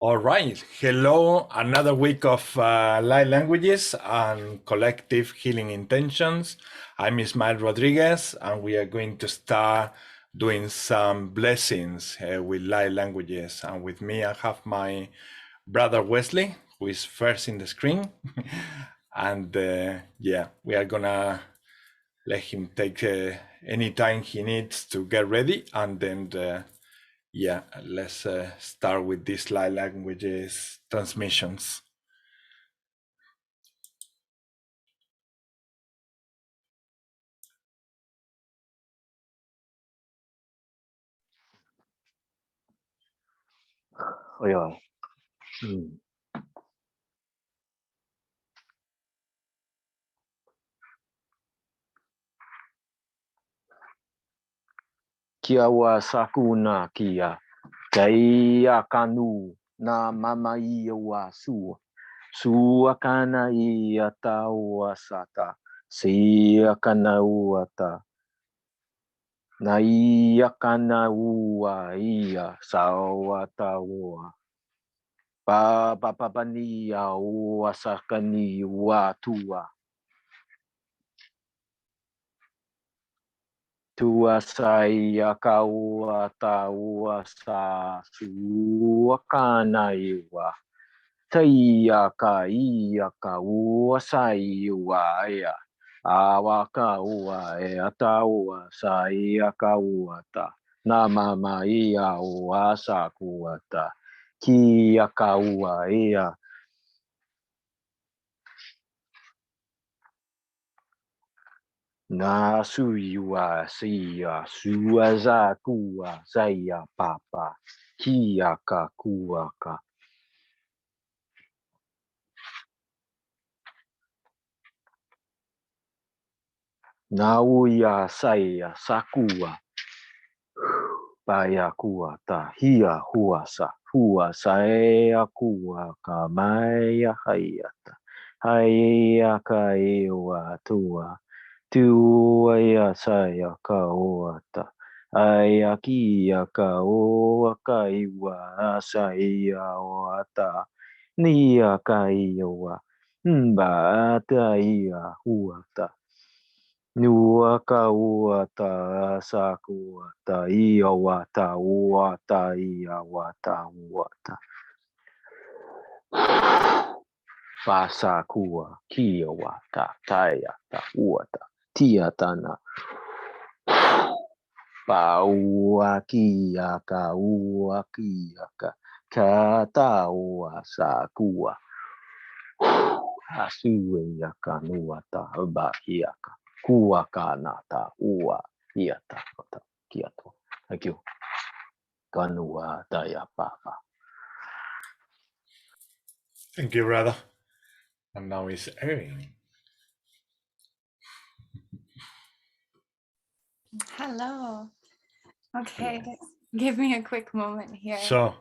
All right. Hello. Another week of light languages and collective healing intentions. I'm Ismael Rodriguez, and we are going to start doing some blessings with light languages. And with me, I have my brother Wesley, who is first in the screen. And yeah, we are gonna let him take any time he needs to get ready, and then yeah, let's start with these light languages transmissions. Oh yeah. Kia wa sakuna kia. Kaya kanu na mama ia wa su. Sua kana ia taua sata. Sia kana uata. Na ia kana ua ia sawa taua. Pa ni a ua sakani ua tua. Tua sai a kaua taua sa sua kana iwa. Taia ka ia ka ua sai ua ea. Awa ka ua e ataua sai a ka ua ta. Na mama ia ua sa kua ta. Ki a ka ua ea. Na suiwa sia sua za kua zaya papa. Ki a ka kua ka. Na uia saia sakua. Paya kua ta hia hua saea kua ka maia haiata. Haia ka ewa tua. Tua ia saia ka oata. Aia kia ka oa ka iwa saia oata. Nia ka iwa. Mba ata ia huata. Nua ka ua ta sa kua ta ia wata ua ta ia wata ua ta. Pasa kua kia wata taia ta ua ta. Tia tana. Pa ua kia ka ua kia ka. Ka ta ua sa kua. Asue ia ka nua ta ba ia ka. Kua kanata ua iata kiato. Thank you. Kanua daya papa. Thank you, brother. And now it's Erin. Hello. Okay, give me a quick moment here. So,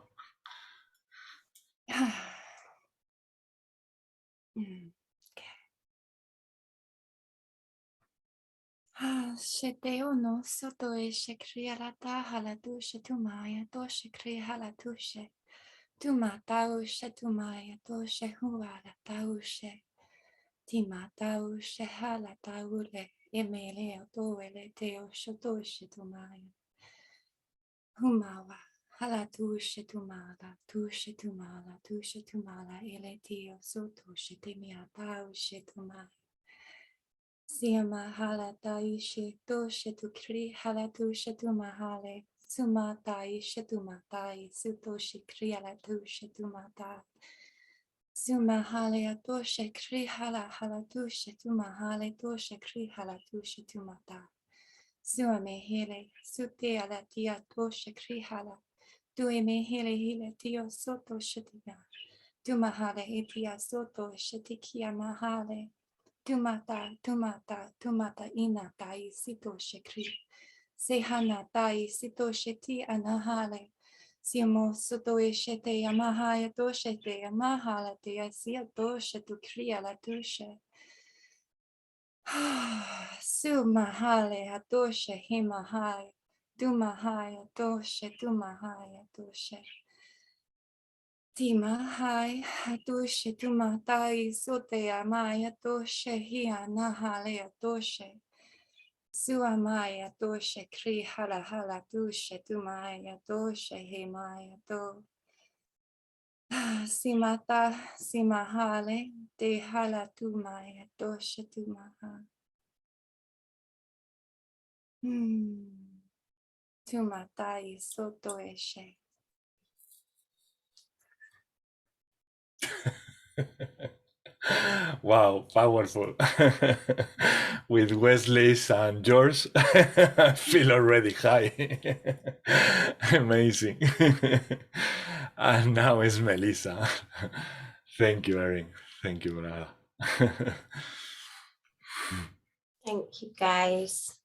Shiteo no soto e shekri alata halatu shetumaya to shekri halatu she. Tumatau shetumaya to shehuala taushe. Timatau shehala taule. Emele autoele teo shoto shetumaya. Humawa. Halatu shetumala. Tu shetumala. Tu shetumala. Ele teo soto shetemia tau shetumaya. Siyama hala taishe to shetukri hala tu shetumahale. Suma tai shetumatai suto shikri hala tu shetumata. Suma hale ato shekri hala hala tu shetumahale to shekri hala tu shetumata. Suma mehele sute ala tia to shekri hala. Due mehele hile tio soto shetia. Tumahale etia soto shetikia mahale. Tumata ina tai sito shekri. Sehana tai sito sheti anahale. Siamo soto eshete yamahaya doshete yamahala te asia doshetu kriya la tushe. Sumahale adoshe himahaya. Dumahaya doshe dumahaya doshe. Timahai Hadushe Tumatai Sutea Maya Doshe Hiana Halea Doshe Suamaya Doshe Kri Hala Hala Dushe Tumaya Doshe Himaya Do Simata Simahale De Hala Tumaya Doshe Tumaha Tumatai Soto Eshe. Wow, powerful. With Wesley's and yours, I feel already high. Amazing. And now it's Melissa. Thank you, Erin. Thank you, brother. Thank you, guys.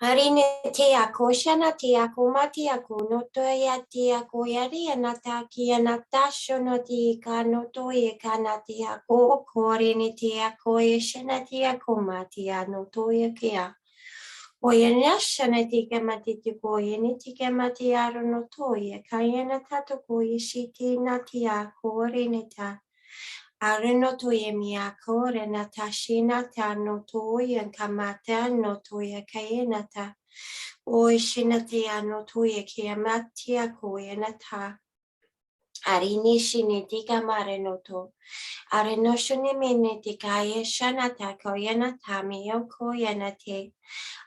Harine te a koshana te a komati a konoto ya te a koyari anata ki anata shono te ka noto e kana te a ko korine te a koyeshana te a komati a noto e kia. Oyena shana te ka mati te koyene te ka mati a noto e kayena tato koyeshiti na te a korine ta. Areno toye miyako renatashina ta notoye kamata notoye kayenata. Oishinatia notoye kiamatia koyenata. Arini shinitika marenoto. Arenoshuni minetika yeshanata koyenata miyoko yenate.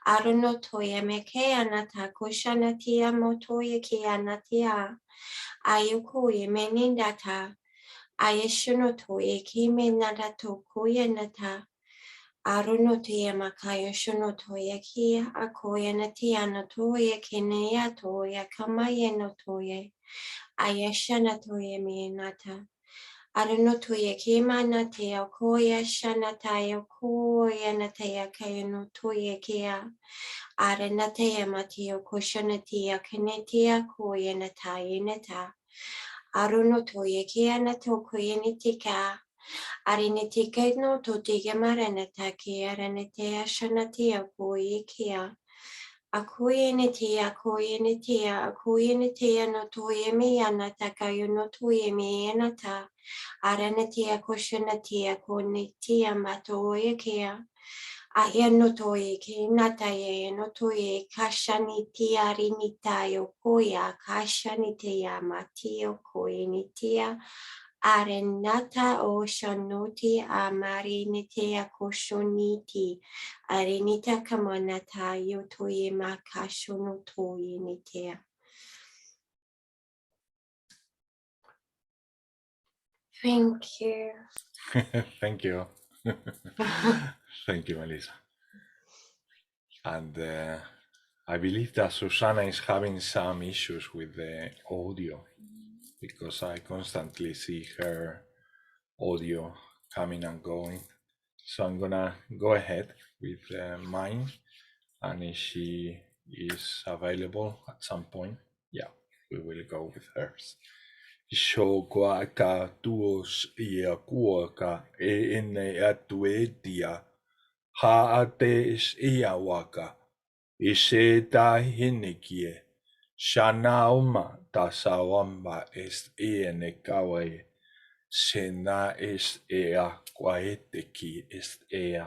Arunotoye mekeyanata koshanatia motoye kianatia. Ayukoye menindata. Ayeshunoto ekime nadato koyenata arunoto yamakayo shunoto yaki akoyenati anato yekineyato yakamayenoto ye ayeshanato yeminata arunoto yekima nate akoya shanata yakoyenata yakayenoto yekia arenate yamati yakoshanati yakineti yakoyenata yenata Arunoto yekiana toko yenitika. Arinitika no totiga maranata ki aranete ashanatia koyikia. Akoyenitia akoyenitia no toyemi anataka no toyemi anata. Aranatia koshanatia konitia matoyekia. Ayanotoye ki nataye notoye kashaniti arinitayo koya kashanitiya matio koyenitia arenata oshanoti amarinitia koshoniti arenita kamanata yotoye makashonotoye nitia. Thank you. Thank you. Thank you, Melissa. And I believe that Susanna is having some issues with the audio because I constantly see her audio coming and going. So I'm gonna go ahead with mine, and if she is available at some point, yeah, we will go with hers. Shokwaka tuos ia kuoka e ene atuetia ha ate is ia waka ise ta hinikie shana uma ta sawamba est ene kawae sena est ea kwaeteki est ea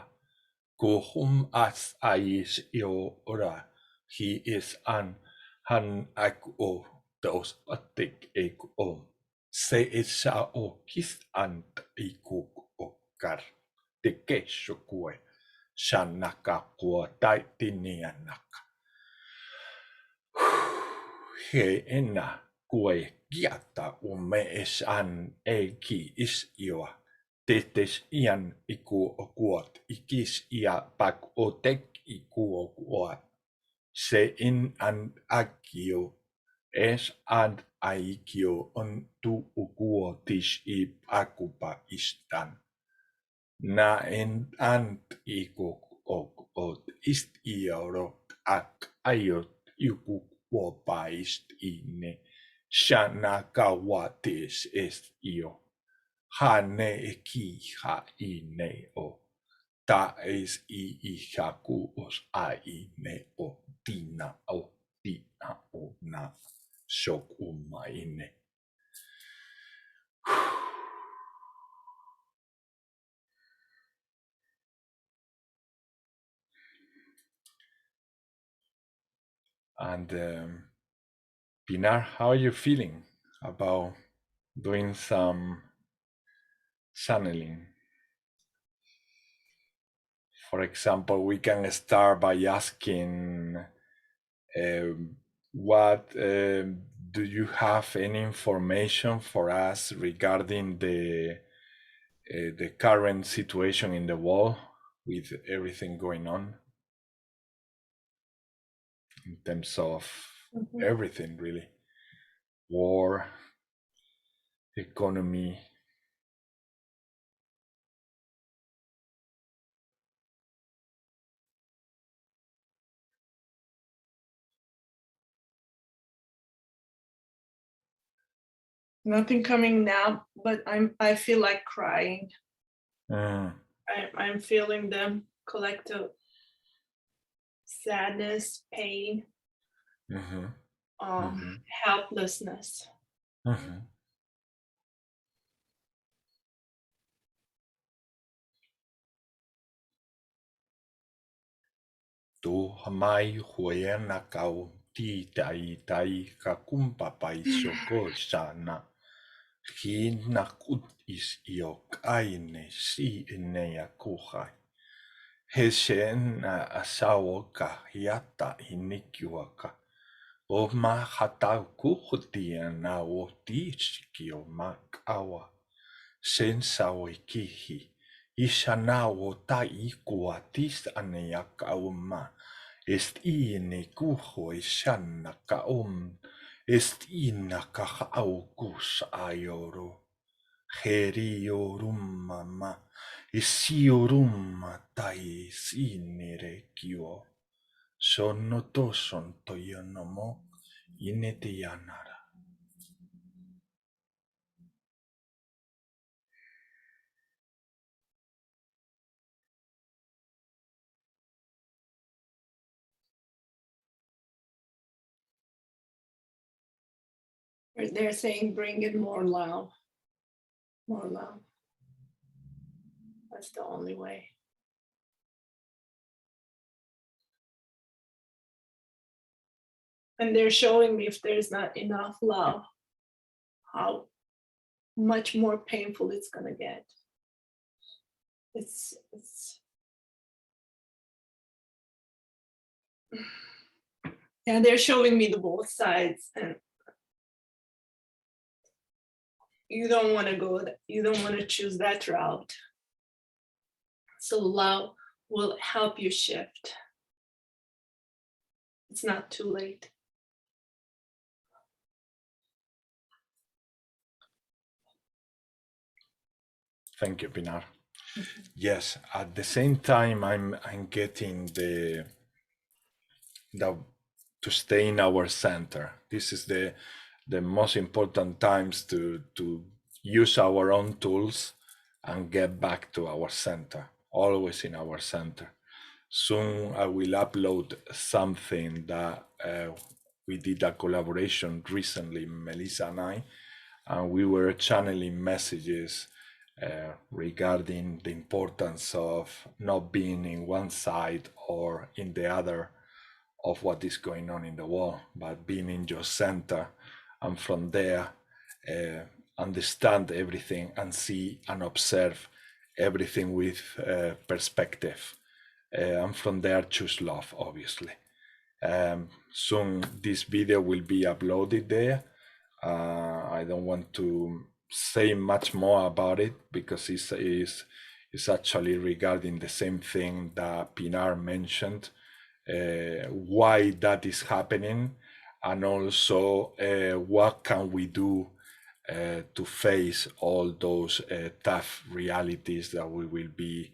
kuhum as ais io ora he is an han ak o dos atik ek om se isa o kist ant ikuk o kar te kesho kue shanaka kua tai tinianaka he ena kue giata ume es an eki is ioa tetes ian iku o kuot ikis ia pak o tek iku o kuot se in an akio es ad aikio on tu ukuo tish I akupa istan. Na en ant ikok ok ot ist iorot ak ayot ukuopa ist ine. Shana kawates est io. Hane eki ha ine o. Ta es I ihaku os a ine o. tina o na shok ine. And Pinar, how are you feeling about doing some channeling? For example, we can start by asking, what do you have any information for us regarding the current situation in the world with everything going on in terms of everything, really? War, economy. Nothing coming now, but I feel like crying. Mm. I'm feeling the collective sadness, pain, helplessness. Tu mai huea na kau ti tai ka kumpa pai soko sana. Hi na kut is iok aine si inea kuhai. He shen na asawo ka hiata inikiwaka. O ma hatau kuhutia na o ti shikio makawa. Sen sawe kihi. Isha na o ta ikua tis anea kauma. Est ine kuho ishanna ka est ina ka au kus ayoro. Heriorum mama, isiorum tai sinere kio. Sono to son toyonomo inetianara. They're saying bring it more love. More love. That's the only way. And they're showing me if there's not enough love, how much more painful it's gonna get. It's and they're showing me the both sides, and you don't want to go, you don't want to choose that route. So love will help you shift. It's not too late. Thank you, Pinar. Yes, at the same time, I'm getting the to stay in our center. This is the most important times to use our own tools and get back to our center, always in our center. Soon I will upload something that we did a collaboration recently, Melissa and I, and we were channeling messages regarding the importance of not being in one side or in the other of what is going on in the world, but being in your center, and from there understand everything and see and observe everything with perspective, and from there choose love, obviously. Soon this video will be uploaded there. I don't want to say much more about it because it's actually regarding the same thing that Pinar mentioned, why that is happening, and also what can we do to face all those tough realities that we will be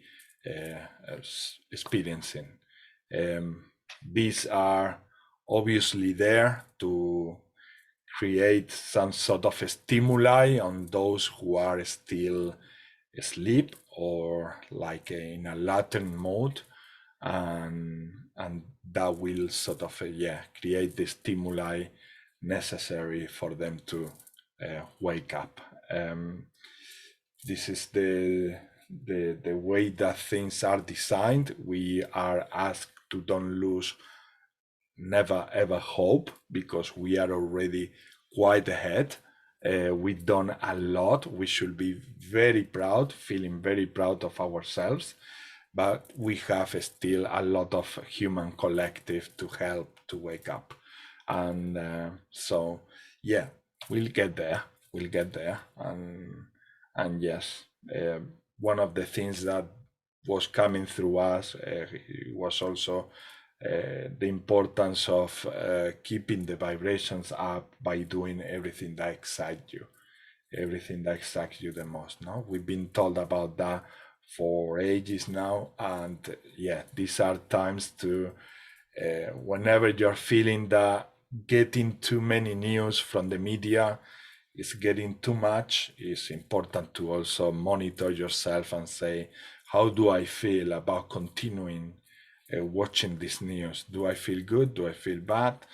experiencing. These are obviously there to create some sort of a stimuli on those who are still asleep or like in a latent mode, and that will sort of create the stimuli necessary for them to wake up. This is the way that things are designed. We are asked to don't lose never ever hope, because we are already quite ahead. We've done a lot. We should be very proud, feeling very proud of ourselves, but we have still a lot of human collective to help to wake up. And so yeah, we'll get there. And yes, one of the things that was coming through us was also the importance of keeping the vibrations up by doing everything that excites you, the most. No, we've been told about that for ages now, and yeah, these are times to whenever you're feeling that getting too many news from the media is getting too much, it's important to also monitor yourself and say, how do I feel about continuing watching this news? Do I feel good? Do I feel bad?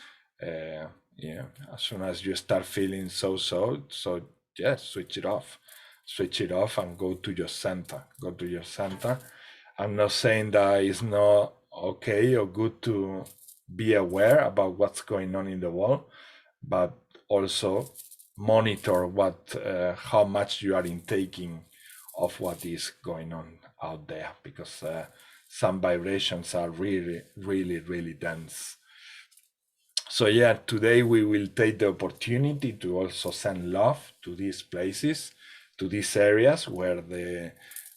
Yeah, as soon as you start feeling so yeah, switch it off and go to your center. I'm not saying that it's not okay or good to be aware about what's going on in the world, but also monitor how much you are intaking of what is going on out there, because some vibrations are really dense. So yeah, today we will take the opportunity to also send love to these places, to these areas where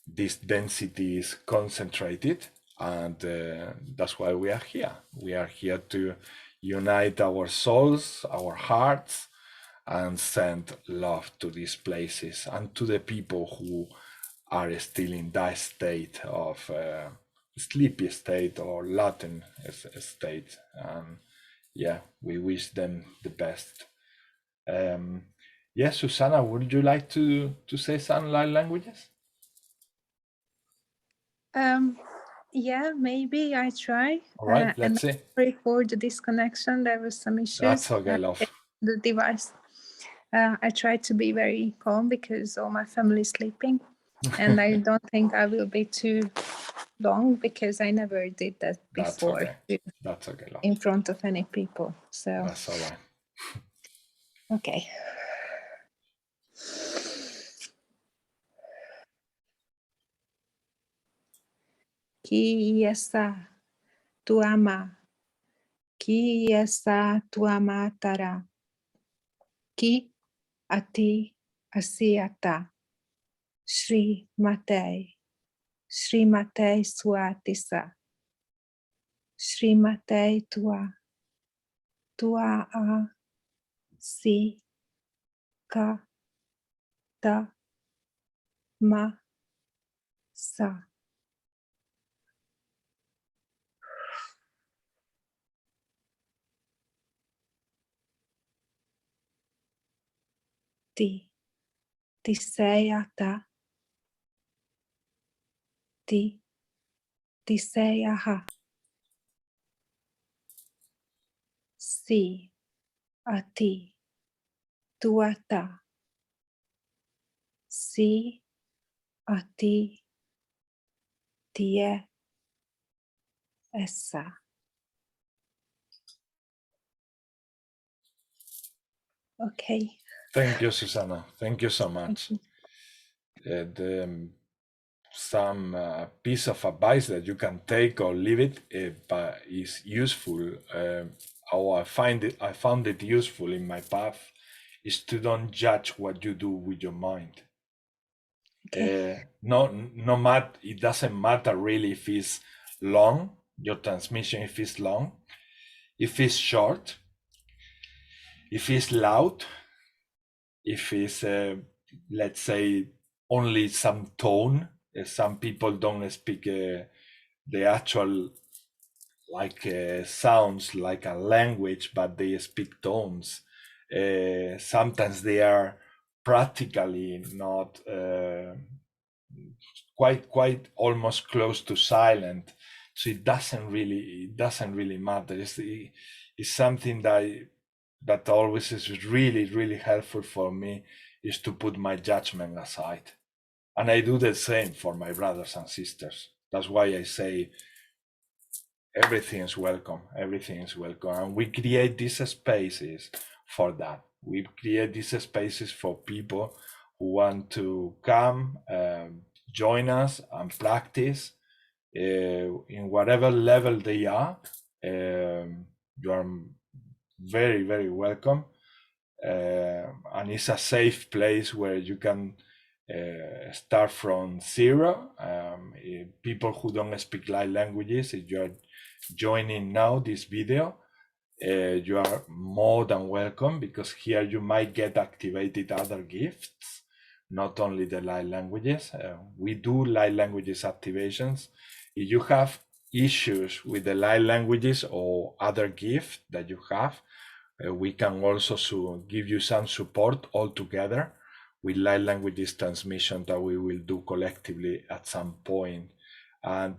this density is concentrated, and that's why we are here. We are here to unite our souls, our hearts, and send love to these places and to the people who are still in that state of sleepy state or latent state. Yeah, we wish them the best. Yes, Susanna, would you like to say some light languages? Yeah, maybe I try. All right, let's see. Sorry for the disconnection. There was some issues. That's okay, love. The device. I try to be very calm because all my family is sleeping, and I don't think I will be too long because I never did that before. That's okay, love. In front of any people. So that's all right. Okay. Ki esa tu ama, ki esa tu ama tara, ki ati asiata, Shri Matei Suatisa, Shri Matei tua a si ka ta ma sa. Ti sei ata, ti sei aha, si ati tuata, si ati tie essa. Okay. Thank you, Susanna. Thank you so much. Some piece of advice that you can take or leave it, but is useful. Or I found it useful in my path, is to don't judge what you do with your mind. Okay. It doesn't matter really if it's long, your transmission, if it's long, if it's short, if it's loud, if it's, let's say, only some tone. Some people don't speak the actual sounds like a language, but they speak tones. Sometimes they are practically not quite almost close to silent. So it doesn't really matter. It's something that always is really helpful for me, is to put my judgment aside. And I do the same for my brothers and sisters. That's why I say everything is welcome. Everything is welcome. And we create these spaces for that. We create these spaces for people who want to come, join us and practice in whatever level they are. You are very welcome. And it's a safe place where you can start from zero. People who don't speak light languages, if you're joining now this video, you are more than welcome, because here you might get activated other gifts, not only the light languages. We do light languages activations. If you have issues with the light languages or other gifts that you have, we can also give you some support all together with light languages transmission that we will do collectively at some point. And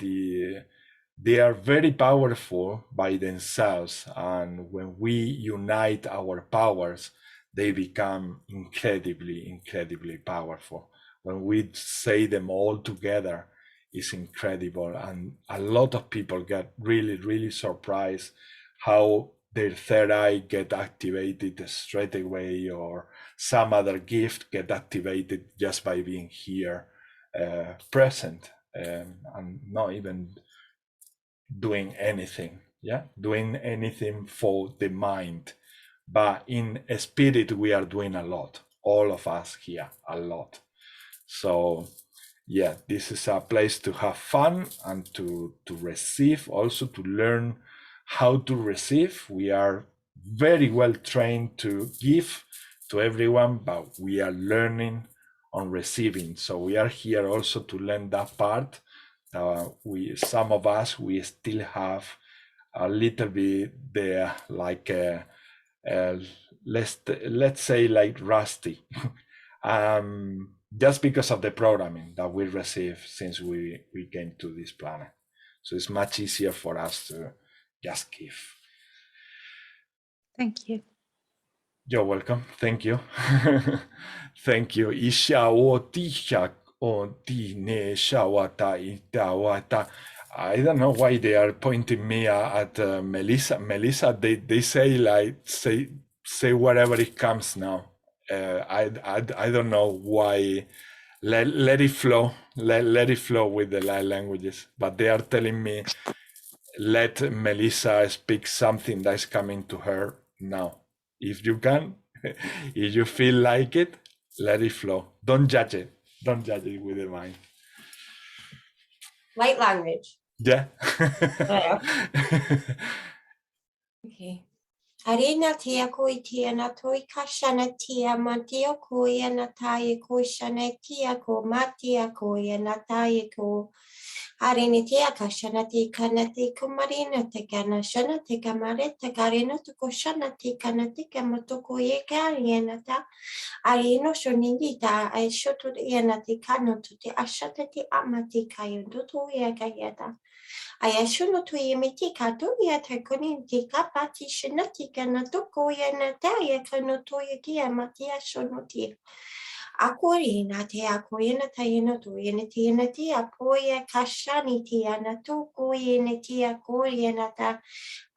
they are very powerful by themselves, and when we unite our powers, they become incredibly powerful. When we say them all together, it's incredible, and a lot of people get really surprised how their third eye get activated straight away, or some other gift get activated just by being here present, and not even doing anything, doing anything for the mind. But in spirit, we are doing a lot, all of us here, a lot. So yeah, this is a place to have fun and to receive, also to learn how to receive. We are very well trained to give to everyone, but we are learning on receiving. So we are here also to learn that part. Some of us, we still have a little bit there, like let's say like rusty, just because of the programming that we receive since we came to this planet. So it's much easier for us to just give. Thank you. You're welcome. Thank you. Thank you. Isha o tisha o tine shawata itawata. I don't know why they are pointing me at Melissa. Melissa, they say like say whatever it comes now. I don't know why. Let it flow. Let it flow with the light languages. But they are telling me, let Melissa speak something that's coming to her now. If you can, if you feel like it, let it flow. Don't judge it. Don't judge it with the mind. Light language. Yeah. Okay. Arena tia koi tia na toi kashana tia matio koia na taie ko shana tia ko matia koia na taie ko. Arena tia kashana ti kana ti ko marina te kana shana te kamare te karina to ko shana ti kana ti kamato ko ye kariena ta. Arino shonindita ai shoto iena ti kano to te ashata ti amati kayo to ye kayeta. Ayashuno tu yemiti kato ya takoni tika pati shinati kana toko ya nataya kano to ya matia shonoti. Akorina te akoyena tayeno to yeneti ti apoya kashani ti anatoko yeneti akoyena ta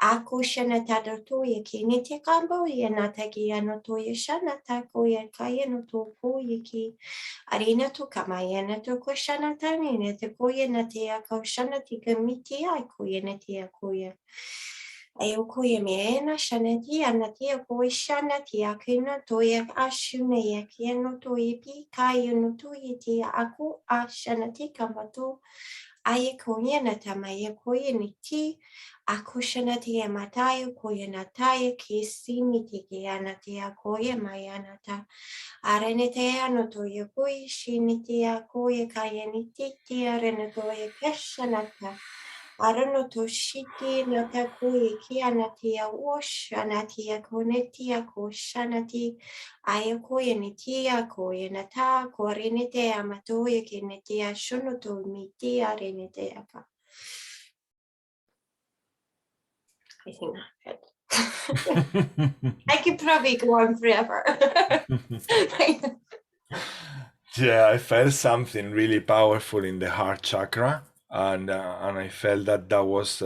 akushana tadoto yeki te kambo yenata ki anoto yeshana tako ya kayeno to yeki. Arena to kamayana to koshana tanine te koyena te akoshana ti kamiti akoyena te akoya. Ayokoya meena shanati anatia koishana ti akina to yak ashune yakiano to yipi kayano to yiti aku ashanati kamato. Ayakoyena tamaya koyeni ti. Akushanati amatayo koyanataya kisimi tikianatia koya mayanata. Arenetea notoya koi shinitia koya kayaniti arenatoya kashanata. Aranotoshiti natakoya kianatia washanatia konetia koshanati. Ayakoya nitia koya nata korenetea matoya kinetia shunoto mitia arenetea. I think I could probably go on forever. Yeah, I felt something really powerful in the heart chakra, and I felt that that was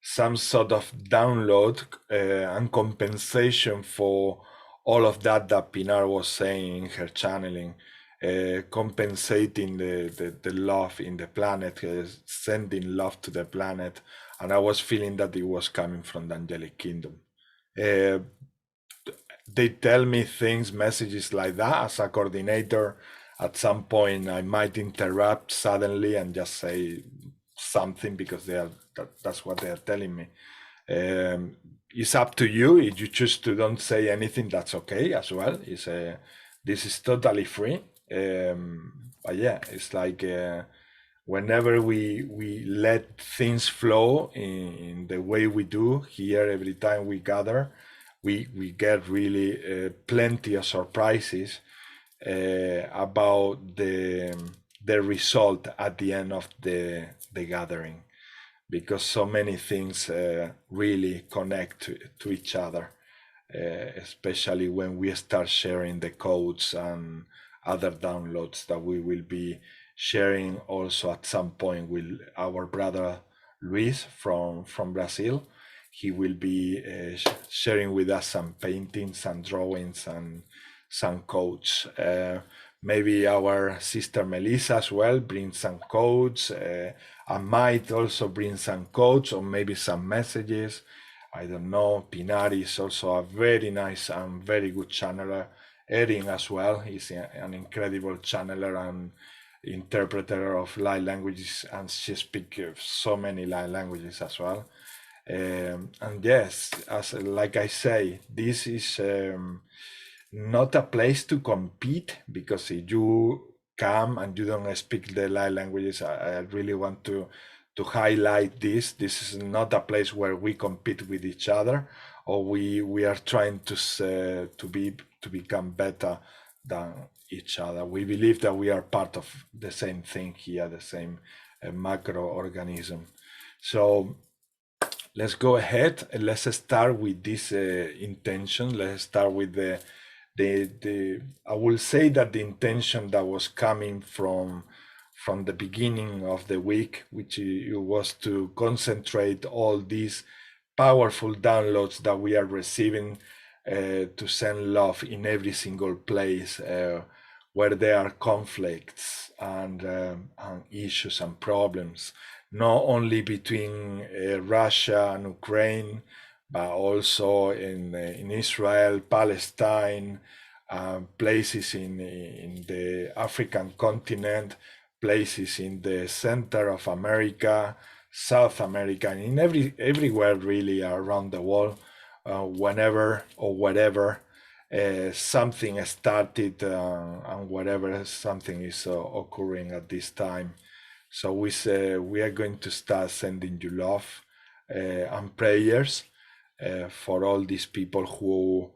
some sort of download and compensation for all of that Pinar was saying in her channeling, compensating the love in the planet, sending love to the planet, and I was feeling that it was coming from the angelic kingdom. They tell me things, messages like that. As a coordinator, at some point I might interrupt suddenly and just say something because that's what they are telling me. It's up to you. If you choose to don't say anything, that's okay as well. This is totally free. But yeah, it's like whenever we let things flow in the way we do here, every time we gather, we get really plenty of surprises about the result at the end of the gathering, because so many things really connect to each other, especially when we start sharing the codes and other downloads that we will be sharing also at some point with our brother Luis from Brazil. He will be sharing with us some paintings, some drawings, and some codes. Maybe our sister Melissa as well brings some codes. I might also bring some codes or maybe some messages. I don't know. Pinar is also a very nice and very good channeler. Erin as well. He's an incredible channeler and interpreter of light languages, and she speaks so many light languages as well. And yes, like I say, this is not a place to compete, because if you come and you don't speak the light languages, I really want to highlight this. This is not a place where we compete with each other, or we are trying to become better than each other. We believe that we are part of the same thing here, the same macroorganism. So let's go ahead and let's start with this intention. Let's start with the I will say that the intention that was coming from the beginning of the week, which it was to concentrate all these powerful downloads that we are receiving, to send love in every single place where there are conflicts and issues and problems, not only between Russia and Ukraine, but also in Israel, Palestine, places in the African continent, places in the center of America, South America, and in everywhere really around the world. Whenever or whatever something started, and whatever something is occurring at this time. So we say we are going to start sending you love and prayers for all these people who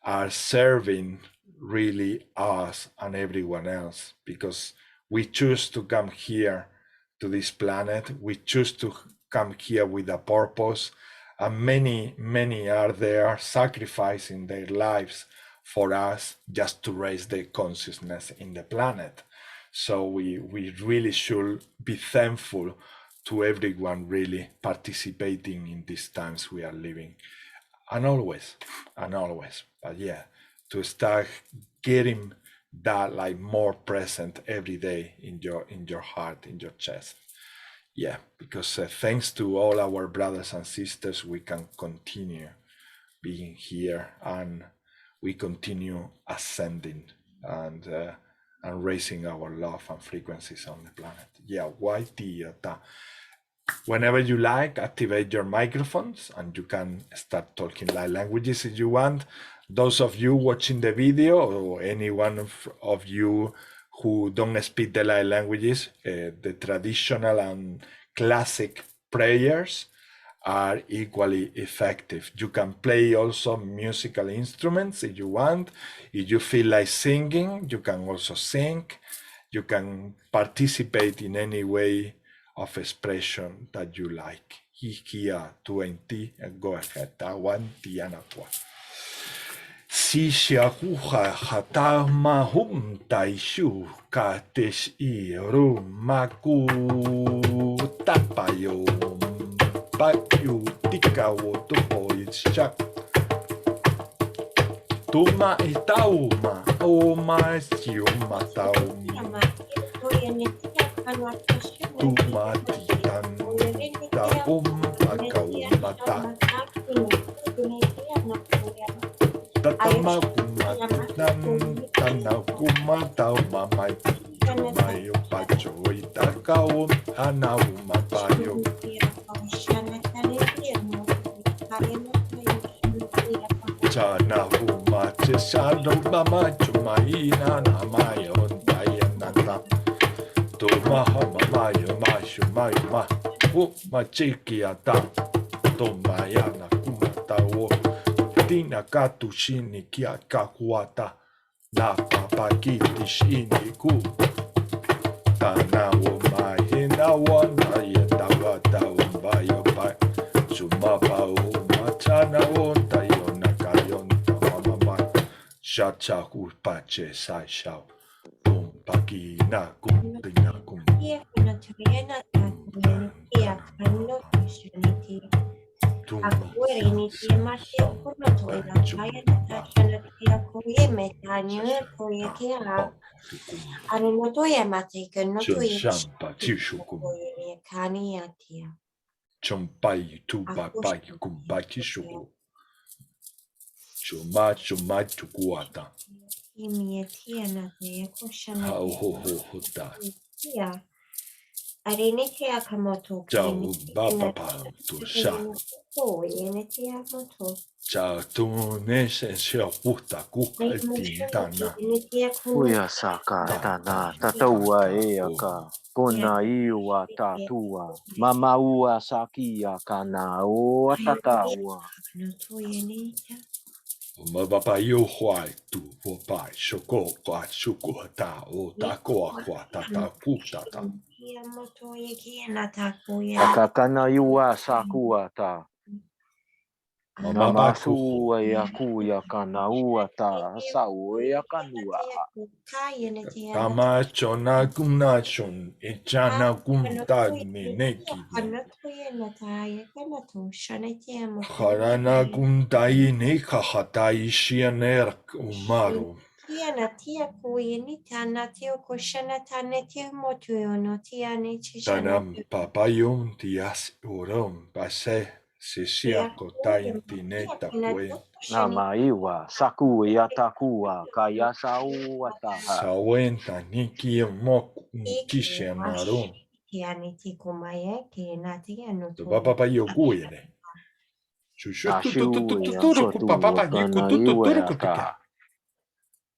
are serving really us and everyone else, because we choose to come here to this planet. We choose to come here with a purpose, and many are there sacrificing their lives for us just to raise the consciousness in the planet. So we really should be thankful to everyone really participating in these times we are living, and always. But yeah, to start getting that like more present every day in your heart, in your chest. Yeah, because thanks to all our brothers and sisters, we can continue being here, and we continue ascending and raising our love and frequencies on the planet. Yeah, whenever you like, activate your microphones and you can start talking light languages if you want. Those of you watching the video, or any one of you who don't speak the light languages, the traditional and classic prayers are equally effective. You can play also musical instruments if you want. If you feel like singing, you can also sing. You can participate in any way of expression that you like hikia 20 goheta 1 tianaqua. Si shakuha hatama hum taishu kates iru maku tapayo payu tikawo topo itchak. Tuma itauma oma siuma tauma. Tuma titan taum akaumata. Tatama kumatitan tanau kumatau mamai mayo pacho itakao anau mapayo. Chanahu mache shado mama chumaina namayo dayanata. Tomaha mamayo mashu maima machiki ata. Tomayana kumatao. Tina katu shini kia kakuata na papakiti shini ku tanawo mahina wana yetawata umbayo pai sumapa umachana onta yona kayonta mamamai shacha pache sai shao tumpakina kumtina kum Chompai tu papai kumbaki shuku. Chuma chuma chukuata. How ho da. Chao baba tu sha. Chao tu nese shia puta kuka tintana. Uya saka tana tataua eaka kona iwa tatua mama ua sakia kana o tataua. Mababa yo huai tu popai shoko kwa shuko ta o takoa kwa tata putata. Akakana iwa sakua ta. Mama sua ya kuya kana ua ta sau ya kanua. Tama chona kumna chon echana kumta meneki. Harana kumtai ne kahatai shianer umaru. Tanam papayum tias urum pase sisia kotai tineta kwe. Nama iwa saku ya takua kaya sau ataha. Sawenta niki mok kishianarum. Papa yo kuene. Shushu tuturu kupapa yuku tuturu kutaka.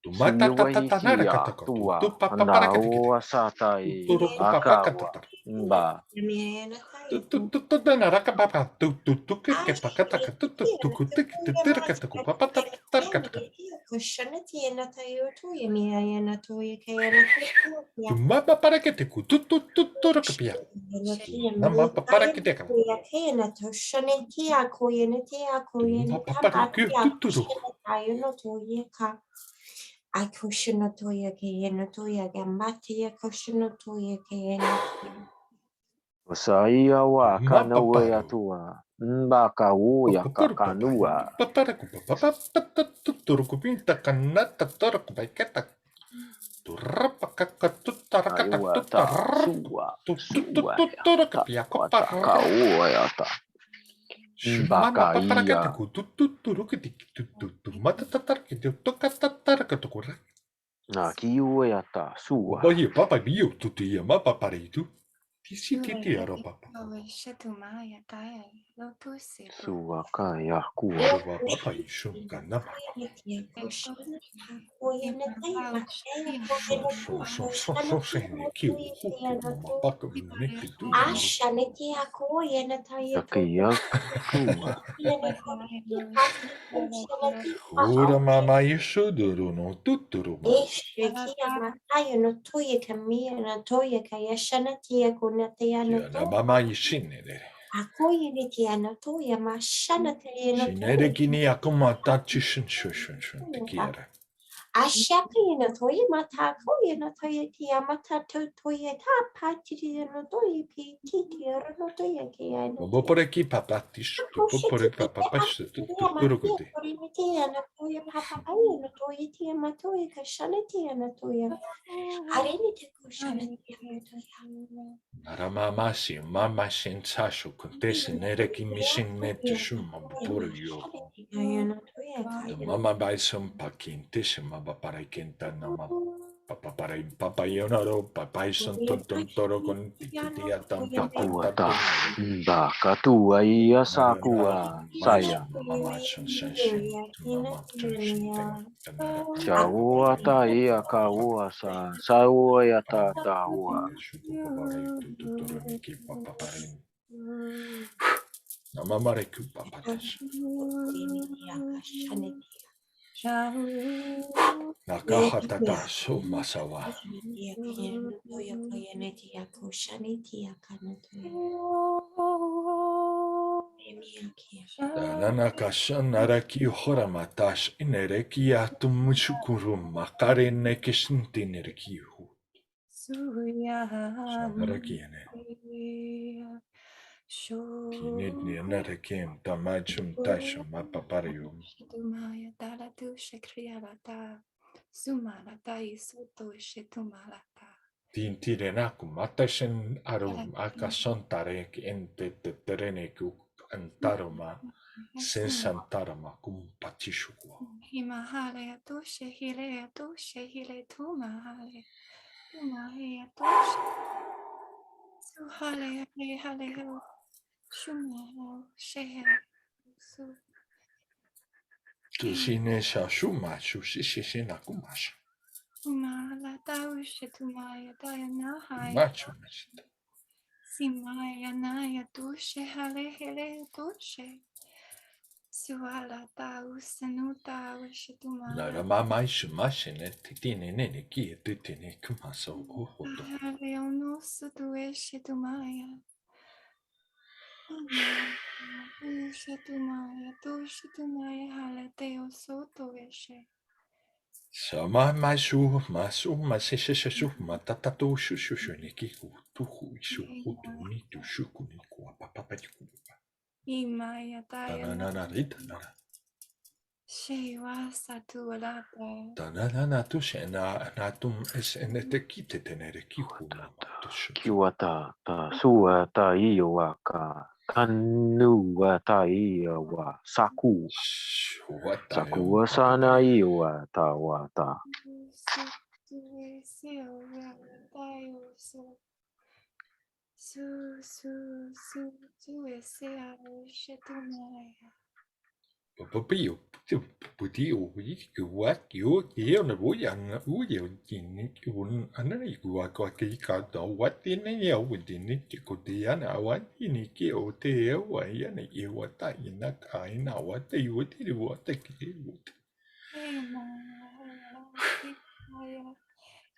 Tumata tatanara katako. Tu papa para kataka. Satai Tuturu kupapa kataka. mba. Tutanara kapapa. Tu keke pakataka. Tu tutira katako. Papa tatakataka. Tumapa para katako. Tuturu kapia. Nama para kataka. Tumapa para tuturu. I cushion to ya kayena to ya gamati ya cushion to ya kayena. Saia wa kana wea tua. Mbaka uya kakanua. Tuturu kupinta kanata toraku baiketa. Turapaka tutaraka Sua. Kauata. Mbaka iya. Na kiueata sua. Bahi papa bio tutu ia mapa pareitu. Tisi titi aro papa. Sua kaya kua. Ova papa ishun kanama. Takia kua. Ura mama ishuduru no tuturu ma. Yana mama ishinere. Akoye ni tia na toya mashana te no Shinerekini akuma tachishin shushun te quiere. Ashaki na toya mata koye na toya tia mata toya ta pati no toya pi tia no toya kia no Bobo por aquí papatish, tu por aquí papapash, tu turukuti. tia na toya papa no toya tia matoya kashana tia na toya. Areni te kushana tia toya. Naramamasi, mama shin sashu, contesi nereki mishin netishum por yo. The mama by some pakin tishima paparakenta nama papa papa yonaro, papa son toro con titia Takuata, da katua ia sakua, saya. Mama sensation to mama tension. Chawata ia kaua sa, saua ia ta taua. Mama reku papatas. Nakahatata so masawa. Nana kashan naraki horamatash inereki atum shukurum makare nekeshinti nerekihu. Sanarakiene. Kinidni narekim tamachum tashum apaparium. Shetumaya dalatu shekrialata. Sumalata isuto shetumalata. Tintirenaku matashin arum akashantarek ente tetereneku antaroma sensantarama kumpatishuwa. Himahale atoshe hile tumahale. Tumahale atoshe. Suhale hale shumaho shehe. Su. Tushine shashuma shushishisinakumasha. Tumala taushe tumaya dayanahaya. Machu machita. Simaya naya dushe hale hele dushe. Suala tausanu taushe tumaya. Naramamai shumashine titine nene ki titine kumaso uhoto. Hale onosu dueshe tumaya. Dushe tumaya hale teo soto eshe. Sama masu masisheshu matatatu shushu nikiku tuhu ishu ni tushuku ni kwa papapatiku. Imaya dayana. Tanana rita nara. Shewa satualata. Tanana tushena natum es enetekite tenere kihuma tushu. Kiwata, ta sua ta iwa ka, kanu wa ta iwa saku. Sakua sana iwa ta wata. Papio, puti what you hear the boy and Uyo in another what in a year within it could be an what in a key or tail, why and you what I in that kind now what they would do what they would.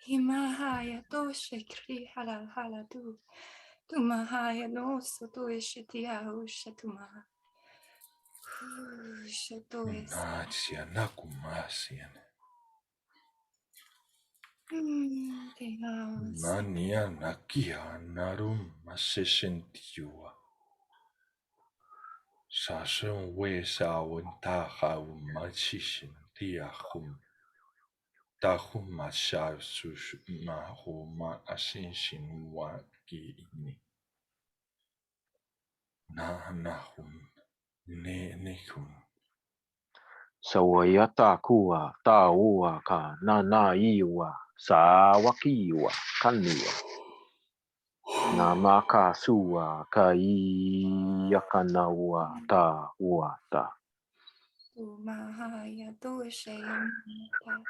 Himahaya doshe kri halal haladu. Tumahaya no so doeshitia ushatuma. Shatoes. Natia nakumasian. Nania nakia narum masesentiua. Sashen we sawun tahaum machishin tiahum. Tahum mashav sush mahoma asenshin wa ki ini. Nahum ne nekum. Sawaya ta kua, ta ua ka, na iwa, sa wakiwa, kanua. Namaka sua ka yakanawa ta uata. Tumahaya doshe yamata.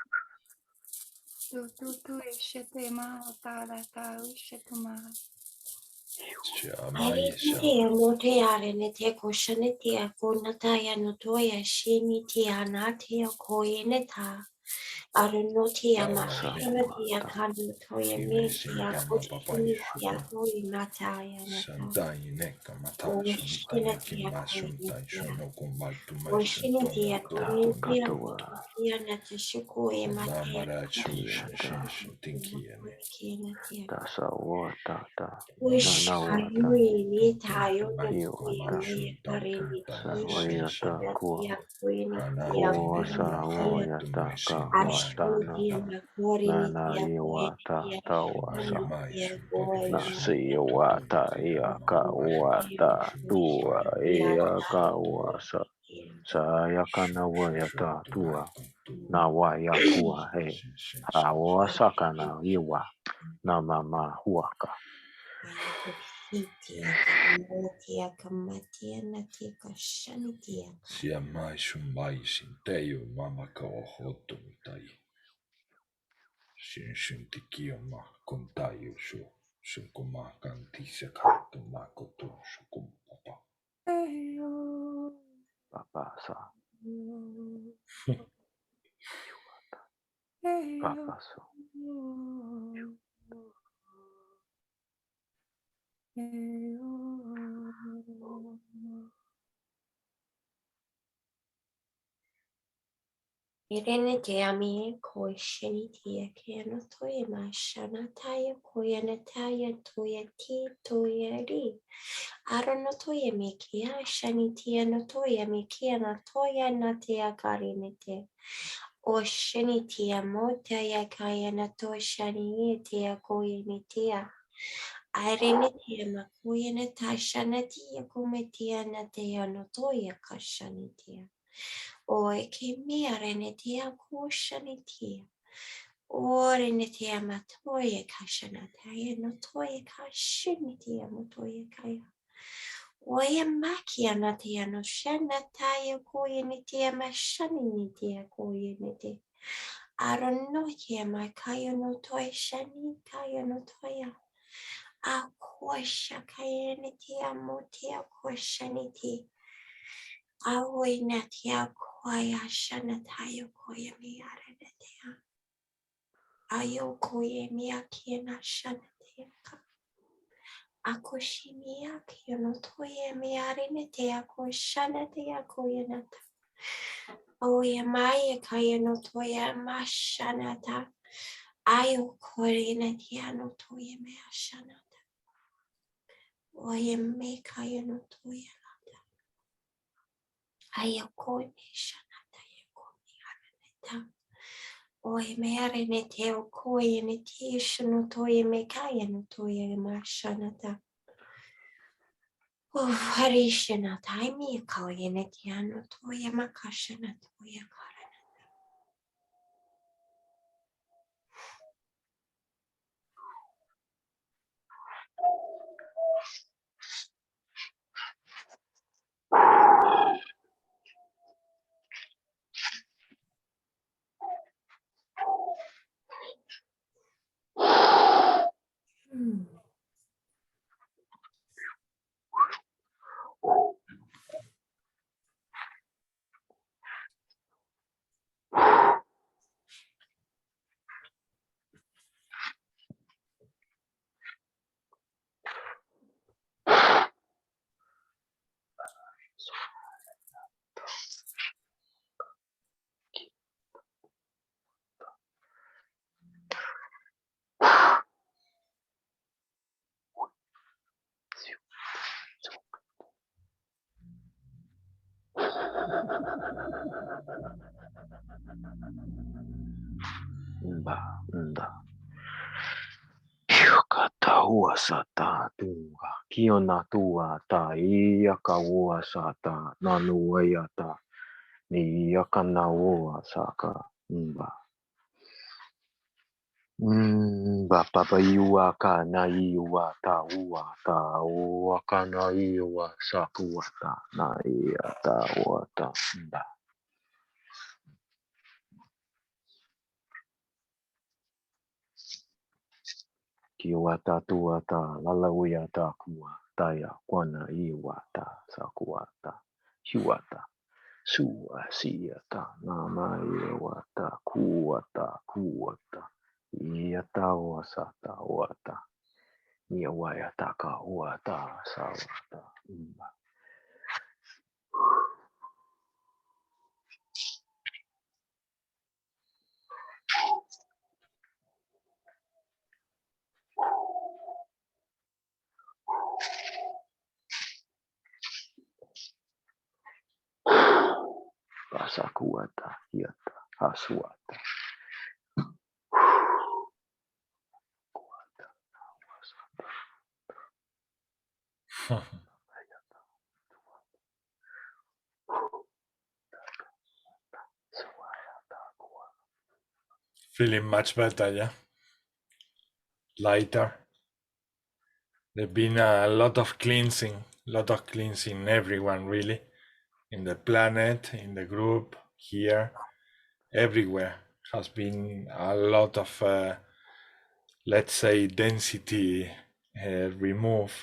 Tu eshete mahota la ta ushatuma. Mote are ne te koshane te ko nataya no toya shini te anate o koe ne ta. Arunotia Mahanatia Kanu Toya Metia Kushinitia Koi Mataya Nata. Oshinatia Koi Oshinatia Koi Tia Natashuko Matia Ushayui Nitayo Nokia Karini Tia Queen Tia Ashinitia Makorinitia Tia Boy Nasiwata Iakawata Tua Iakawasa Sayakana Wayata Tua Nawayakua He Hawasakana Iwa Namama Huaka Tia Kamatia Natika Shanitia Siamai shumaisin teio mama kaohoto tai. Sin tikio kontaio sun kuma kantisa kato makoto sukum papa. Papa Sa Papa Sa Irene Jami Koshini Tia Kiano Toya Mashana Taya Koyana Taya Toya Ti Toya Ri Arano Toya Mikia Shani Tia no Toya Mikia na Toya Natia Karinete Oshini Tia Motaya Kayana Toshani Tia Koyanitia Irene Tia Makoyana Tashana Tia Kumetia Natia no Toya Kashanitia Oi che mi arenetia kushanitia. Orenetia matoye kashanataya notoye kashinitia motoye kaya. Oye makia natia no shanataya koyenitia mashaninitia koyeniti. Aronoye makaya notoye shani kaya notoya. Akosha kayenitia motia koshaniti. Aoi natia koya shanatayo koya miarenetia. Ayo koye miakina shanatia. Akoshimia kiono toye miarenetia ko shanatia koya nata. Oye maya kaya no toya mashanata. Ayo kore natia no toye mea shanata. Oye me kaya no toya. Ayakoni shanata yakoni araneta. Oye me aranete o koye ne tishano toye me kaya no toye ma shanata. Oh, harishanata. I me koye ne tiano toye makashana toye karana. Nda Kataua Sata Tunga Kiona Tua Ta Iakaua Sata Nanuayata Ni Yakanaua Saka Papa Iwa Kana Iwa Taua Taua Kana Iwa Sakuata Na Iata Wata Kiwata tuata lalawiyata kua taya kwana iwata sakuata shiwata Suasiata nama iwata kuata kuata. Iata wasata wata. Niwayata ka wata sawata. Pasakuata yata hasuata. Feeling much better, yeah? Lighter. There's been a lot of cleansing everyone, really, in the planet, in the group, here, everywhere. Has been a lot of, let's say, density removed,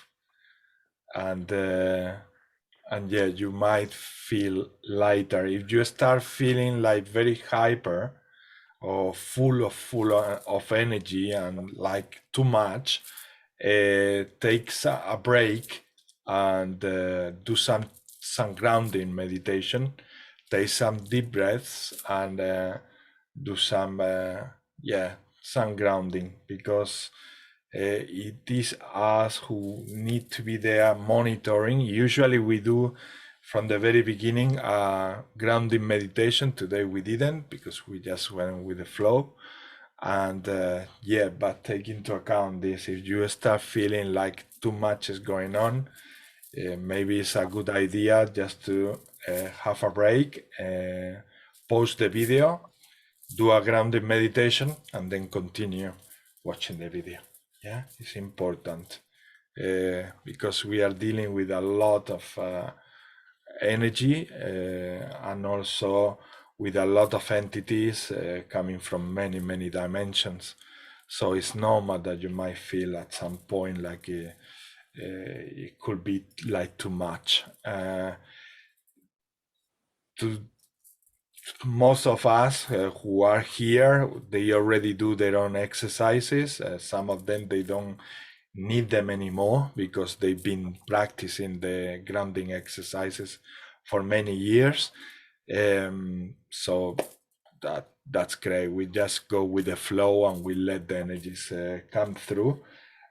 and yeah, you might feel lighter. If you start feeling like very hyper or full of energy and like too much, takes a break and do some grounding meditation. Take some deep breaths and do some some grounding, because it is us who need to be there monitoring. Usually we do from the very beginning grounding meditation. Today we didn't, because we just went with the flow. And yeah, but take into account this. If you start feeling like too much is going on, maybe it's a good idea just to have a break, pause the video, do a grounded meditation, and then continue watching the video. Yeah, it's important because we are dealing with a lot of energy and also with a lot of entities coming from many dimensions. So it's normal that you might feel at some point like it could be like too much. Most of us who are here, they already do their own exercises. Some of them, they don't need them anymore because they've been practicing the grounding exercises for many years. So that's great. We just go with the flow and we let the energies come through.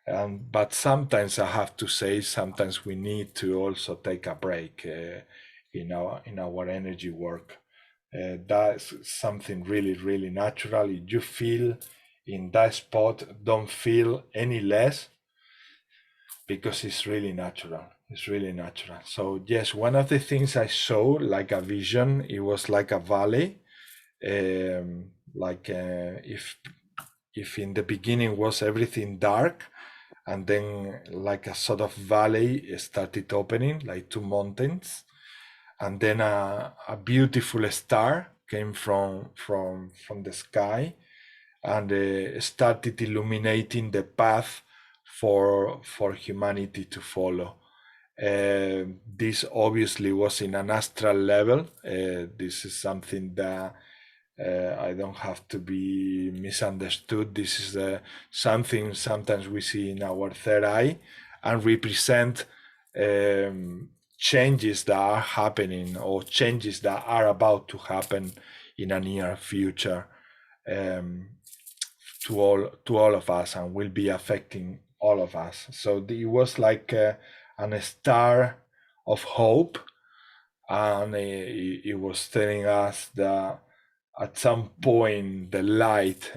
But sometimes I have to say, sometimes we need to also take a break in our energy work. That's something really natural. If you feel in that spot, don't feel any less, because it's really natural. It's really natural. So yes, one of the things I saw, like a vision, it was like a valley. If in the beginning was everything dark, and then like a sort of valley started opening, like two mountains, and then a beautiful star came from the sky and started illuminating the path for humanity to follow. This obviously was in an astral level. This is something that I don't have to be misunderstood. This is something sometimes we see in our third eye and represent changes that are happening or changes that are about to happen in a near future to all of us, and will be affecting all of us. So it was like a star of hope, and it was telling us that at some point the light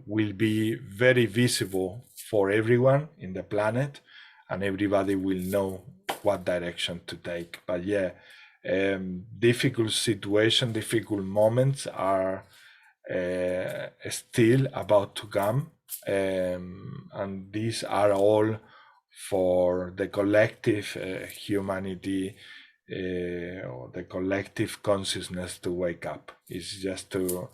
will be very visible for everyone in the planet, and everybody will know what direction to take. But yeah, difficult situation, difficult moments are still about to come, and these are all for the collective humanity or the collective consciousness to wake up. It's just to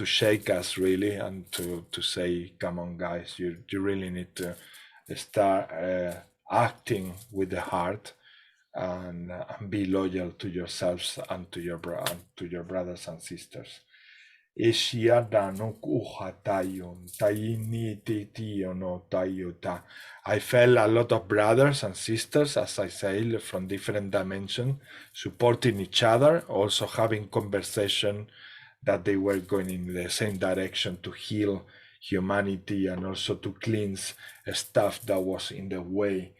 shake us really, and to say, come on guys, you really need to start acting with the heart and be loyal to yourselves and to your brothers and sisters. I felt a lot of brothers and sisters, as I say, from different dimensions, supporting each other, also having conversation that they were going in the same direction to heal humanity and also to cleanse stuff that was in the way.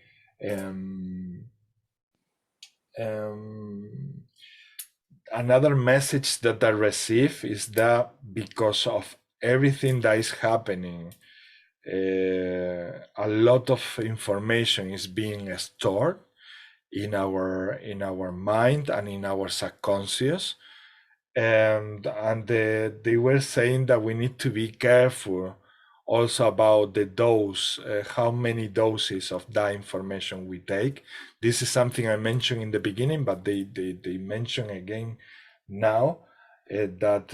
Another message that I receive is that because of everything that is happening, a lot of information is being stored in our mind and in our subconscious, and they were saying that we need to be careful also about the dose, how many doses of that information we take. This is something I mentioned in the beginning, but they mention again now, that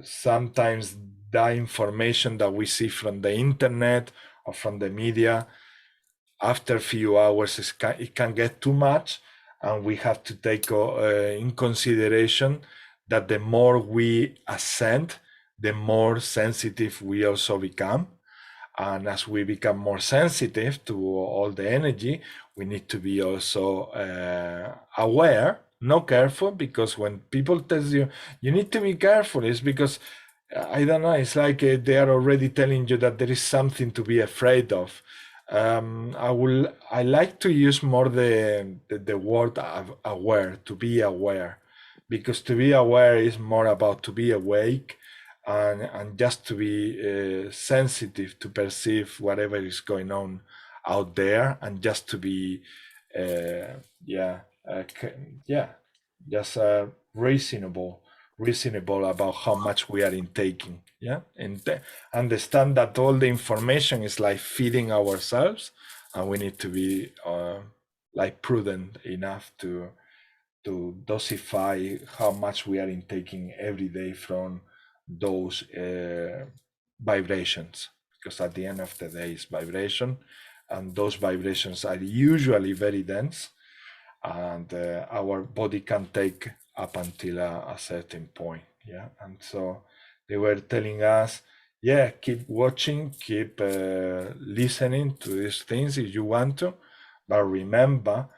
sometimes that information that we see from the internet or from the media, after a few hours it can get too much, and we have to take in consideration that the more we ascend, the more sensitive we also become. And as we become more sensitive to all the energy, we need to be also aware, not careful, because when people tell you need to be careful, it's because, I don't know, it's like they are already telling you that there is something to be afraid of. I like to use more the word aware, to be aware, because to be aware is more about to be awake and just to be sensitive to perceive whatever is going on out there, and just to be just reasonable about how much we are intaking, and understand that all the information is like feeding ourselves, and we need to be like prudent enough to dosify how much we are intaking every day from those vibrations, because at the end of the day it's vibration, and those vibrations are usually very dense, and our body can take up until a certain point. And so they were telling us, keep watching, keep listening to these things if you want to, but remember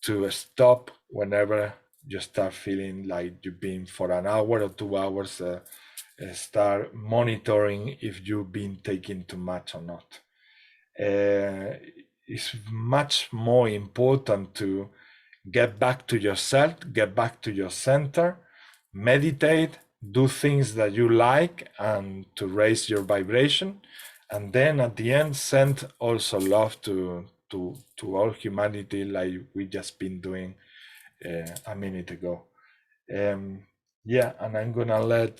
to stop whenever you start feeling like you've been for an hour or 2 hours. Start monitoring if you've been taking too much or not. It's much more important to get back to yourself, get back to your center, meditate, do things that you like, and to raise your vibration. And then at the end, send also love to all humanity, like we just been doing a minute ago. And I'm gonna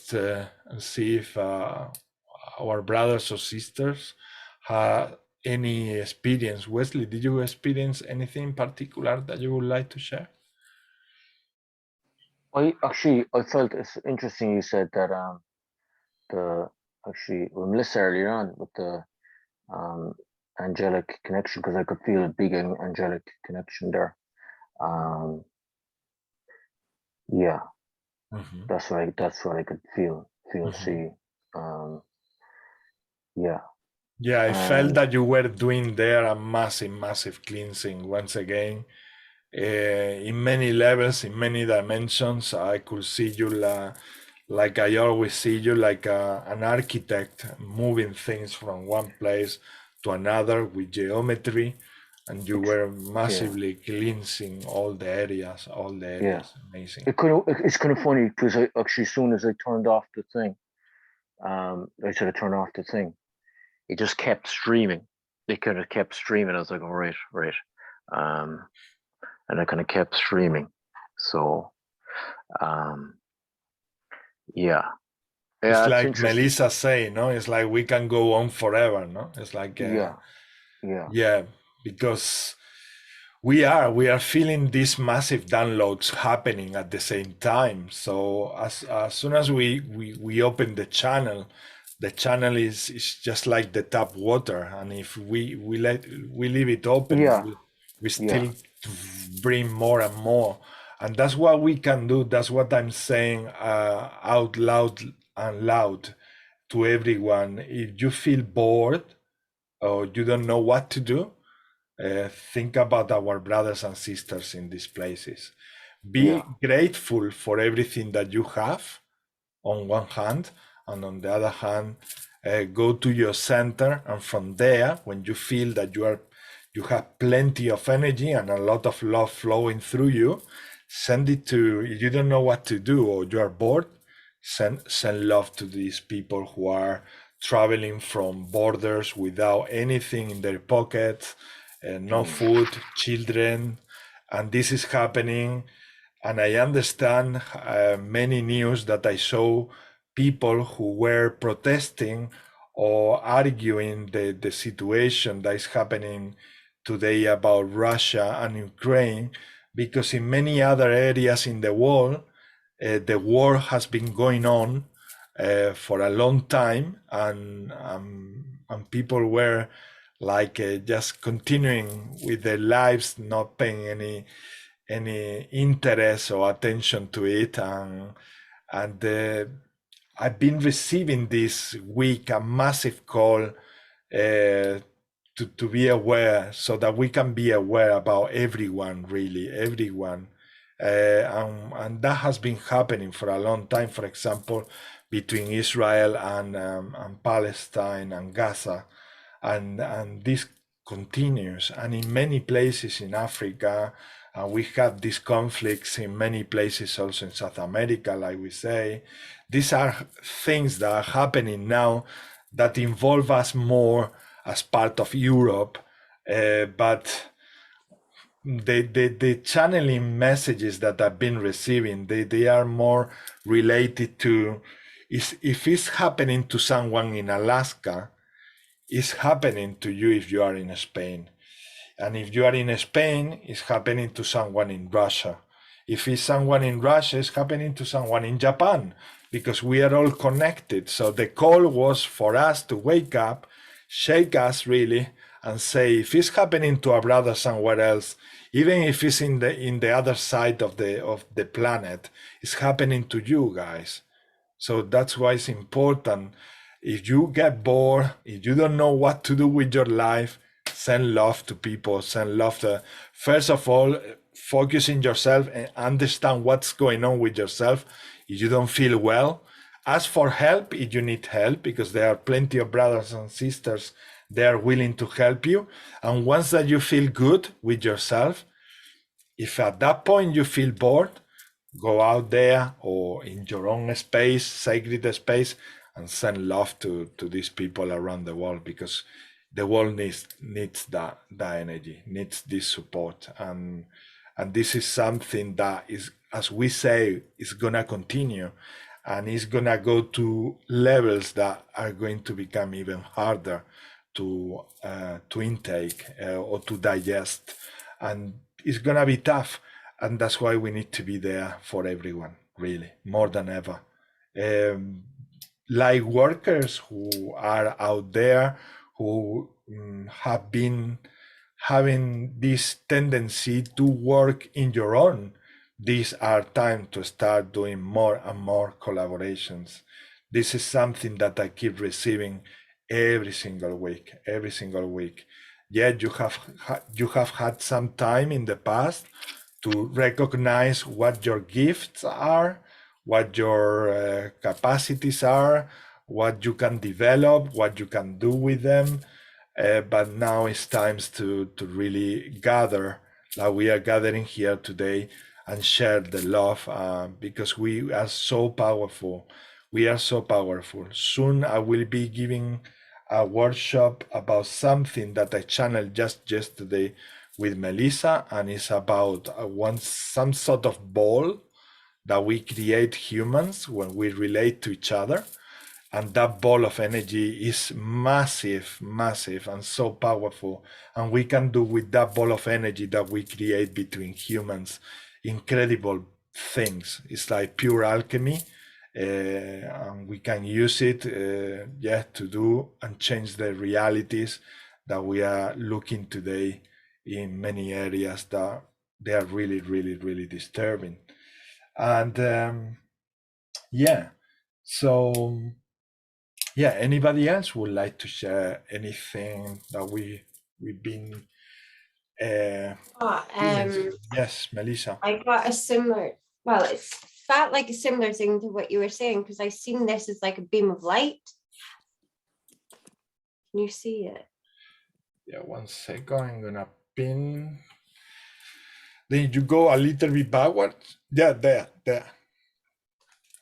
see if our brothers or sisters have any experience. Wesley, did you experience anything in particular that you would like to share? I felt it's interesting you said that we missed earlier on with the angelic connection, because I could feel a big angelic connection there. That's what I could feel, see. I felt that you were doing there a massive cleansing once again, in many levels, in many dimensions. I could see you like I always see you, like an architect moving things from one place to another with geometry, and you were massively cleansing all the areas. Amazing. It's kind of funny, because I actually, as soon as I turned off the thing, I said I turned off the thing, it just kept streaming. It kind of kept streaming. I was like, oh, right. And it kind of kept streaming. So, it's like Melissa saying, no? It's like we can go on forever, no? It's like because we are feeling these massive downloads happening at the same time. So as soon as we open the channel is just like the tap water, and if we leave it open, we still to bring more and more. And that's what we can do. That's what I'm saying out loud and loud to everyone. If you feel bored or you don't know what to do, think about our brothers and sisters in these places. Be grateful for everything that you have on one hand, and on the other hand, go to your center, and from there, when you feel that you have plenty of energy and a lot of love flowing through you, send it to, if you don't know what to do or you are bored, send love to these people who are traveling from borders without anything in their pockets, no food, children, and this is happening. And I understand many news that I saw people who were protesting or arguing the situation that is happening today about Russia and Ukraine, because in many other areas in the world, the war has been going on for a long time, and people were like just continuing with their lives, not paying any interest or attention to it, and I've been receiving this week a massive call to be aware, so that we can be aware about everyone, really everyone, and that has been happening for a long time. For example, between Israel and Palestine and Gaza, and this continues, and in many places in Africa. We have these conflicts in many places also in South America, like we say. These are things that are happening now that involve us more as part of Europe, but the channeling messages that I've been receiving, they are more related to, if it's happening to someone in Alaska, it's happening to you if you are in Spain. And if you are in Spain, it's happening to someone in Russia. If it's someone in Russia, it's happening to someone in Japan, because we are all connected. So the call was for us to wake up, shake us really, and say, if it's happening to a brother somewhere else, even if it's in the other side of the planet, it's happening to you guys. So that's why it's important. If you get bored, if you don't know what to do with your life, send love to people, send love to, first of all, focus in yourself and understand what's going on with yourself. If you don't feel well, ask for help if you need help, because there are plenty of brothers and sisters, they are willing to help you. And once that you feel good with yourself, if at that point you feel bored, go out there or in your own space, sacred space, and send love to these people around the world, because the world needs that energy, needs this support, and this is something that is, as we say, is gonna continue, and it's gonna go to levels that are going to become even harder to intake or to digest, and it's gonna be tough, and that's why we need to be there for everyone, really, more than ever. Like workers who are out there, who have been having this tendency to work in your own, these are time to start doing more and more collaborations. This is something that I keep receiving every single week. Yeah, you have had some time in the past to recognize what your gifts are, what your capacities are, what you can develop, what you can do with them. But now it's time to really gather, like we are gathering here today, and share the love, because we are so powerful. We are so powerful. Soon I will be giving a workshop about something that I channeled just yesterday with Melissa, and it's about some sort of ball that we create humans when we relate to each other. And that ball of energy is massive, and so powerful. And we can do with that ball of energy that we create between humans incredible things. It's like pure alchemy. And we can use it to do and change the realities that we are looking today in many areas that they are really, really, really disturbing. And yeah, so yeah, anybody else would like to share anything that we've been yes, Melissa. I got a similar, well, it felt like a similar thing to what you were saying, because I seen this as like a beam of light. Can you see it? Yeah, 1 second, I'm gonna pin. Then you go a little bit backwards. Yeah, there.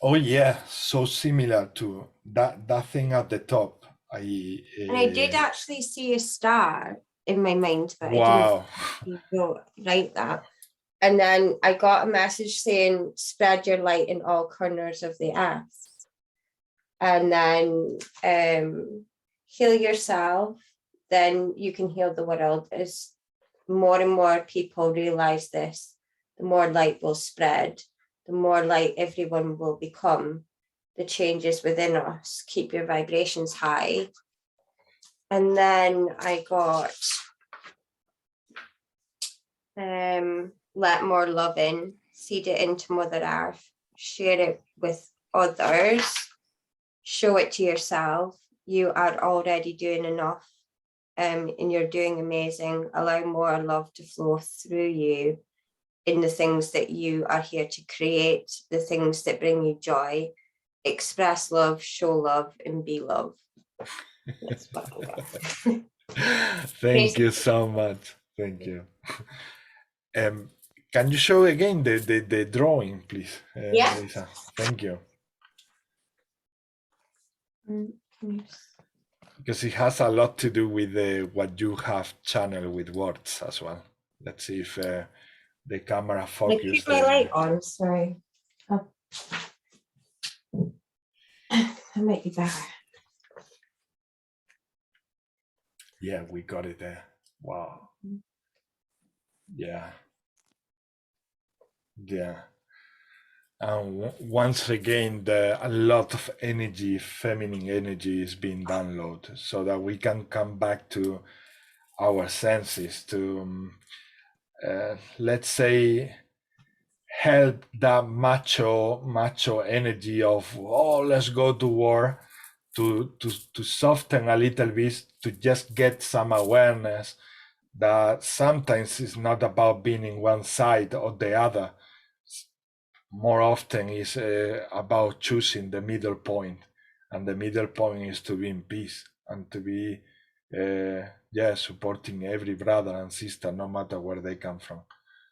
Oh yeah, so similar to that thing at the top. And I did actually see a star in my mind, but wow. I didn't go write that. And then I got a message saying, spread your light in all corners of the earth. And then heal yourself, then you can heal the world. As more and more people realize this, the more light will spread, the more light everyone will become. The changes within us, keep your vibrations high. And then I got let more love in, seed it into Mother Earth, share it with others, show it to yourself. You are already doing enough, and you're doing amazing. Allow more love to flow through you in the things that you are here to create, the things that bring you joy. Express love, show love, and be love. That's what I got. Thank you so much. Thank you. Can you show again the drawing, please, Yeah. Lisa? Thank you. Because it has a lot to do with what you have channeled with words as well. Let's see if the camera focus. Keep my light on, sorry. Oh. That might be better. Yeah, we got it there. Wow. Yeah. Yeah. And once again, a lot of energy, feminine energy, is being downloaded, so that we can come back to our senses to, let's say, help that macho energy of, oh, let's go to war, to soften a little bit, to just get some awareness that sometimes it's not about being in one side or the other. More often is about choosing the middle point, and the middle point is to be in peace and to be supporting every brother and sister, no matter where they come from.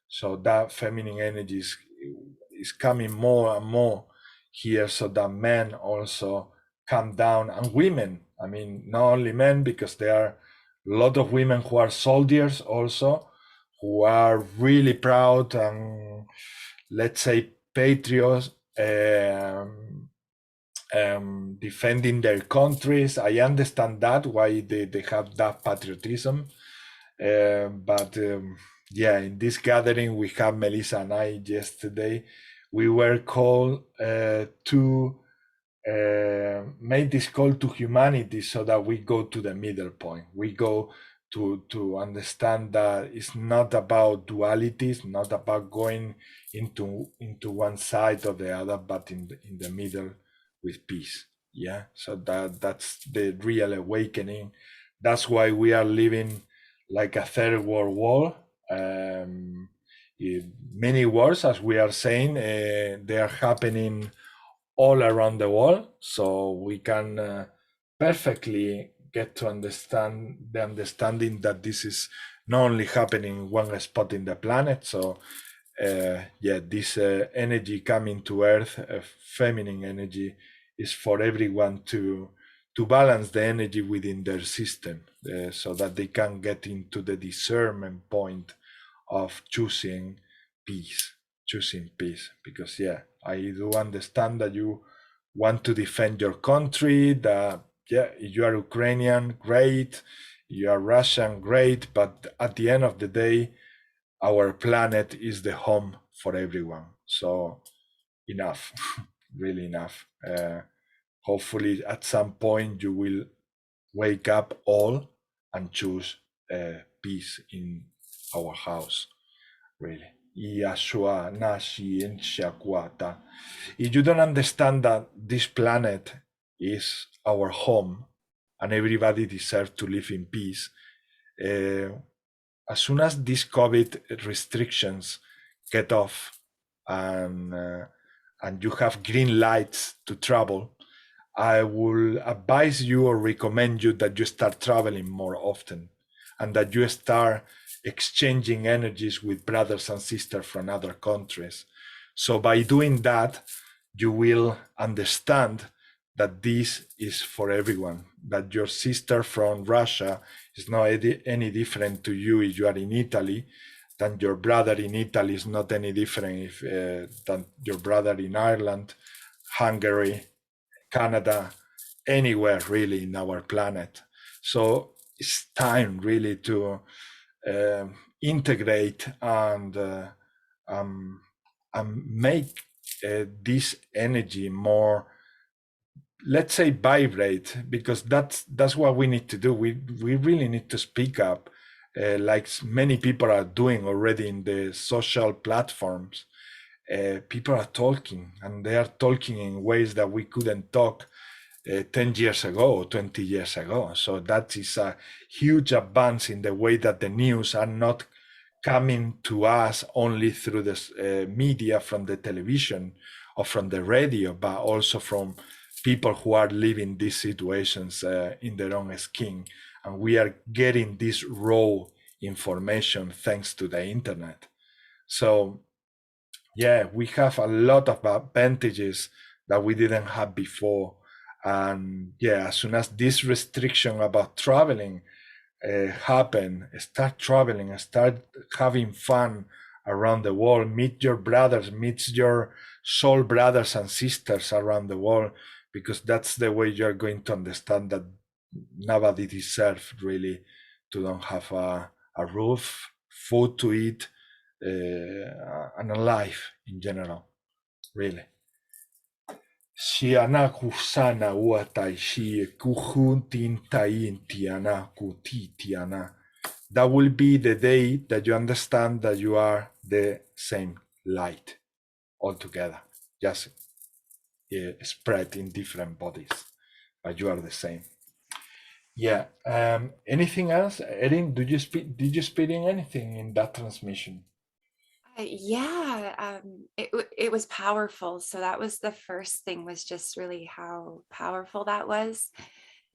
So that feminine energy is coming more and more here, so that men also come down, and women, I mean, not only men, because there are a lot of women who are soldiers also, who are really proud and, let's say, patriots, defending their countries. I understand that, why they have that patriotism. But yeah, in this gathering, we have Melissa and I yesterday, we were called to make this call to humanity, so that we go to the middle point. We go to understand that it's not about dualities, not about going into one side or the other, but in the middle with peace. Yeah, so that's the real awakening. That's why we are living like a third world war. Many wars, as we are saying, they are happening all around the world, so we can perfectly get to understand the understanding that this is not only happening in one spot in the planet. So yeah, this energy coming to Earth, feminine energy, is for everyone to balance the energy within their system, so that they can get into the discernment point of choosing peace. Because yeah, I do understand that you want to defend your country, that yeah, you are Ukrainian, great, you are Russian, great, but at the end of the day, our planet is the home for everyone. So enough, really enough. Hopefully at some point you will wake up all and choose peace in our house, really. Yashua Nashi Inshakwata. If you don't understand that this planet is our home and everybody deserves to live in peace, as soon as these COVID restrictions get off and you have green lights to travel, I will advise you or recommend you that you start traveling more often and that you start exchanging energies with brothers and sisters from other countries. So by doing that, you will understand that this is for everyone, that your sister from Russia is not any different to you if you are in Italy, than your brother in Italy is not any different than your brother in Ireland, Hungary, Canada, anywhere really in our planet. So it's time really to integrate and make this energy more, let's say, vibrate, because that's what we need to do. We really need to speak up, like many people are doing already in the social platforms. People are talking, and they are talking in ways that we couldn't talk 10 years ago or 20 years ago. So that is a huge advance in the way that the news are not coming to us only through the media, from the television or from the radio, but also from people who are living these situations in their own skin. And we are getting this raw information thanks to the internet. So yeah, we have a lot of advantages that we didn't have before. And yeah, as soon as this restriction about traveling happen, start traveling, start having fun around the world, meet your brothers, meet your soul brothers and sisters around the world, because that's the way you're going to understand that nobody deserves really to don't have a roof, food to eat, and a life in general, really. Shiana kusana uatai shi kuhuntin tiana kuti tiana. That will be the day that you understand that you are the same light altogether, just spread in different bodies, but you are the same. Yeah. Anything else, Erin? Did you speak in anything in that transmission? Yeah, it was powerful. So that was the first thing, was just really how powerful that was.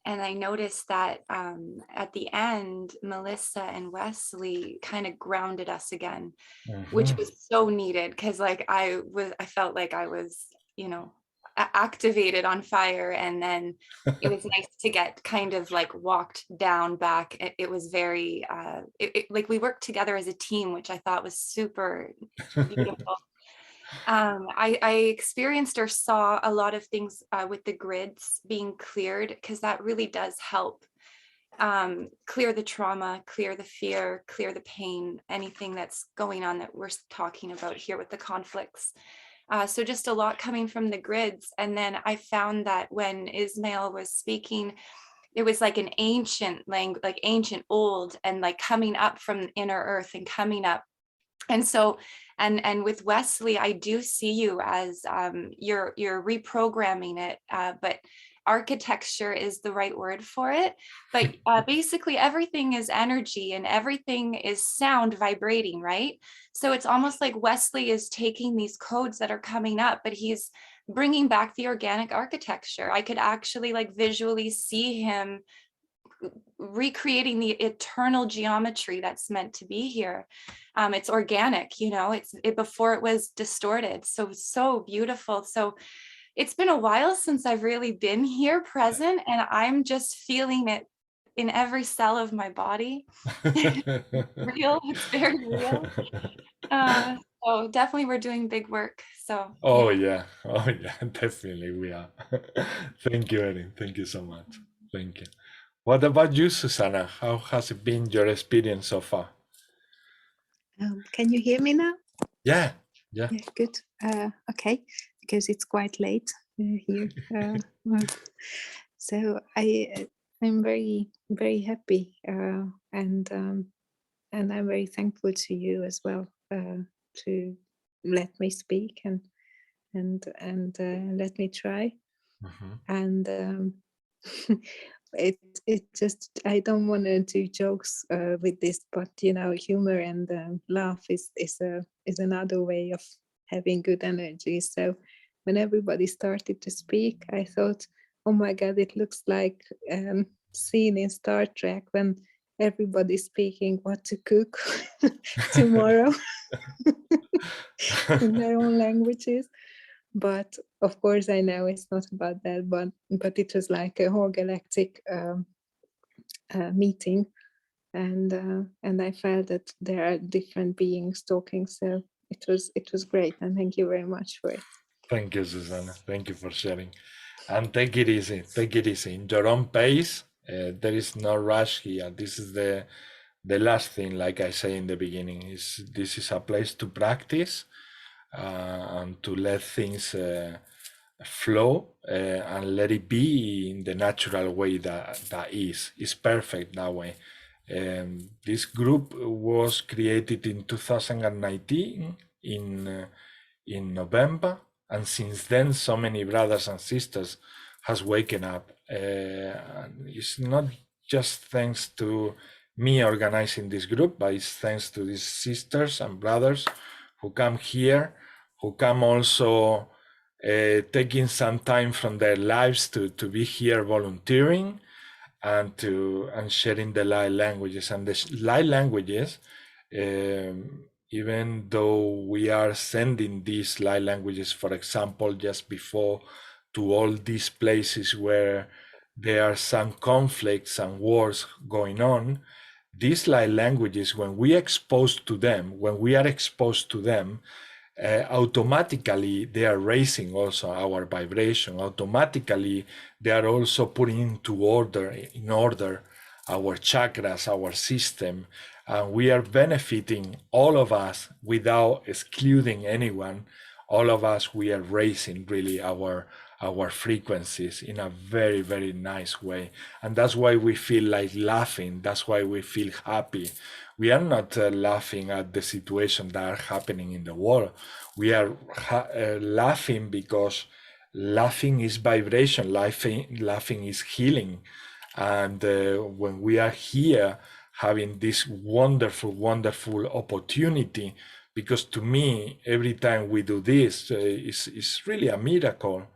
And I noticed that at the end, Melissa and Wesley kind of grounded us again, which was so needed, because like I felt like I was, you know, activated on fire, and then it was nice to get kind of like walked down back. It was very like we worked together as a team, which I thought was super beautiful. I experienced or saw a lot of things with the grids being cleared, because that really does help clear the trauma, clear the fear, clear the pain, anything that's going on that we're talking about here with the conflicts. So just a lot coming from the grids. And then I found that when Ismail was speaking, it was like an ancient language, like ancient old, and like coming up from inner earth and coming up. And so, and with Wesley, I do see you as you're reprogramming it, but architecture is the right word for it. But basically everything is energy and everything is sound vibrating, right? So it's almost like Wesley is taking these codes that are coming up, but he's bringing back the organic architecture. I could actually like visually see him recreating the eternal geometry that's meant to be here. It's organic, you know, before it was distorted. So beautiful. So it's been a while since I've really been here present, and I'm just feeling it in every cell of my body. Real, it's very real. So definitely we're doing big work. So oh yeah, definitely we are. Thank you, Erin. Thank you so much. Thank you. What about you, Susanna? How has it been your experience so far? Can you hear me now? Yeah, Good. Okay, because it's quite late here. So I'm very, very happy, and I'm very thankful to you as well to let me speak and let me try. And it just, I don't want to do jokes with this, but you know, humor and laugh is another way of having good energy. So when everybody started to speak, I thought, oh my God, it looks like scene in Star Trek when everybody's speaking what to cook tomorrow in their own languages. But of course, I know it's not about that, but it was like a whole galactic meeting, and I felt that there are different beings talking. So it was great, and thank you very much for it. Thank you, Susanna. Thank you for sharing. And take it easy. Take it easy. In your own pace. There is no rush here. This is the last thing, like I say in the beginning, is this is a place to practice and to let things flow and let it be in the natural way that is. It's perfect that way. This group was created in 2019 in November, and since then so many brothers and sisters has waken up. It's not just thanks to me organizing this group, but it's thanks to these sisters and brothers who come here, who come also taking some time from their lives to be here volunteering and sharing the light languages. And the light languages, even though we are sending these light languages, for example, just before to all these places where there are some conflicts and wars going on, these light languages, when we are exposed to them, automatically they are raising also our vibration. Automatically they are also putting in order our chakras, our system, and we are benefiting, all of us, without excluding anyone. All of us, we are raising really our frequencies in a very, very nice way. And that's why we feel like laughing. That's why we feel happy. We are not laughing at the situations that are happening in the world. We are laughing because laughing is vibration. Laughing is healing. And when we are here having this wonderful, wonderful opportunity, because to me, every time we do this, it's really a miracle.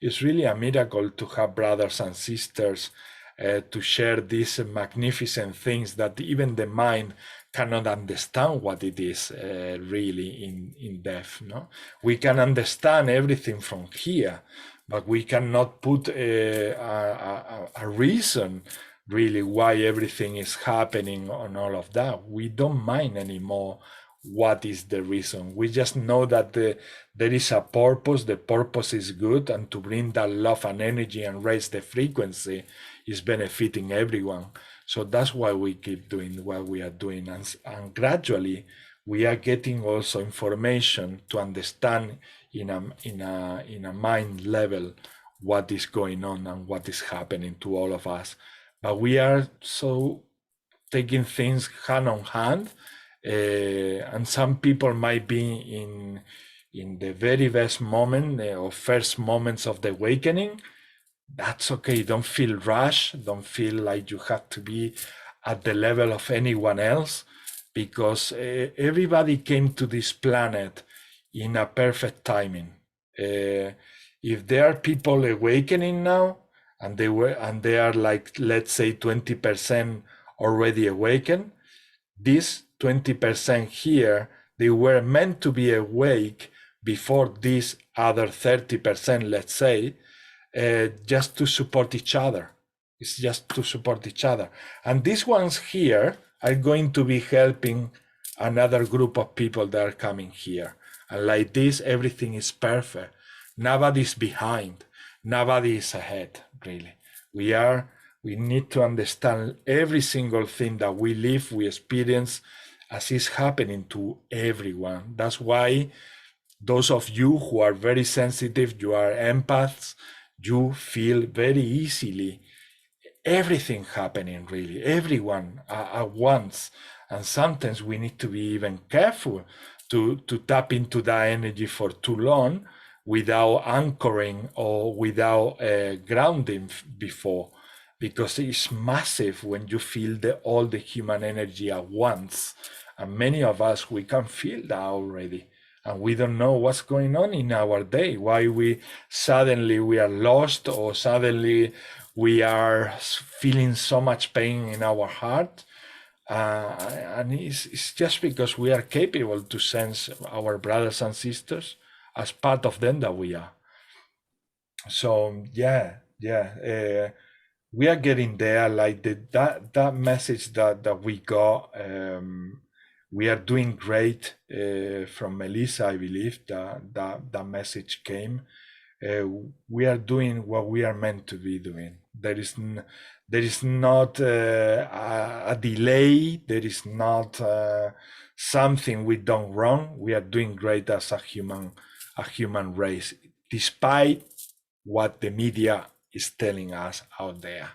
It's really a miracle to have brothers and sisters to share these magnificent things that even the mind cannot understand what it is really in depth. No? We can understand everything from here, but we cannot put a reason really why everything is happening on all of that. We don't mind anymore what is the reason. We just know that there is a purpose. The purpose is good, and to bring that love and energy and raise the frequency is benefiting everyone. So that's why we keep doing what we are doing, and gradually we are getting also information to understand in a mind level what is going on and what is happening to all of us. But we are so taking things hand on hand. And some people might be in the very best moment or first moments of the awakening. That's okay. Don't feel rushed. Don't feel like you have to be at the level of anyone else, because everybody came to this planet in a perfect timing. If there are people awakening now, and they are like, let's say 20% already awakened, this 20% here, they were meant to be awake before this other 30%, let's say, just to support each other. It's just to support each other. And these ones here are going to be helping another group of people that are coming here. And like this, everything is perfect. Nobody's behind. Nobody is ahead, really. We need to understand every single thing that we live, we experience, as is happening to everyone. That's why those of you who are very sensitive, you are empaths, you feel very easily everything happening, really, everyone at once. And sometimes we need to be even careful, to tap into that energy for too long without anchoring or without grounding before, because it's massive when you feel all the human energy at once. And many of us, we can feel that already. And we don't know what's going on in our day, why we are lost, or suddenly we are feeling so much pain in our heart. And it's just because we are capable to sense our brothers and sisters as part of them that we are. So we are getting there. Like that message that we got. We are doing great. From Melissa, I believe that message came. We are doing what we are meant to be doing. There is not a delay. There is not something we done wrong. We are doing great as a human race, despite what the media is telling us out there.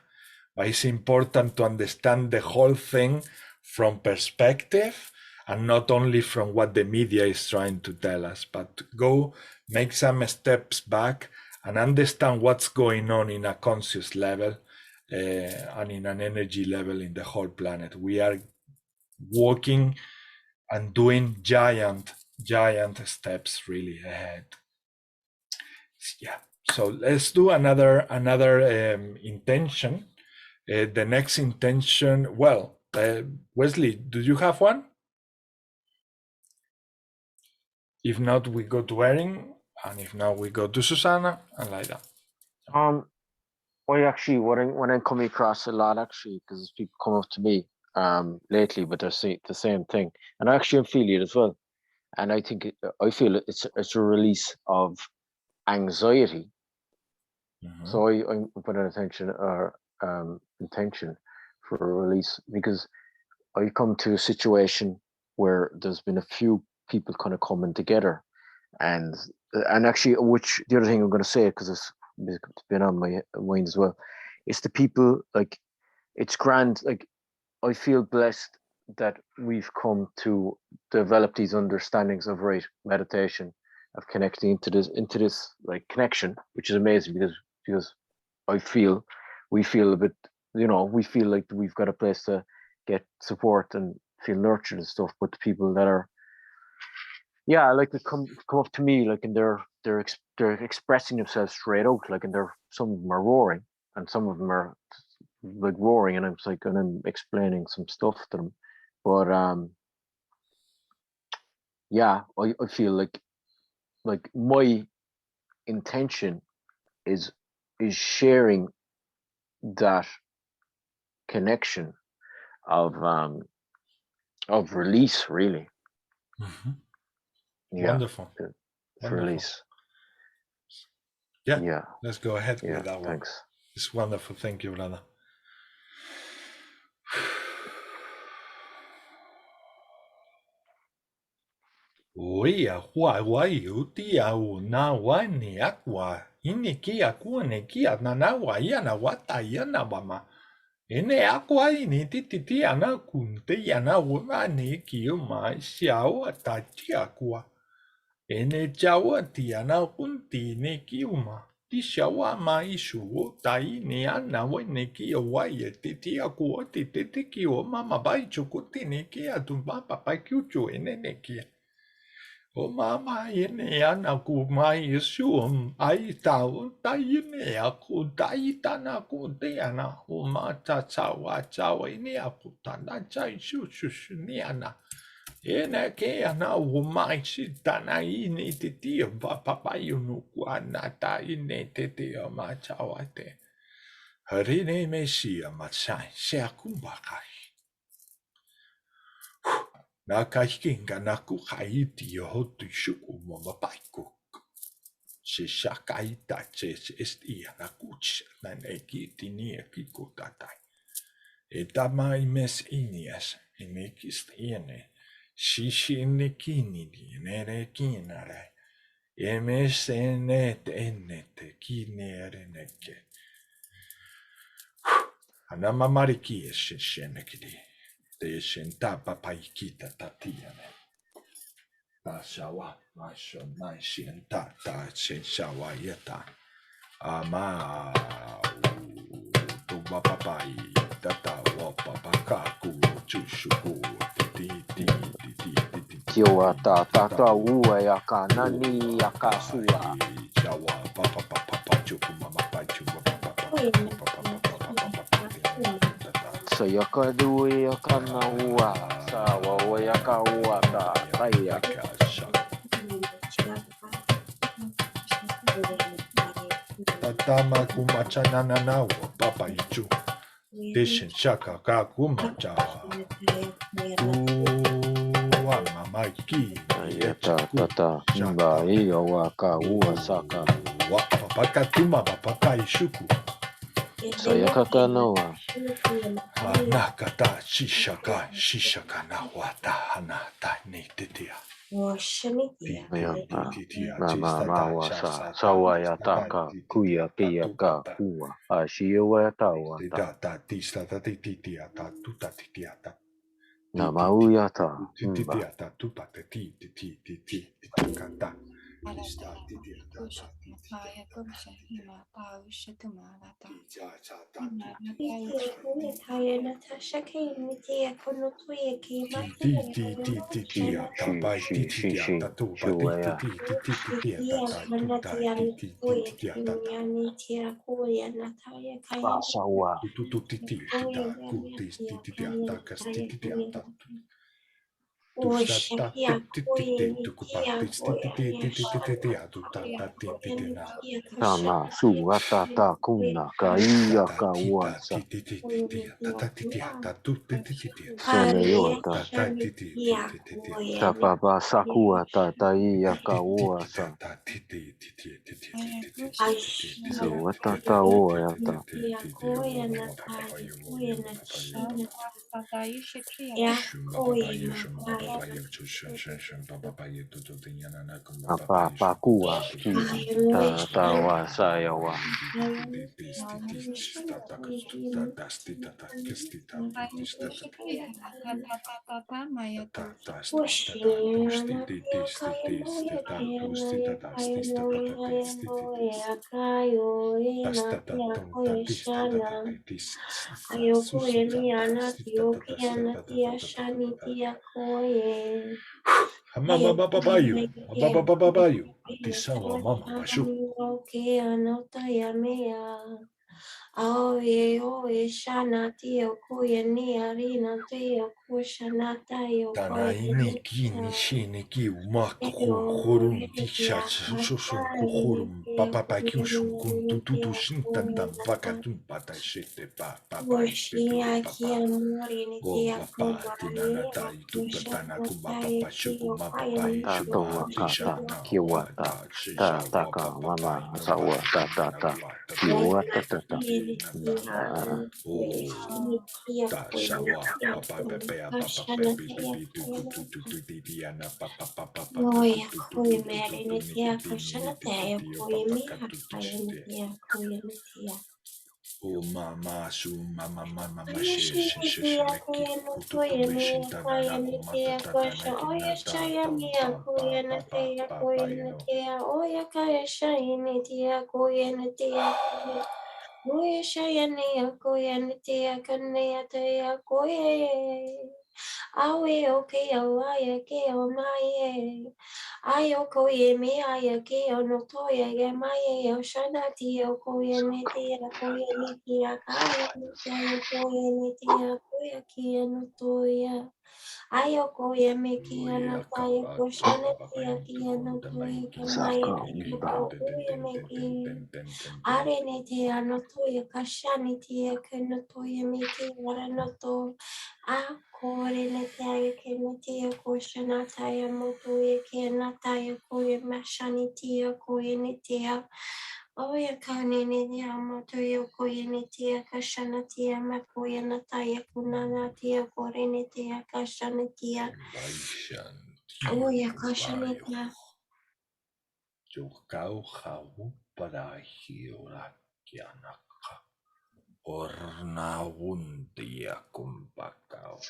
But it's important to understand the whole thing from perspective, and not only from what the media is trying to tell us, but go make some steps back and understand what's going on in a conscious level and in an energy level in the whole planet. We are walking and doing giant steps really ahead. Yeah. So let's do another intention. The next intention, well, Wesley, do you have one? If not, we go to Erin, and if not, we go to Susanna, and like that. Well, actually, when I'm coming across a lot, actually, because people come up to me lately, but they're saying the same thing, and I actually feel it as well. And I think I feel it's a release of anxiety. Mm-hmm. So I put an intention for a release, because I come to a situation where there's been a few people kind of coming together, and actually, which the other thing I'm going to say, because it's been on my mind as well, it's the people, like, it's grand. Like, I feel blessed that we've come to develop these understandings of meditation, of connecting into this like connection, which is amazing, because we feel a bit, we feel like we've got a place to get support and feel nurtured and stuff. But the people that are, like, they come up to me, like, and they're expressing themselves straight out, like, and some of them are roaring, and some of them are like roaring, and I'm explaining some stuff to them. But I feel like my intention is sharing that connection of release, really. Mm-hmm. Yeah. Wonderful. Release. Yeah. Let's go ahead with that one. Thanks. It's wonderful. Thank you, brother. Oia hua wai utia u na wani aqua iniki aqua nekia na ia na wata ia na wama. Ene aqua ini titi ana kunte yana wama ni kiuma xiao atati aqua. Ene jawa tiana kunti ne kiuma. Tishawa ma ishu tai ne ana wene kia wai titi aqua titi kio mama bai chukuti ne kia tumba papa kiuchu ene ne kia. O mama ine ana ku mai isu ai tau tai ine aku tai tana ku te ana o mata chawa ine aku tana chai shu ni ana ene ke ana o mai si tana ine te tia papa yunu ku ana ta ine te tia ma chawa te harine me sia ma chai se akumba kai na kahikinga na ku haiti yo hotu shuku mo mapaiko. Se shakaita se estia na kuch na neki tinia kiko tatai. E tamai mes inias inekist iene. Shishi nekini di nere kinare. Emes enet enet kinere neke. Anama mariki eshenekidi. Te shenta papaikita tatiane. 大小哇，那是那先大大先小哇也大，阿妈都爸爸爸伊，大大我爸爸卡古就是古，滴滴滴滴滴滴。Kiwa ta ta ta ua ya ka nani ya ka sua. Jawa papa papa papa chuku mama pachu papa Sa ya ka du ya ka na ua. Sa wa ya ka ua ta ta ya. Tatama kumachana na wa papa ichu. Deshin shaka ka kumacha. Wa mama ki. Ya ta ta ta. Mba ya wa ka ua saka. Wa papa ka tuma papa ka ishuku. Sa ya ka ka na wa. Nakata shishaka na wata hanata ni titia. Ma wa sa wa ya ta ka kuya kia ka ua. A shi wa ta wa ta. Na ma u ya ta. Tama su ta kuna ka iya ka wasa. Sana yo ta. Ta papa sakua ta ta iya ka wasa. So ta ta o ya ta. Pa kua ta wa sa ya wa. Mama baba bayu, tisawa mama bashu. Tanaini kini shini ki umak horum tisha shushun kuhurum papa pakyushun kun tututu shintantan vakatun pata shete pa papa o papa tinanata itutatana kumapa shuku mapa Ta to wa ka ta kiwa ta ka mama sa wa ta kiwa ta. Ta shawa papa pepe papa pepe tu diana papa papa o mama su mama she meki kutu mission tana mata tana Awe okay awaya ke o maye ayo ko ye me aya ke o no to ye maye o shana ti o ko ye ne ti a ko ye ne ti a kaya ne ko ye ne ti a ko ye ki no to ya ayo ko ye me ki no ta ye ko shana ti a ki no to ye ke maye ti ko ye me ki are ne ti a no to ye ka shani ti a ke no to ye me ki ara no to a kore ne te ke ne te ko shana taya moto ye ke na taya ko ye mashani te ko ye ne te o ye ka ne ne moto ye ko ye ne te ka shana te ma ko ye na taya kuna na te ko re ne te ka shana te o ye ka shana te Jukau hawu para hiura kianaka. Orna wuntia kumpakau.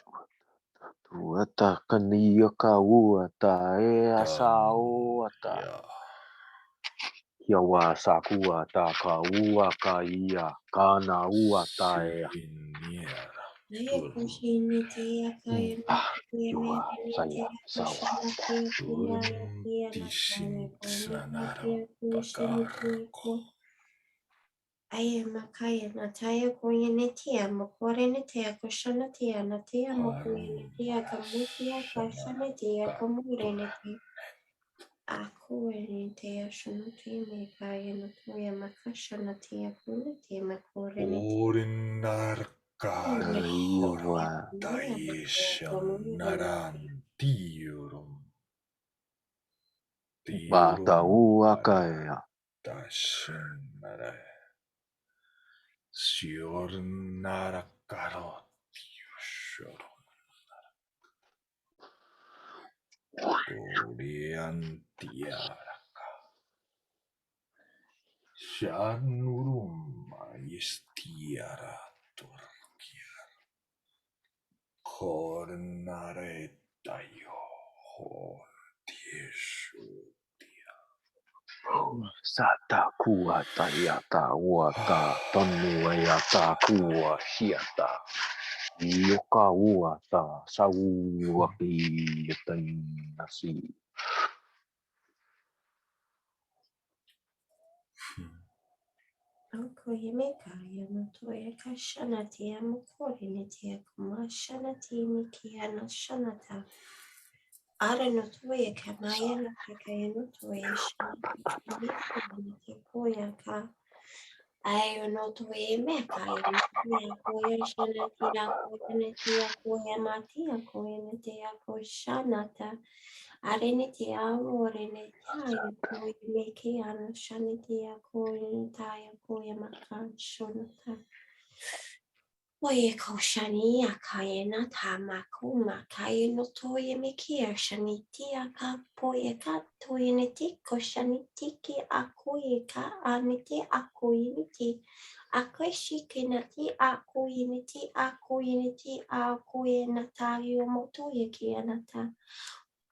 Tuata kania kauata asauata. Kiawa sakuata kaua kaia kana uata Naya kushini tia kaya na kuya Kiwa mehani saya tia sawa. kushana tia kuya ya tia na kaya kuya na tia kushini tia ku. Aya makaya na taya kuya ni tia mokore ni tia kushana tia na tia mokuya ni tia kamutia kashana tia kamure ni tia. Aku ni tia shana tia me kaya na kuya makashana tia kuna tia makore ni tia. Iwa bata ua kaya. Shanurum istiara turkia. Hornaretayo hortieshu. Sata kuata yata uata tonua yata kua shiata. Yoka uata sauaki yatai nasi. Akoyeme kaya no toya kashana tia mukori ni tia kumashana tia mikia no shanata. Ara no toya kamaya no takaya no toya shana tia koya ka. Ayo no toya me kaya no toya koya shana tia koya matia koya no tia koshanata. Areniti amorene taya koya meke ano shaniti koya taya koya makan shonata. Oye koshani akaya na tama kuma kaya no toya meke shaniti aka poye ka toya niti koshaniti ki akoye ka aniti akoye niti akoshike nati akoye niti akoye natayo motoye ki anata.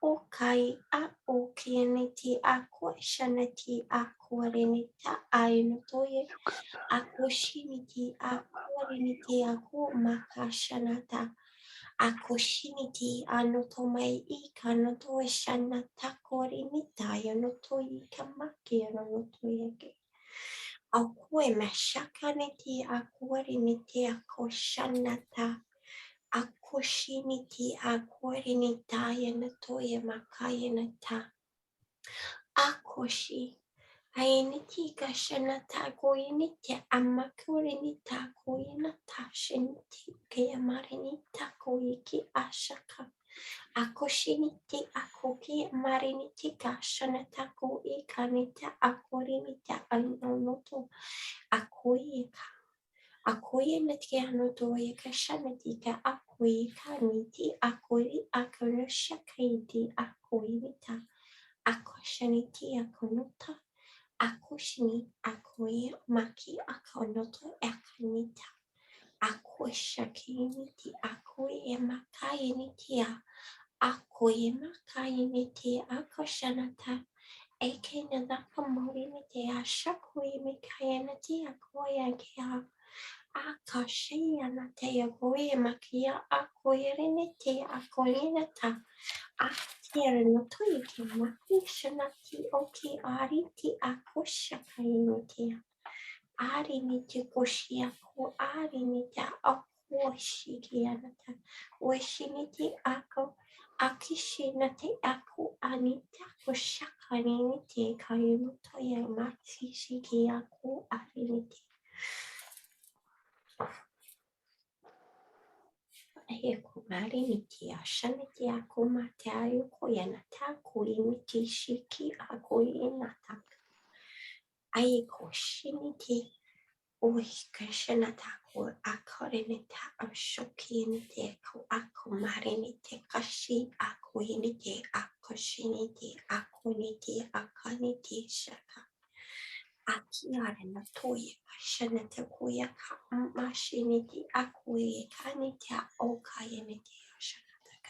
Okay, a okieniti a questioniti a coordinita a inotoye a koshiniti a coordiniti a ko makashanata a koshiniti a notomai I kanoto shanata coordinita yonotoyi kamaki yonotoyeke. A kwe mashakaniti a coordiniti a koshanata. Akoshiniti akwarinita yanatoya makayanata. Akoshi. Ainiti kashanata koyiniti amakurinita koyinata shiniti kayamarinita koyiki ashaka. Akoshiniti akoki mariniti kashanata koyikanita akwarinita anonoto akoyika. Akoye netiano toye kashanetika akoye kaniti akoye akonosha kaiti akoye nita akoshaniti akonota akoshini akoye maki akonoto akanita akoshakiniti akoye makaye nitia akoye makaye niti akoshanata ekena nakamori niti ashakoye mikaye niti akoye kia. Akashia na te akoe makia akoere te akoena ta akere no toiki makisha na ti oki ari ti akosha kaini te ari ni te koshia ko ari ni te akoshi kianata oshi ni te ako akishi na te ako anita kosha kaini te kaino toya makishi ki ako ari ni te. Ekumari miti ashaniti akumate ayukoyanata kuimiti shiki akoyenata. Ayikoshiniti uikashanata ku akorenita ashokinite ku akumarinite kashi akoyinite akoshiniti akoniti akaniti shaka. Akiare na toye kashanete kuya ka mashiniti akuye kanita okayenete ashanata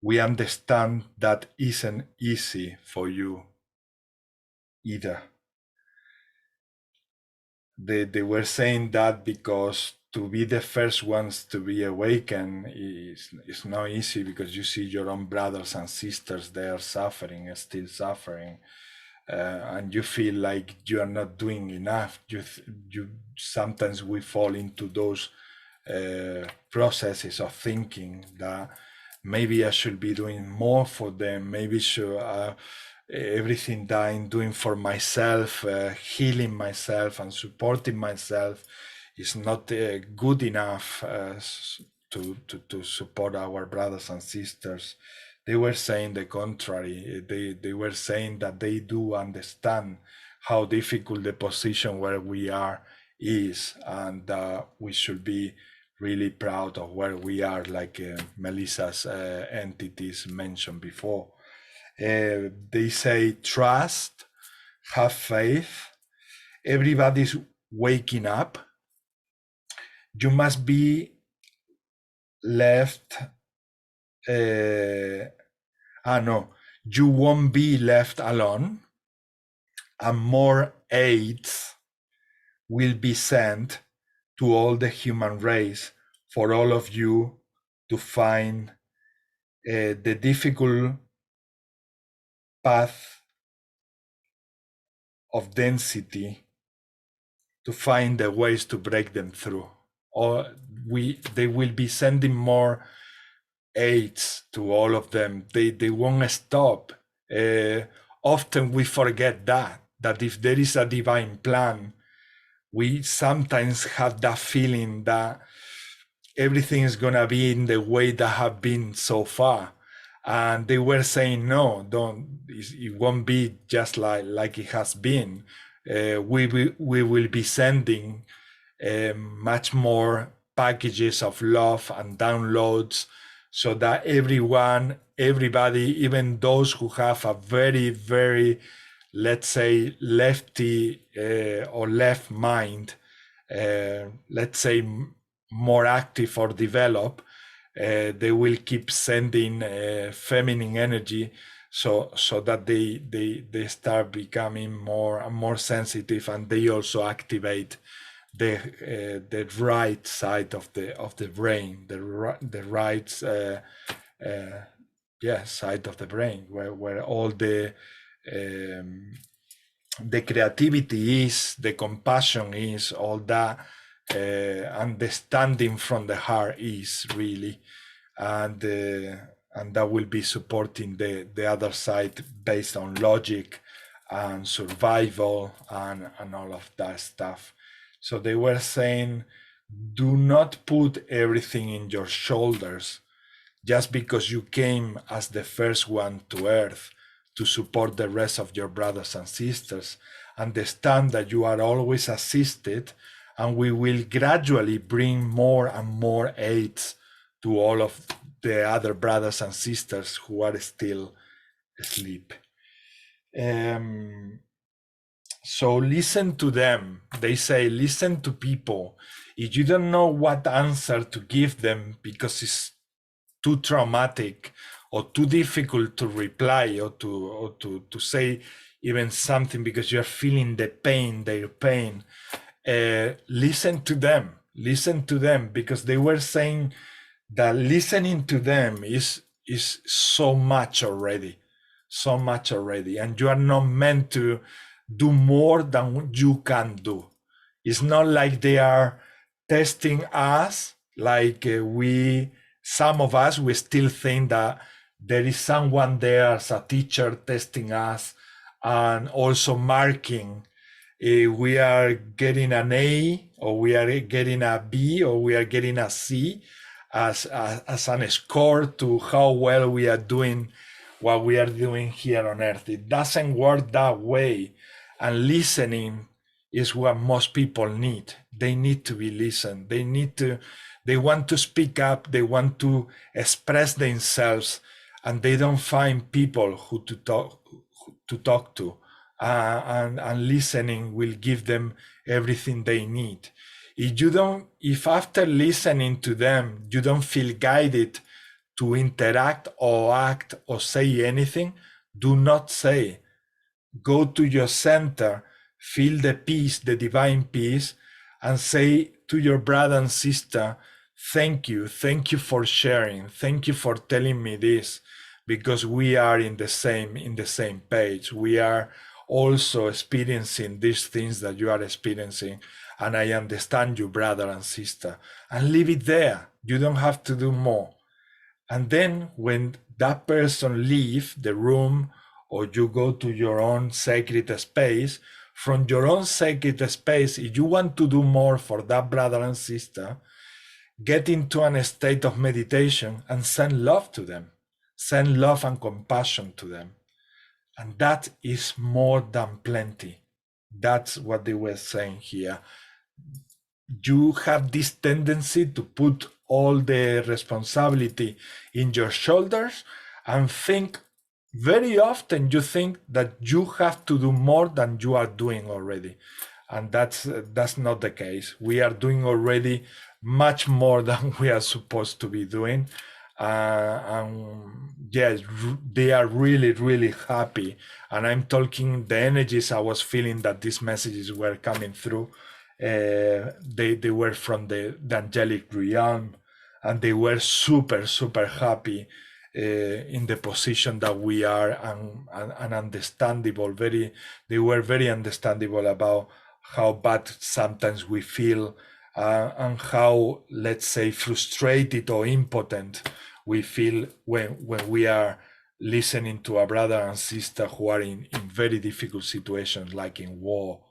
we understand that isn't easy for you either. They were saying that because to be the first ones to be awakened is not easy, because you see your own brothers and sisters, they are suffering, still suffering, and you feel like you are not doing enough. You sometimes we fall into those processes of thinking that maybe I should be doing more for them, maybe everything that I'm doing for myself, healing myself and supporting myself is not good enough to support our brothers and sisters. They were saying the contrary. They were saying that they do understand how difficult the position where we are is, and we should be really proud of where we are, like Melissa's entities mentioned before. They say trust, have faith, everybody's waking up. You must be left, you won't be left alone, and more aids will be sent to all the human race for all of you to find the difficult path of density, to find the ways to break them through. Or they will be sending more aids to all of them. They won't stop. Often we forget that if there is a divine plan, we sometimes have that feeling that everything is gonna be in the way that have been so far. And they were saying, no, it won't be just like it has been. We will be sending much more packages of love and downloads, so that everybody, even those who have a very, very, let's say, lefty or left mind, let's say more active or developed, they will keep sending feminine energy, so that they start becoming more and more sensitive, and they also activate the right side of the brain, the right side of the brain, where all the creativity is, the compassion is, all that understanding from the heart is really, and that will be supporting the other side based on logic and survival and all of that stuff. So they were saying, do not put everything in your shoulders just because you came as the first one to Earth to support the rest of your brothers and sisters. Understand that you are always assisted, and we will gradually bring more and more aids to all of the other brothers and sisters who are still asleep. So listen to them. They say, listen to people. If you don't know what answer to give them because it's too traumatic or too difficult to reply, or to say even something because you're feeling the pain, their pain, listen to them. Listen to them, because they were saying that listening to them is so much already, and you are not meant to do more than you can do. It's not like they are testing us, like some of us, we still think that there is someone there as a teacher testing us and also marking. We are getting an A, or we are getting a B, or we are getting a C as an score to how well we are doing what we are doing here on Earth. It doesn't work that way. And listening is what most people need. They need to be listened. They want to speak up. They want to express themselves, and they don't find people who to talk to. And listening will give them everything they need. If after listening to them, you don't feel guided to interact or act or say anything, do not say. Go to your center, feel the peace, the divine peace, and say to your brother and sister, thank you for sharing, thank you for telling me this, because we are in the same page. We are also experiencing these things that you are experiencing, and I understand you, brother and sister. And leave it there. You don't have to do more. And then when that person leave the room, or you go to your own sacred space, from your own sacred space, if you want to do more for that brother and sister, get into a state of meditation and send love to them. Send love and compassion to them. And that is more than plenty. That's what they were saying here. You have this tendency to put all the responsibility in your shoulders and think, very often you think that you have to do more than you are doing already. And that's not the case. We are doing already much more than we are supposed to be doing. And yes, they are really, really happy. And I'm talking the energies I was feeling that these messages were coming through. They were from the angelic realm, and they were super, super happy in the position that we are, and understandable. They were very understandable about how bad sometimes we feel, and how, let's say, frustrated or impotent we feel when we are listening to a brother and sister who are in very difficult situations, like in war.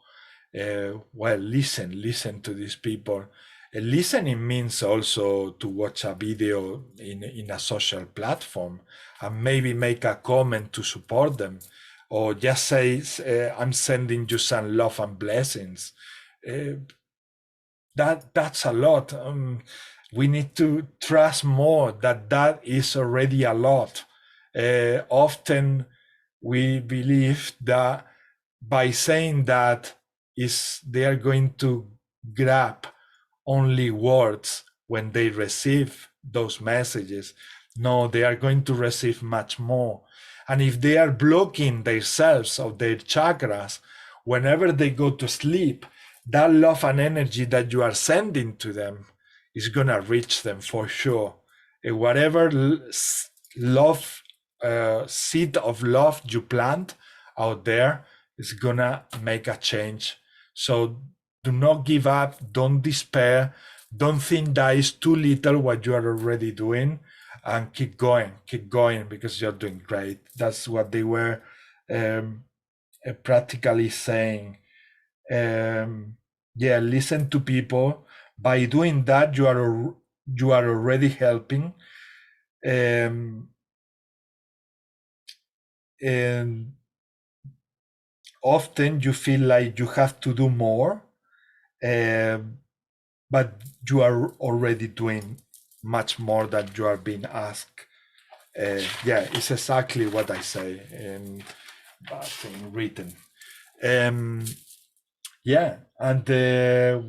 Well, listen to these people. Listening means also to watch a video in a social platform and maybe make a comment to support them, or just say, I'm sending you some love and blessings. That's a lot. We need to trust more that is already a lot. Often we believe that by saying that they are going to grab only words when they receive those messages. No, they are going to receive much more. And if they are blocking themselves of their chakras, whenever they go to sleep, that love and energy that you are sending to them is going to reach them for sure. Whatever love, seed of love you plant out there is going to make a change. So do not give up, don't despair, don't think that is too little what you are already doing, and keep going, because you're doing great. That's what they were practically saying. Yeah, listen to people. By doing that, you are already helping. And often you feel like you have to do more, but you are already doing much more than you are being asked. Yeah, it's exactly what I say in written. Yeah, and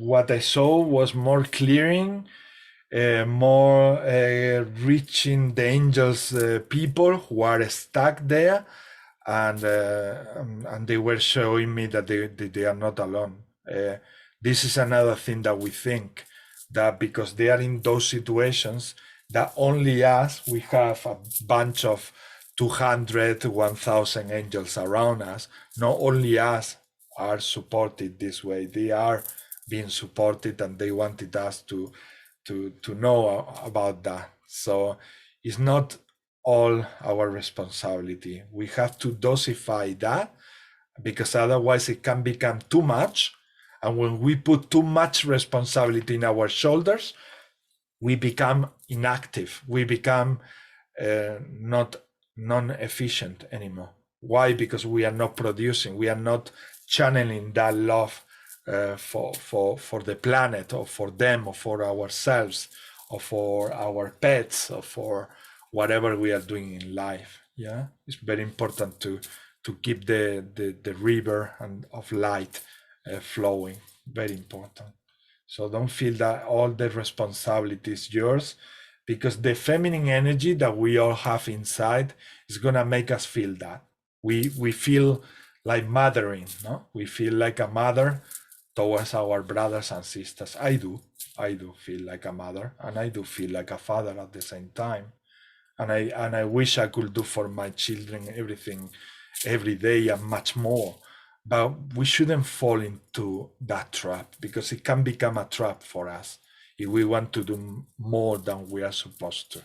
what I saw was more clearing, more reaching the angels, people who are stuck there, and they were showing me that they are not alone. This is another thing that we think, that because they are in those situations, that only us, we have a bunch of 200, 1,000 angels around us. Not only us are supported this way, they are being supported, and they wanted us to know about that. So it's not all our responsibility. We have to dosify that, because otherwise it can become too much. And when we put too much responsibility in our shoulders, we become inactive. We become not non-efficient anymore. Why? Because we are not producing. We are not channeling that love for the planet, or for them, or for ourselves, or for our pets, or for whatever we are doing in life. Yeah, it's very important to keep the river and of light flowing. Very important. So don't feel that all the responsibility is yours. because the feminine energy that we all have inside is gonna make us feel that. We feel like mothering, no? We feel like a mother towards our brothers and sisters. I do feel like a mother, and I do feel like a father at the same time. And I wish I could do for my children everything every day and much more. But we shouldn't fall into that trap, because it can become a trap for us if we want to do more than we are supposed to.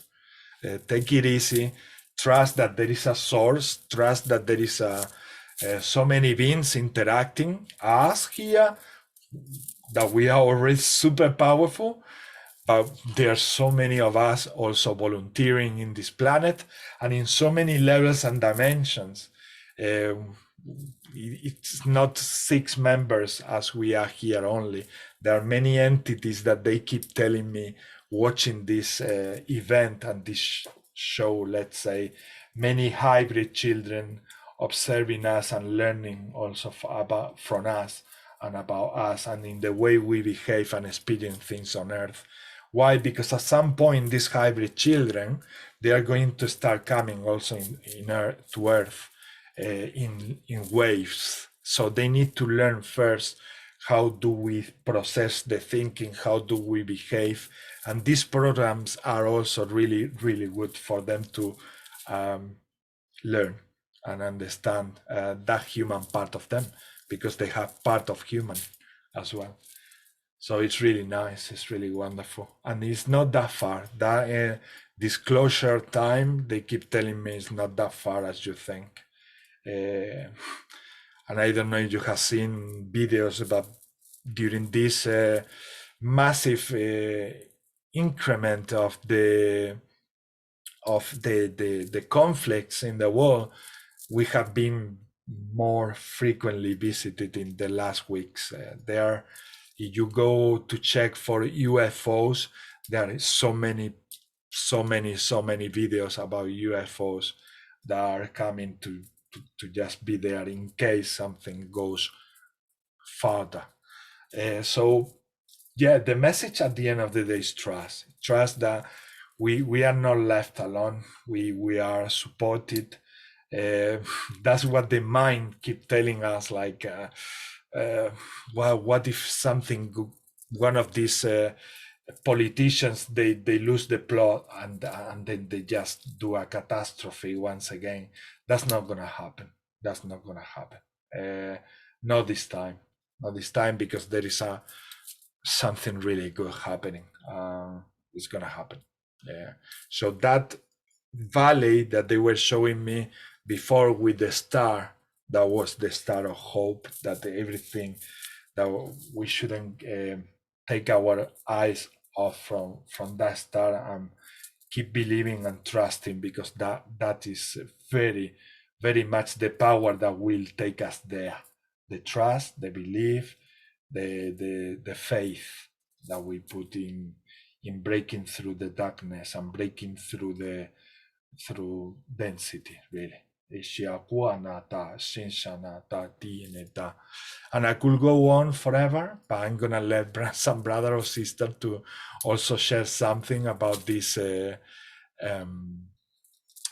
Take it easy. Trust that there is a source. Trust that there is so many beings interacting. Us here, that we are already super powerful, but there are so many of us also volunteering in this planet, and in so many levels and dimensions. It's not 6 members as we are here only. There are many entities that they keep telling me, watching this event and this show, let's say, many hybrid children observing us and learning also from us and about us and in the way we behave and experience things on Earth. Why? Because at some point, these hybrid children, they are going to start coming also to Earth in waves. So they need to learn first, how do we process the thinking, how do we behave? And these programs are also really, really good for them to learn and understand that human part of them, because they have part of human as well. So it's really nice, it's really wonderful. And it's not that far. That disclosure time, they keep telling me, it's not that far as you think. And I don't know if you have seen videos about during this massive increment of the conflicts in the world, we have been more frequently visited in the last weeks. If you go to check for UFOs, there is so many videos about UFOs that are coming to just be there in case something goes further. So yeah, the message at the end of the day is trust. Trust that we are not left alone. We are supported. That's what the mind keep telling us, like, well, what if something, one of these politicians, they lose the plot and then they just do a catastrophe once again. That's not gonna happen. That's not gonna happen. Not this time. Not this time, because there is something really good happening. It's gonna happen. Yeah. So that valley that they were showing me before with the star, that was the star of hope, that everything, that we shouldn't take our eyes off from that star and keep believing and trusting, because that is very, very much the power that will take us there. The trust, the belief, the faith that we put in breaking through the darkness and breaking through density, really. And I could go on forever, but I'm gonna let some brother or sister to also share something about this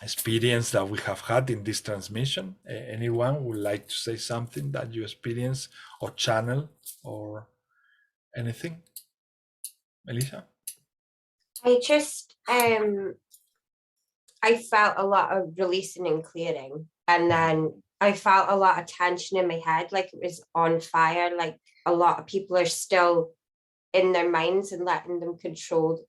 experience that we have had in this transmission. Anyone would like to say something that you experienced or channel or anything? Melissa? I just, I felt a lot of releasing and clearing. And then I felt a lot of tension in my head, like it was on fire. Like a lot of people are still in their minds and letting them control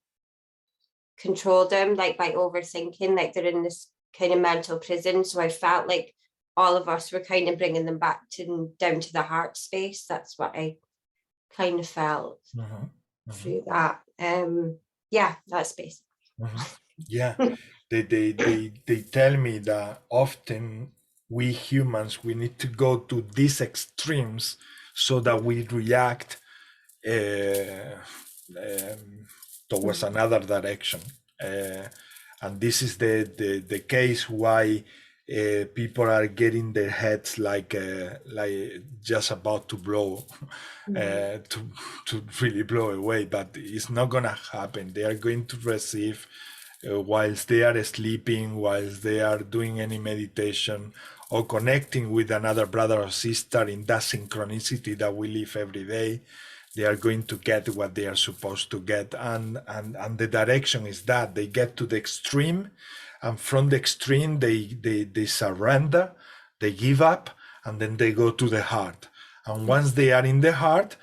them, like by overthinking, like they're in this kind of mental prison. So I felt like all of us were kind of bringing them back down to the heart space. That's what I kind of felt through that. Yeah, that's basically. Yeah, they tell me that often we humans, we need to go to these extremes so that we react towards another direction. And this is the case why people are getting their heads like just about to blow, to really blow away, but it's not gonna happen. They are going to receive whilst they are sleeping, whilst they are doing any meditation or connecting with another brother or sister in that synchronicity that we live every day. They are going to get what they are supposed to get, and the direction is that they get to the extreme, and from the extreme they surrender, they give up, and then they go to the heart. And once they are in the heart,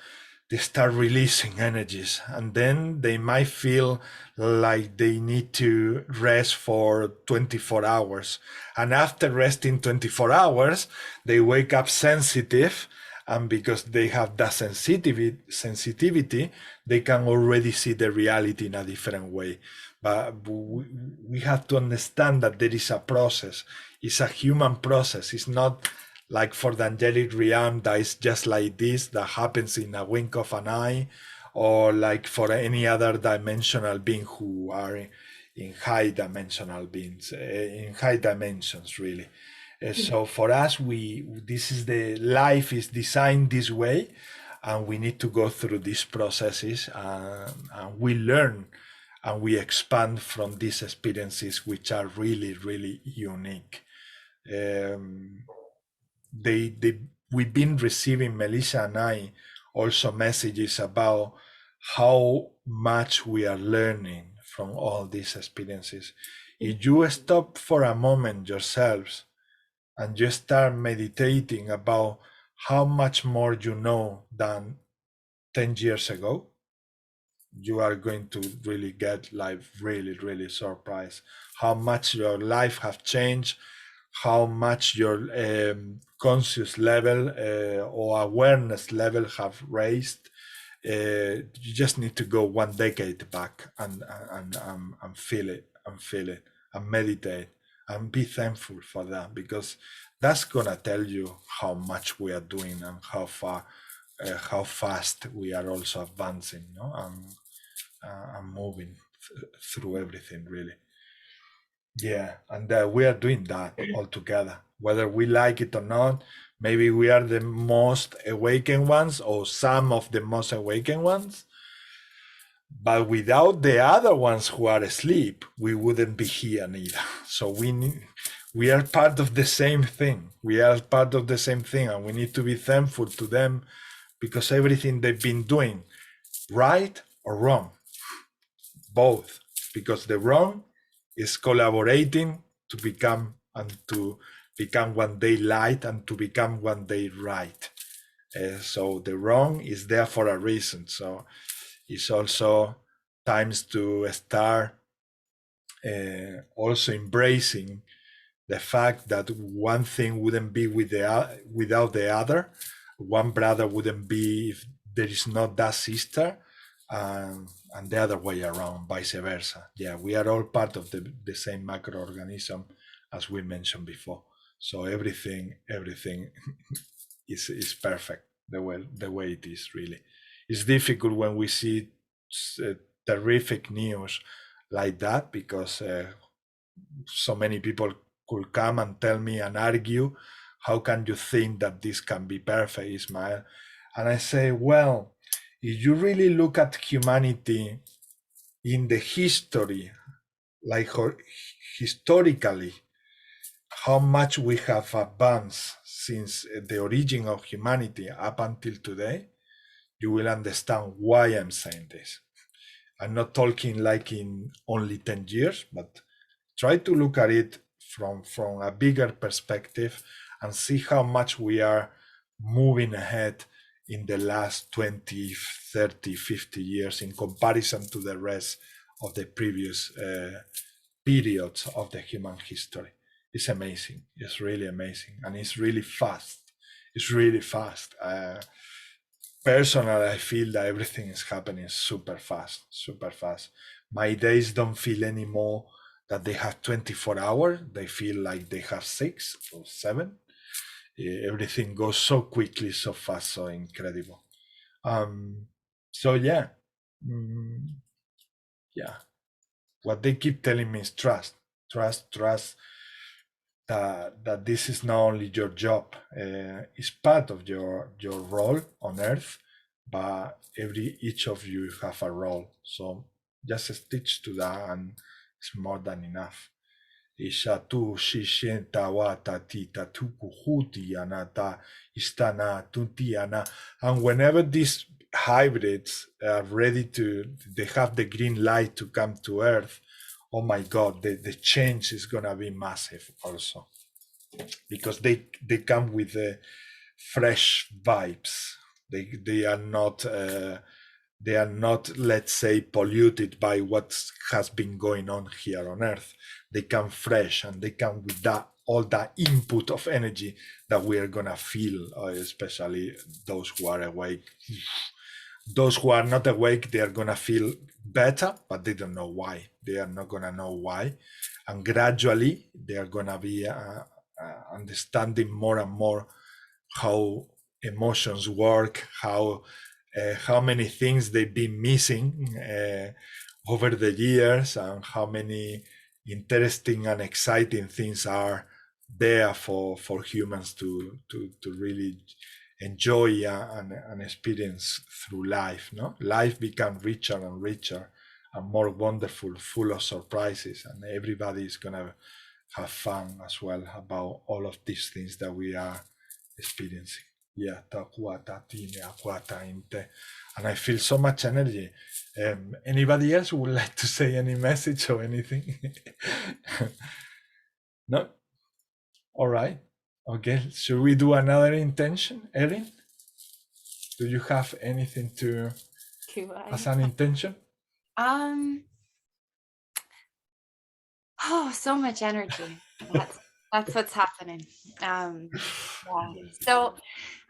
they start releasing energies, and then they might feel like they need to rest for 24 hours. And after resting 24 hours, they wake up sensitive, and because they have that sensitivity, they can already see the reality in a different way. But we have to understand that there is a process. It's a human process. It's not like for the angelic realm that is just like this, that happens in a wink of an eye, or like for any other dimensional being who are in high dimensional beings, in high dimensions, really. So for us, this is the life is designed this way, and we need to go through these processes, and we learn and we expand from these experiences, which are really, really unique. We've been receiving, Melissa and I, also messages about how much we are learning from all these experiences. If you stop for a moment yourselves and you start meditating about how much more you know than 10 years ago, you are going to really get really, really surprised how much your life have changed, how much your conscious level or awareness level have raised. You just need to go 1 decade back and feel it, and meditate, and be thankful for that, because that's gonna tell you how much we are doing and how fast we are also advancing, and moving through everything, really. Yeah, and we are doing that all together, whether we like it or not. Maybe we are the most awakened ones, or some of the most awakened ones, but without the other ones who are asleep, we wouldn't be here neither. So we are part of the same thing. We are part of the same thing, and we need to be thankful to them, because everything they've been doing, right or wrong, both, because the wrong is collaborating to become one day light, and to become one day right. So the wrong is there for a reason. So it's also times to start also embracing the fact that one thing wouldn't be without the other. One brother wouldn't be if there is not that sister, and the other way around, vice versa. Yeah, we are all part of the same macroorganism, as we mentioned before. So everything is perfect the way it is, really. It's difficult when we see terrific news like that, because so many people could come and tell me and argue, how can you think that this can be perfect, Ismael? And I say, well, if you really look at humanity in the history, like historically, how much we have advanced since the origin of humanity up until today, you will understand why I'm saying this. I'm not talking like in only 10 years, but try to look at it from a bigger perspective, and see how much we are moving ahead in the last 20, 30, 50 years in comparison to the rest of the previous periods of the human history. It's amazing. It's really amazing. And it's really fast. It's really fast. Personally, I feel that everything is happening super fast, super fast. My days don't feel anymore that they have 24 hours. They feel like they have 6 or 7. Everything goes so quickly, so fast, so incredible. So yeah, yeah. What they keep telling me is trust, trust, trust. that this is not only your job, it's part of your role on earth, but each of you have a role. So just stick to that, and it's more than enough. Ishatu shishenta wata tita tukuhuti anata istana tuntiana. And whenever these hybrids are ready they have the green light to come to Earth, oh my God, the change is gonna be massive also, because they come with fresh vibes. They are not let's say polluted by what has been going on here on Earth. They come fresh, and they come with all that input of energy that we are gonna feel, especially those who are awake. Those who are not awake, they are gonna feel better, but they don't know why. They are not gonna know why, and gradually they are gonna be understanding more and more how emotions work, how many things they've been missing over the years, and how many interesting and exciting things are there for humans to really enjoy and experience through life. No, life becomes richer and richer and more wonderful, full of surprises, and everybody is gonna have fun as well about all of these things that we are experiencing. Yeah, and I feel so much energy. Anybody else would like to say any message or anything? No? All right. Okay, should we do another intention, Erin? Do you have anything as an intention? Oh, so much energy. That's what's happening. Yeah. So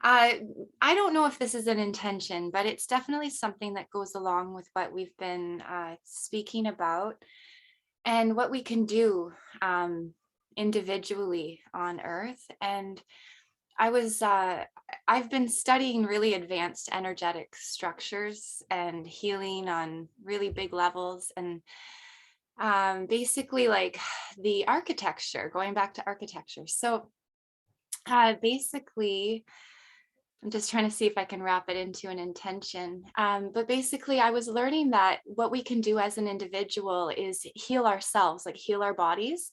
I don't know if this is an intention, but it's definitely something that goes along with what we've been speaking about and what we can do individually on Earth. And I've been studying really advanced energetic structures and healing on really big levels, and basically like the architecture, going back to architecture. So basically, I'm just trying to see if I can wrap it into an intention. But basically, I was learning that what we can do as an individual is heal ourselves, like heal our bodies,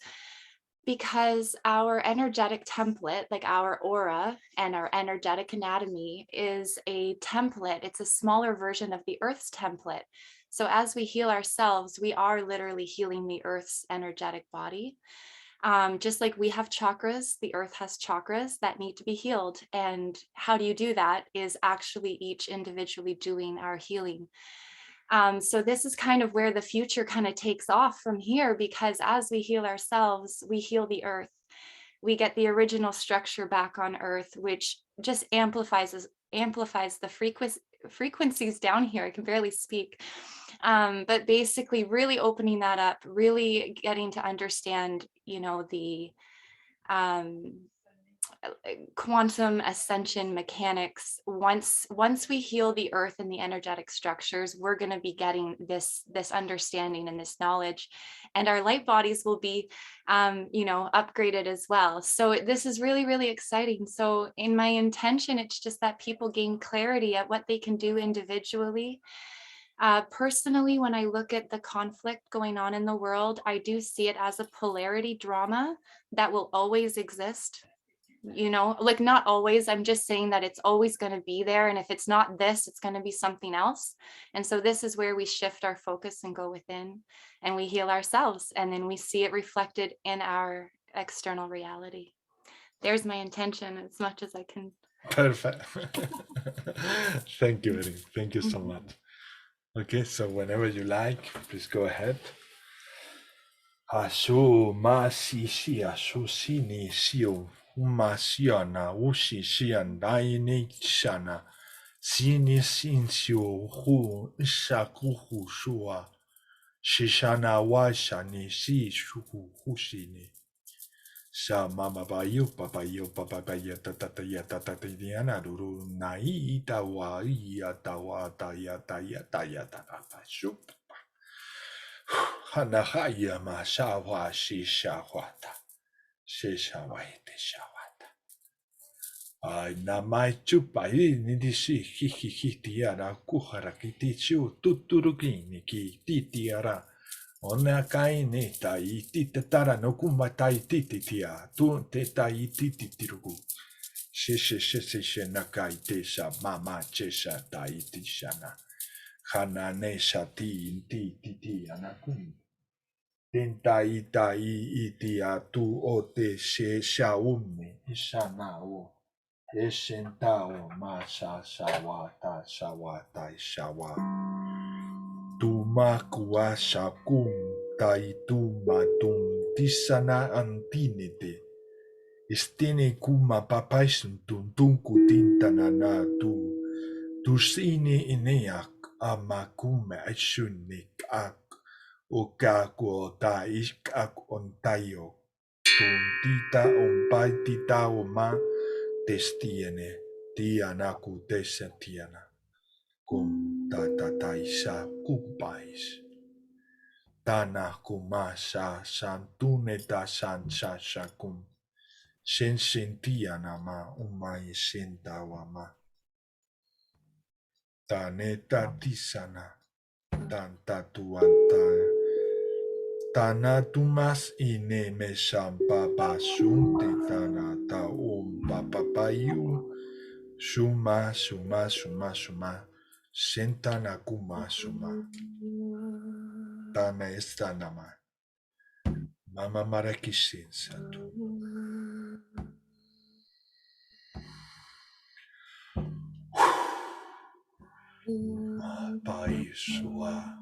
because our energetic template, like our aura and our energetic anatomy, is a template. It's a smaller version of the Earth's template. So as we heal ourselves, we are literally healing the Earth's energetic body. Just like we have chakras, the Earth has chakras that need to be healed. And how do you do that is actually each individually doing our healing. So this is kind of where the future kind of takes off from here, because as we heal ourselves, we heal the Earth. We get the original structure back on Earth, which just amplifies the frequencies down here. I can barely speak. But basically really opening that up, really getting to understand, the quantum ascension mechanics. Once we heal the Earth and the energetic structures, we're going to be getting this understanding and this knowledge, and our light bodies will be upgraded as well. So this is really, really exciting. So in my intention, it's just that people gain clarity at what they can do individually. Personally, when I look at the conflict going on in the world, I do see it as a polarity drama that will always exist. Like not always, I'm just saying that it's always going to be there. And if it's not this, it's going to be something else. And so this is where we shift our focus and go within, and we heal ourselves. And then we see it reflected in our external reality. There's my intention as much as I can. Perfect. Thank you, Erin. Thank you so much. Okay, so whenever you like, please go ahead. Ashu ma si ashu si ni siu ma siana ushi sian dai ni shana si ni sin siu hu shaku hu shua shishana wa shani si shu hu shi ni sha mama ba yu papa ya tata ya tata diana duru nai ita wa ya ta wa ta ya ta ya ta ya ta ta shu Hanahaya ma shawa shi shawata. Sheshawahite shawata. Ay namai chupai nidisi hihihitiara kuharakiti chu tuturuki niki titiara. Ona kai ne tai titatara no kumatai tititia tu te tai tititirugu. Sheshe nakai tesha mama chesha tai tishana. Hana ne shati inti titi anakun. Tentai tai itia tu o te she shaumi ishana o. Eshentao masha shawata shawata shawa. Tumakua shakum taitumatum tisana antinite. Istine kuma papaisun tuntunku tintanana tu. Tusine ineak amakume aishunik ak. Okaku ta ik ak ontayo. Tuntita ompaitita oma testiene. Tianaku tesentiana. Kum tatataisa kupais. Tana kumasa santuneta sansasa kum. Sensentiana ma umai sentawama. Taneta tisana. Tantatuanta. Tanatumas ine me sampapa sunte tanata papapayu. Suma. Sentana kuma suma. Tana esta nama. Mama marakisin satu. Paisua.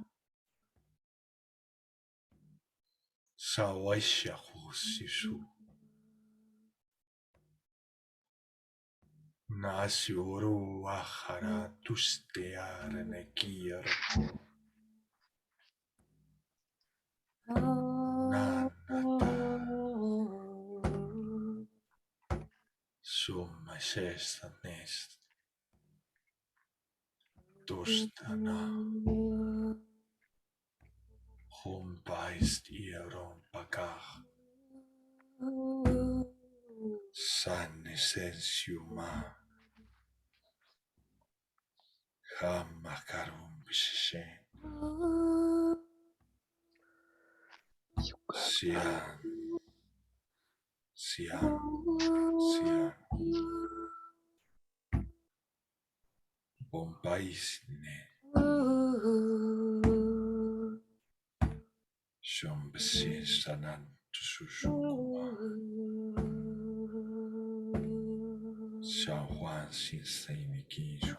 Sawaisha sisu. Nasiuru ahara tusteare nekier. Nanata. Summa sesta nest. Tustana. Humpaist ieron pakah. San essensiuma. Hamakarum bishen. Sian. Bombais ne. Shombesin sanan tususukuma. San Juan sin seinikinsu.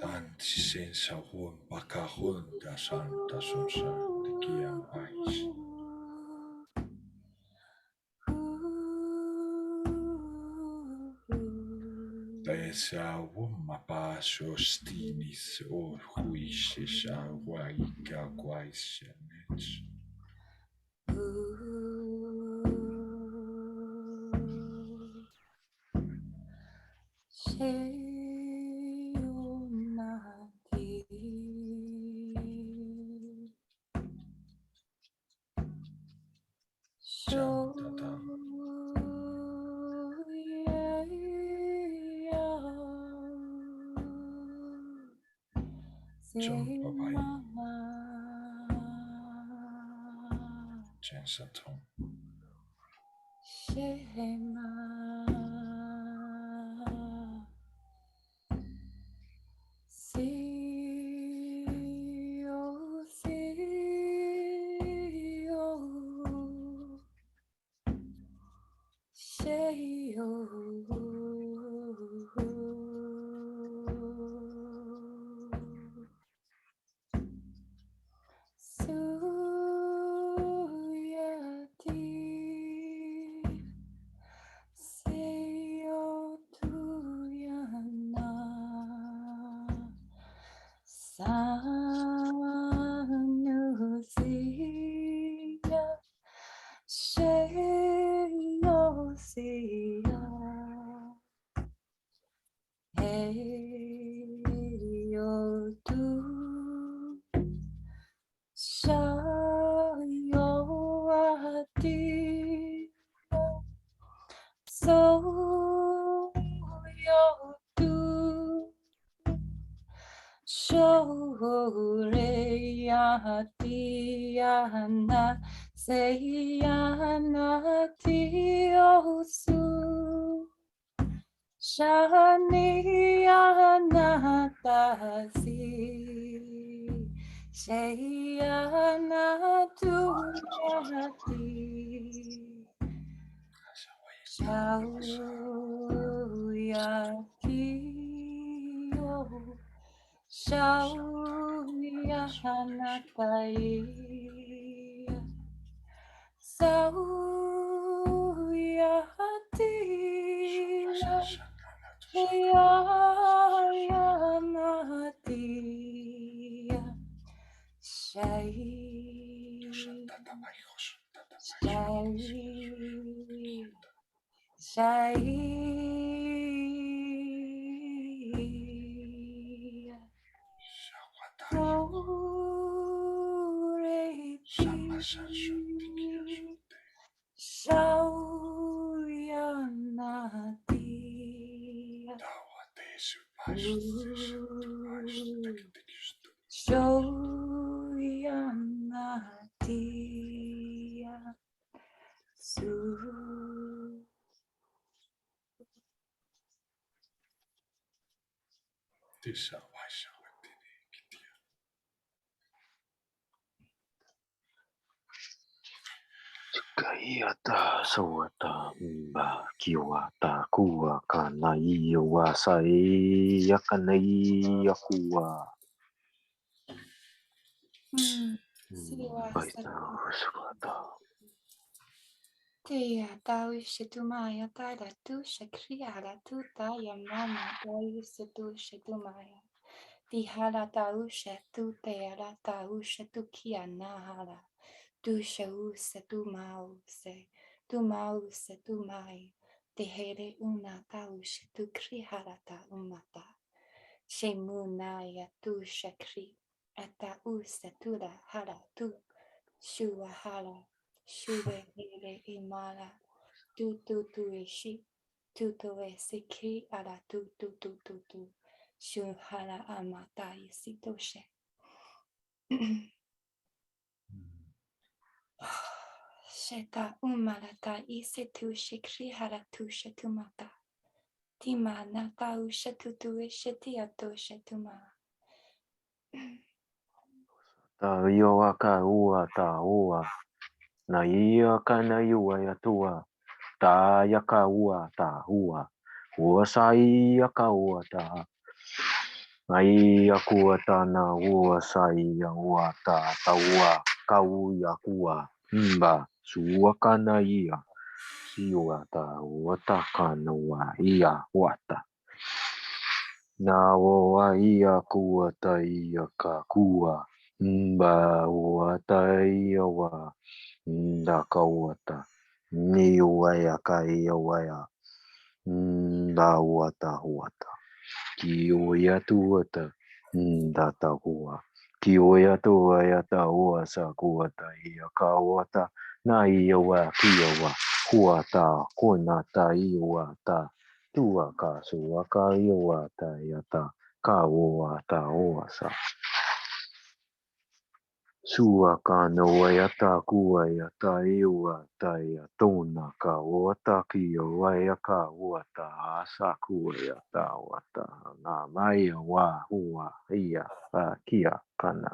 Tanti sen sahun bakahun da santa sonsa nikiam ais. Dessa wumma stinis or huisha waika quaishanets. Jensatom. Shoreyatiyana seyanatiosu Shaniyanatasi Shayanatuyati Shauyatiyo Shauyanatai Sauyatiya Shayanatiya Shai Shai Kaiata sawata mba kiwata kua kanai wasai yakanai yakua. Baita sawata. Tia tau shetumaya tada tu shakriara tu taya mama tau setu shetumaya. Tihala tau shetu teara tau shetu kia nahala. Tu shau setu mau se. Tu mau setu mai. Tehere una tau shetu krihara ta umata. Shemunaya tu shakri. Ata u setura hara tu. Shua hala. Shuve hele imala. Tu tu tu eshi. Tu tu esiki ala tu tu tu tu tu. Shunhala amata isitoshe. Sheta umalata isetu shikri haratu shetumata. Tima nata ushetutu eshetiato shetuma. Ta io aka ua ta ua. Na ia kana iua ya tua. Ta yaka ua ta ua. Ua sai yaka ua ta. Ai akua ta na ua sai ya ua ta ta ua. Kau ya kua. Mba sua kana ia. Siua ta ua ta kana ua ia wata. Na ua ia kua ta ia ka kua. Mba ua ta ia wa. Nda ka ua ta. Ni ua ya ka ia wa ya. Nda ua ta ua ta. Ki ua ya tu ua ta. Nda ta ua. Ki ua ya tu ua ya ta ua sa kua ta ia ka ua ta. Na ia wa ki ua. Kua ta kona ta ia ta. Tua ka sua ka ia ta ia ta. Ka ua ta ua sa. Sua ka noa ya ta kua ya ta iua ta ia tona ka ua ta ki ua ya ka ua ta asa kua ya ta ua ta. Nā mai wa hua ia kia kana.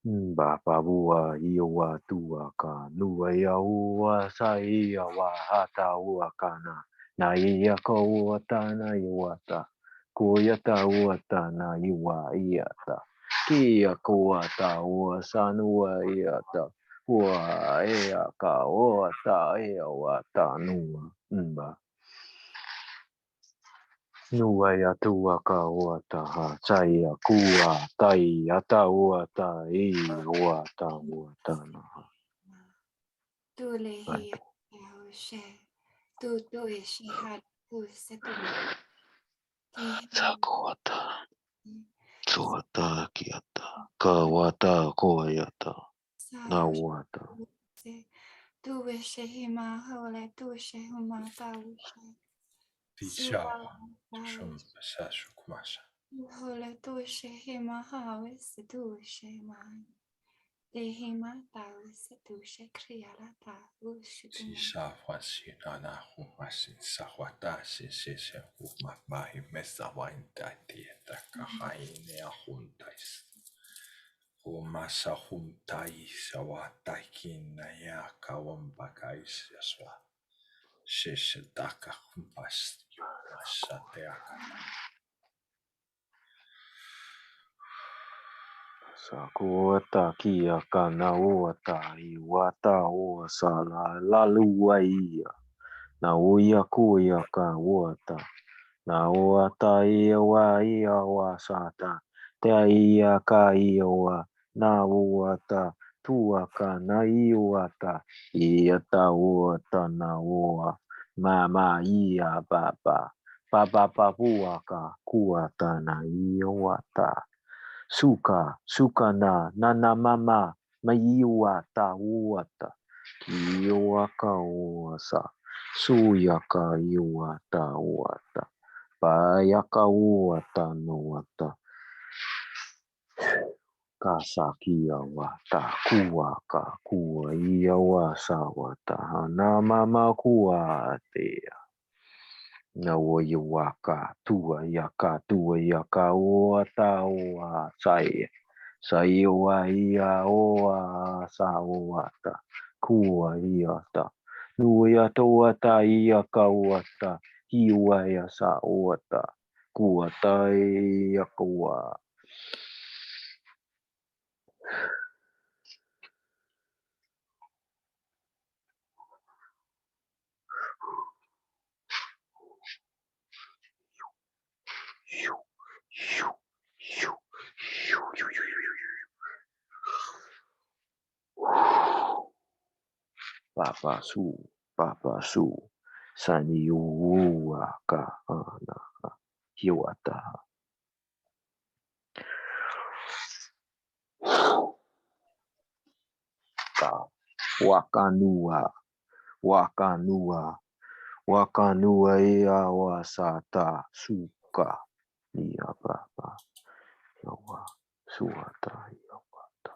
Mba pavua iua tua ka nua ia ua sa ia wa hata ua kana. Na ia ka ua ta na iua ta. Ko ia ta ua ta na iua ia ta. Kia kua ta ua sanua ia ta. Ua ea ka ua ta ea wa ta nua. Mba. Nua ia tua ka ua ta ha. Tai a kua tai a ta ua ta i ua ta na ha. Tule hi au she. Tu tu eshi har tu setuma. Sa kua ta. Sua ta kia ta. Ka ua ta koa ia ta. Na ua ta. Tu eshe hima hole tu she huma ta ushe. Tisha shum sashu kumasha. Hola doshe hema hawe se doshe man. De hema tawe se doshe kriala ta ushutuma. Sisawasina humasin sawatasin sisen humamahi mesawaintaitieta kahaine ahuntais. Humasa huntais awataikin ja kawampakais jaswa. Sisetaka humpas jumassa teakana. Sakuata kia kana oata iwata o sala laluaia. Na uia kuia ka oata. Na oata ia wa sata. Te ia ka ia na oata. Tua ka na iwata. Ia ta oata na oa. Mama ia baba. Baba papuaka kuata na iwata. Suka na mama, maiwa ta uata, iwa ka uasa, suyaka iwa ta uata, payaka uata nuata, kasakia wata, kuaka, kua ia wasa wata, na mama kuatea. Na waka tua yaka oata oa sai. Sai oa ia oa sa oata. Kua iata. Nua oata ia ka oata. Hiwa ia sa oata. Kua tai ia kua. Papa su, sani ua ka ana hiwata. Ka wakanua ia wasata suka ia papa yawa suata ia wata.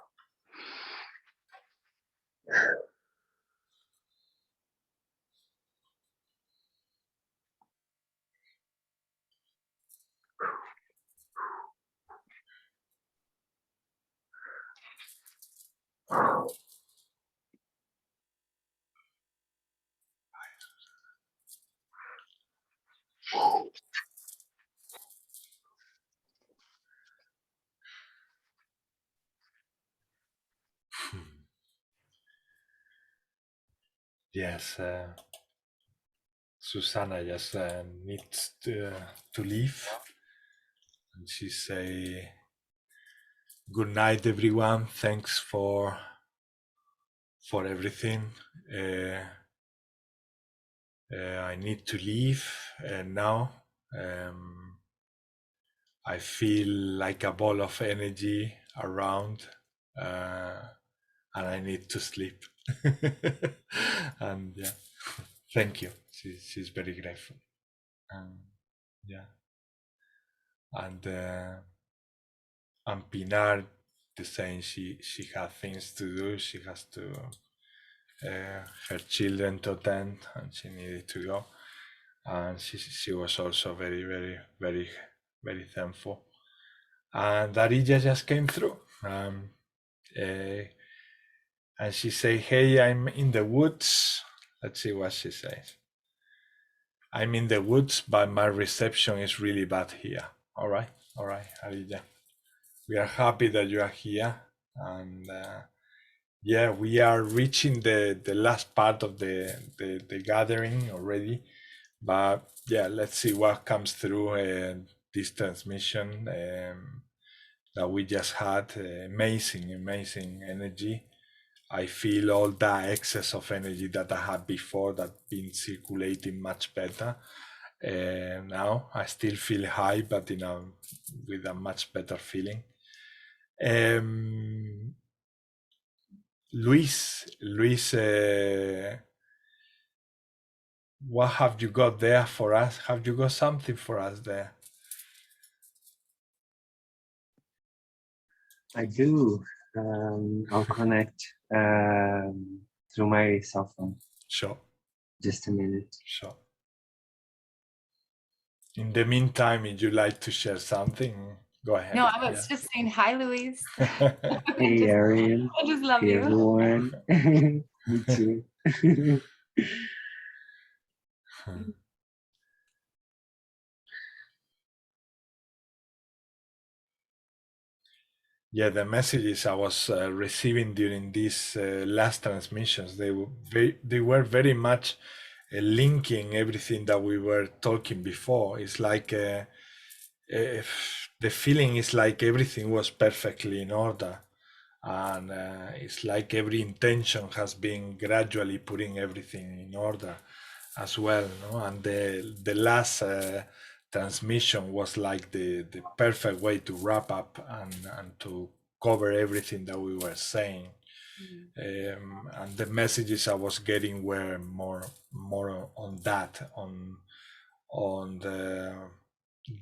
Yes, Susanna just needs to leave, and she say, "Good night, everyone. Thanks for everything. I need to leave now. I feel like a ball of energy around, and I need to sleep." And yeah, thank you. She's very grateful. Yeah, and Pinar, the same. She has things to do. She has to her children to attend, and she needed to go. And she was also very, very, very, very thankful. And Darija just came through. And she said, "Hey, I'm in the woods." Let's see what she says. "I'm in the woods, but my reception is really bad here." All right, Darija. We are happy that you are here. And yeah, we are reaching the last part of the gathering already. But yeah, let's see what comes through this transmission that we just had. Amazing energy. I feel all that excess of energy that I had before that been circulating much better. Now I still feel high, but with a much better feeling. Luis, what have you got there for us? Have you got something for us there? I do. I'll connect through my cell phone. Sure, Just a minute. sure. In the meantime, if you like to share something, go ahead. No, I was just saying hi, Luis. Hey, Arian. I just love Hey, you. everyone. Me too. Yeah, the messages I was receiving during these last transmissions, they were very much linking everything that we were talking before. It's like the feeling is like everything was perfectly in order, and it's like every intention has been gradually putting everything in order as well, no? And the last transmission was like the perfect way to wrap up and to cover everything that we were saying. And the messages I was getting were more on that, on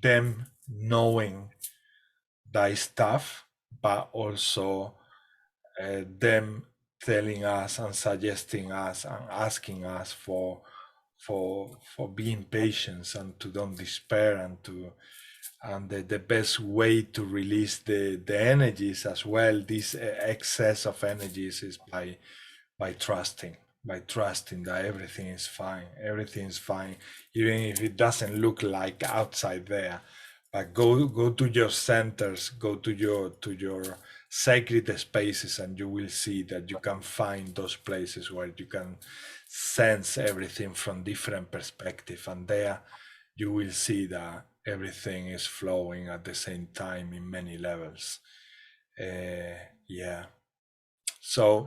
them knowing that stuff, but also them telling us and suggesting us and asking us for being patient and to don't despair, and the best way to release the energies as well, this excess of energies, is by trusting that everything is fine, even if it doesn't look like outside there. But go to your centers, go to your sacred spaces, and you will see that you can find those places where you can sense everything from different perspectives, and there you will see that everything is flowing at the same time in many levels. Yeah. So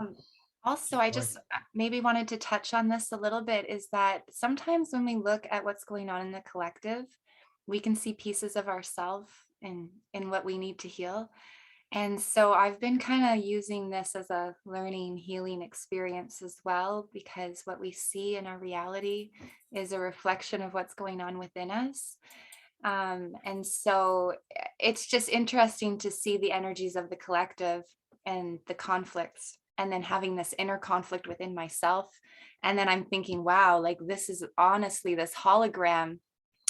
also, I just maybe wanted to touch on this a little bit, is that sometimes when we look at what's going on in the collective, we can see pieces of ourselves in what we need to heal. And so I've been kind of using this as a learning, healing experience as well, because what we see in our reality is a reflection of what's going on within us. And so it's just interesting to see the energies of the collective and the conflicts, and then having this inner conflict within myself. And then I'm thinking, wow, like this is honestly this hologram,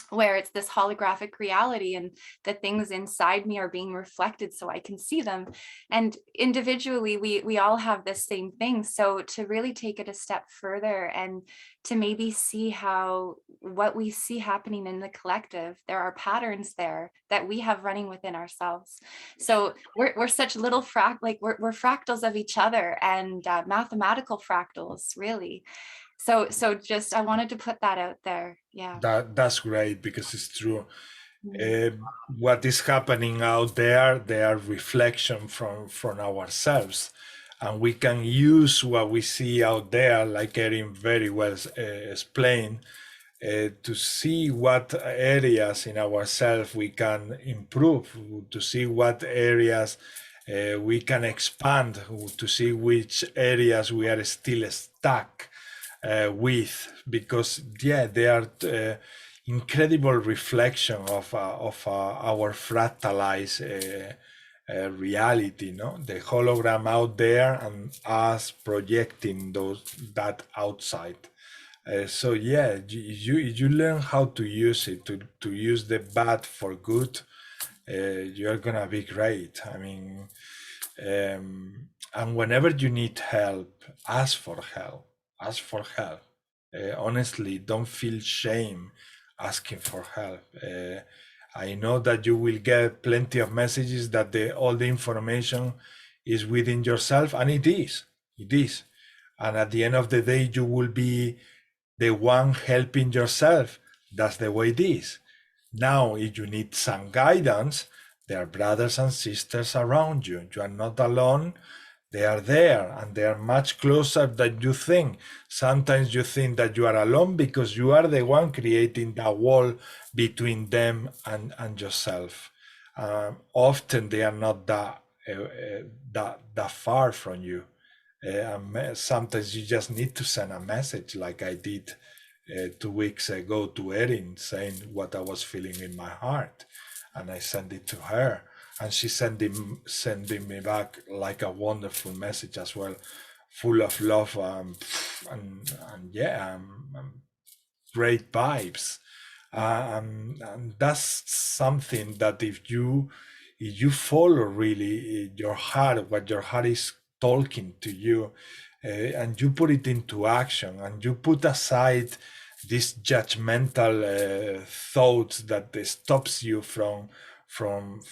where it's this holographic reality, and the things inside me are being reflected so I can see them. And individually, we all have this same thing. So to really take it a step further and to maybe see how what we see happening in the collective, there are patterns there that we have running within ourselves. So we're such little we're fractals of each other, and mathematical fractals, really. So just, I wanted to put that out there. Yeah. That's great, because it's true. What is happening out there, they are reflection from ourselves, and we can use what we see out there, like Erin very well explained, to see what areas in ourselves we can improve, to see what areas we can expand, to see which areas we are still stuck with, because yeah, they are incredible reflection of our fractalized reality, no? The hologram out there and us projecting that outside. So yeah, you learn how to use it, to use the bad for good. You're gonna be great. I mean, and whenever you need help, ask for help. Honestly, don't feel shame asking for help. I know that you will get plenty of messages that all the information is within yourself, and it is. And at the end of the day, you will be the one helping yourself. That's the way it is. Now, if you need some guidance, there are brothers and sisters around you. You are not alone. They are there, and they are much closer than you think. Sometimes you think that you are alone because you are the one creating that wall between them and yourself. Often they are not that far from you. Sometimes you just need to send a message, like I did 2 weeks ago to Erin, saying what I was feeling in my heart, and I sent it to her. and she's sending me back like a wonderful message as well, full of love, and yeah, great vibes. And that's something that if you follow really your heart, what your heart is talking to you, and you put it into action, and you put aside these judgmental thoughts that stops you from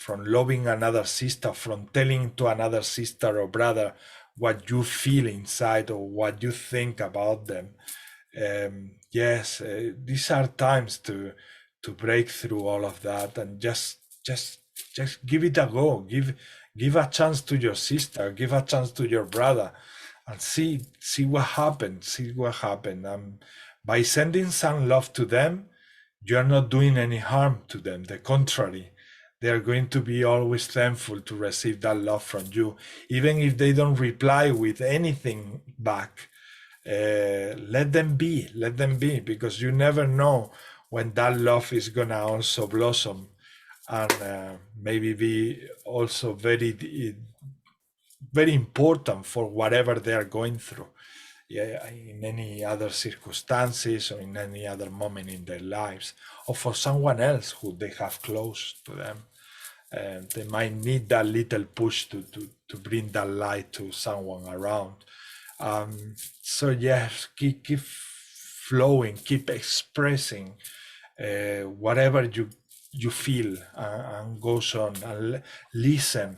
loving another sister, from telling to another sister or brother what you feel inside or what you think about them. Yes, these are times to break through all of that and just give it a go. Give a chance to your sister, give a chance to your brother, and see what happens. See what happens. By sending some love to them, you are not doing any harm to them. The contrary, they are going to be always thankful to receive that love from you, even if they don't reply with anything back. Let them be, because you never know when that love is gonna also blossom and maybe be also very important for whatever they are going through, yeah, in any other circumstances or in any other moment in their lives, or for someone else who they have close to them. They might need that little push to bring that light to someone around. So yes, keep flowing, keep expressing whatever you feel, and goes on. And listen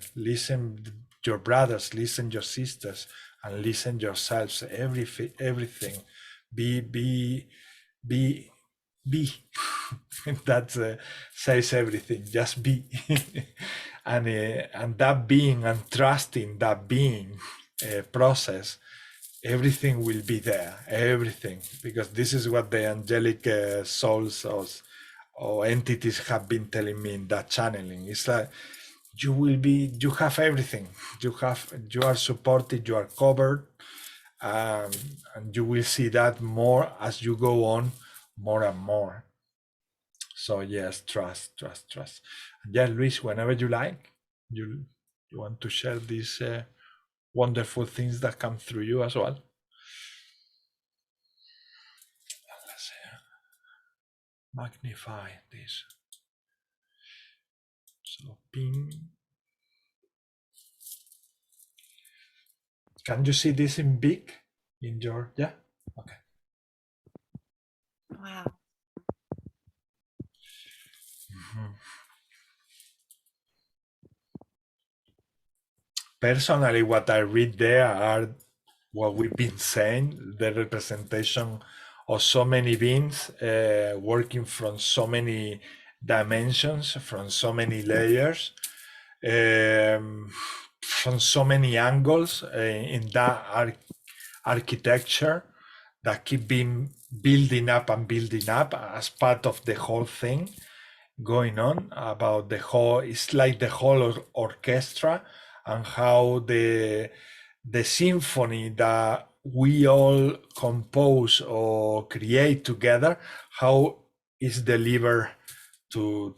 your brothers, listen your sisters, and listen yourselves. Everything. Be. That says everything. Just be. and that being and trusting that being process, everything will be there, everything, because this is what the angelic souls or entities have been telling me in that channeling. It's like you have everything, you are supported, you are covered, and you will see that more as you go on, more and more. So yes, trust. Yeah, Luis, whenever you like, you want to share these wonderful things that come through you as well. Let's see. Magnify this. So ping. Can you see this in big? In your, yeah? Okay. Wow. Personally, what I read there are what we've been saying, the representation of so many beings working from so many dimensions, from so many layers, from so many angles in that architecture that keep being building up as part of the whole thing going on, about the whole, it's like the whole orchestra, and how the symphony that we all compose or create together, how is delivered to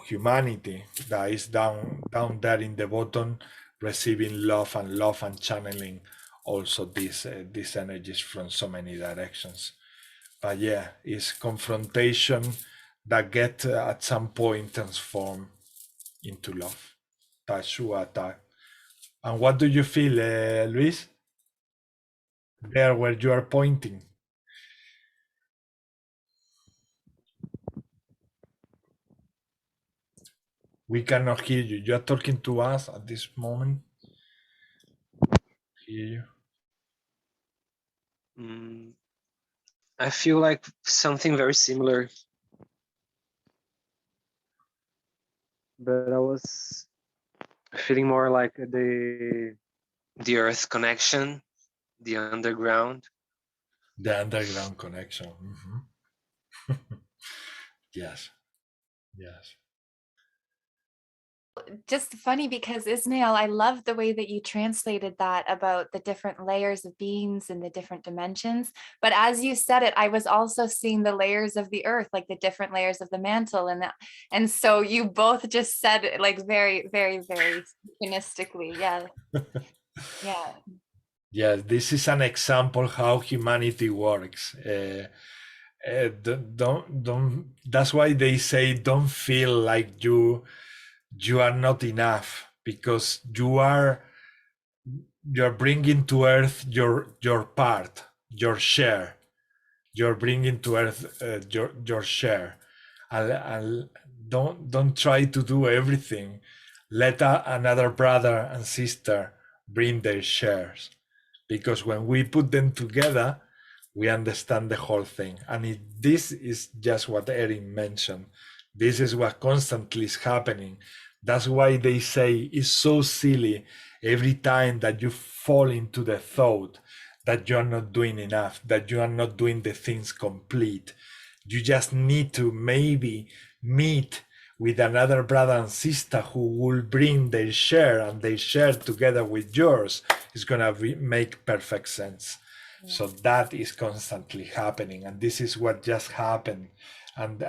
humanity that is down there in the bottom, receiving love and channeling also these energies from so many directions. But yeah, it's confrontation that get at some point transformed into love. That's what I. And what do you feel, Luis? There where you are pointing. We cannot hear you. You are talking to us at this moment. Hear you. I feel like something very similar, but I was feeling more like the earth connection, the underground. The underground connection. Yes. just funny because Ismail, I love the way that you translated that about the different layers of beings and the different dimensions. But as you said it, I was also seeing the layers of the earth, like the different layers of the mantle, and so you both just said it like very, very, very synchronistically. Yeah. Yeah. Yeah, this is an example how humanity works. Don't. That's why they say don't feel like you are not enough, because you're bringing to earth your part, your share. You're bringing to earth your share. And don't try to do everything. Let another brother and sister bring their shares, because when we put them together, we understand the whole thing. And this is just what Erin mentioned. This is what constantly is happening. That's why they say it's so silly every time that you fall into the thought that you are not doing enough, that you are not doing the things complete. You just need to maybe meet with another brother and sister who will bring their share, and they share together with yours. It's gonna make perfect sense. Yeah. So that is constantly happening, and this is what just happened. And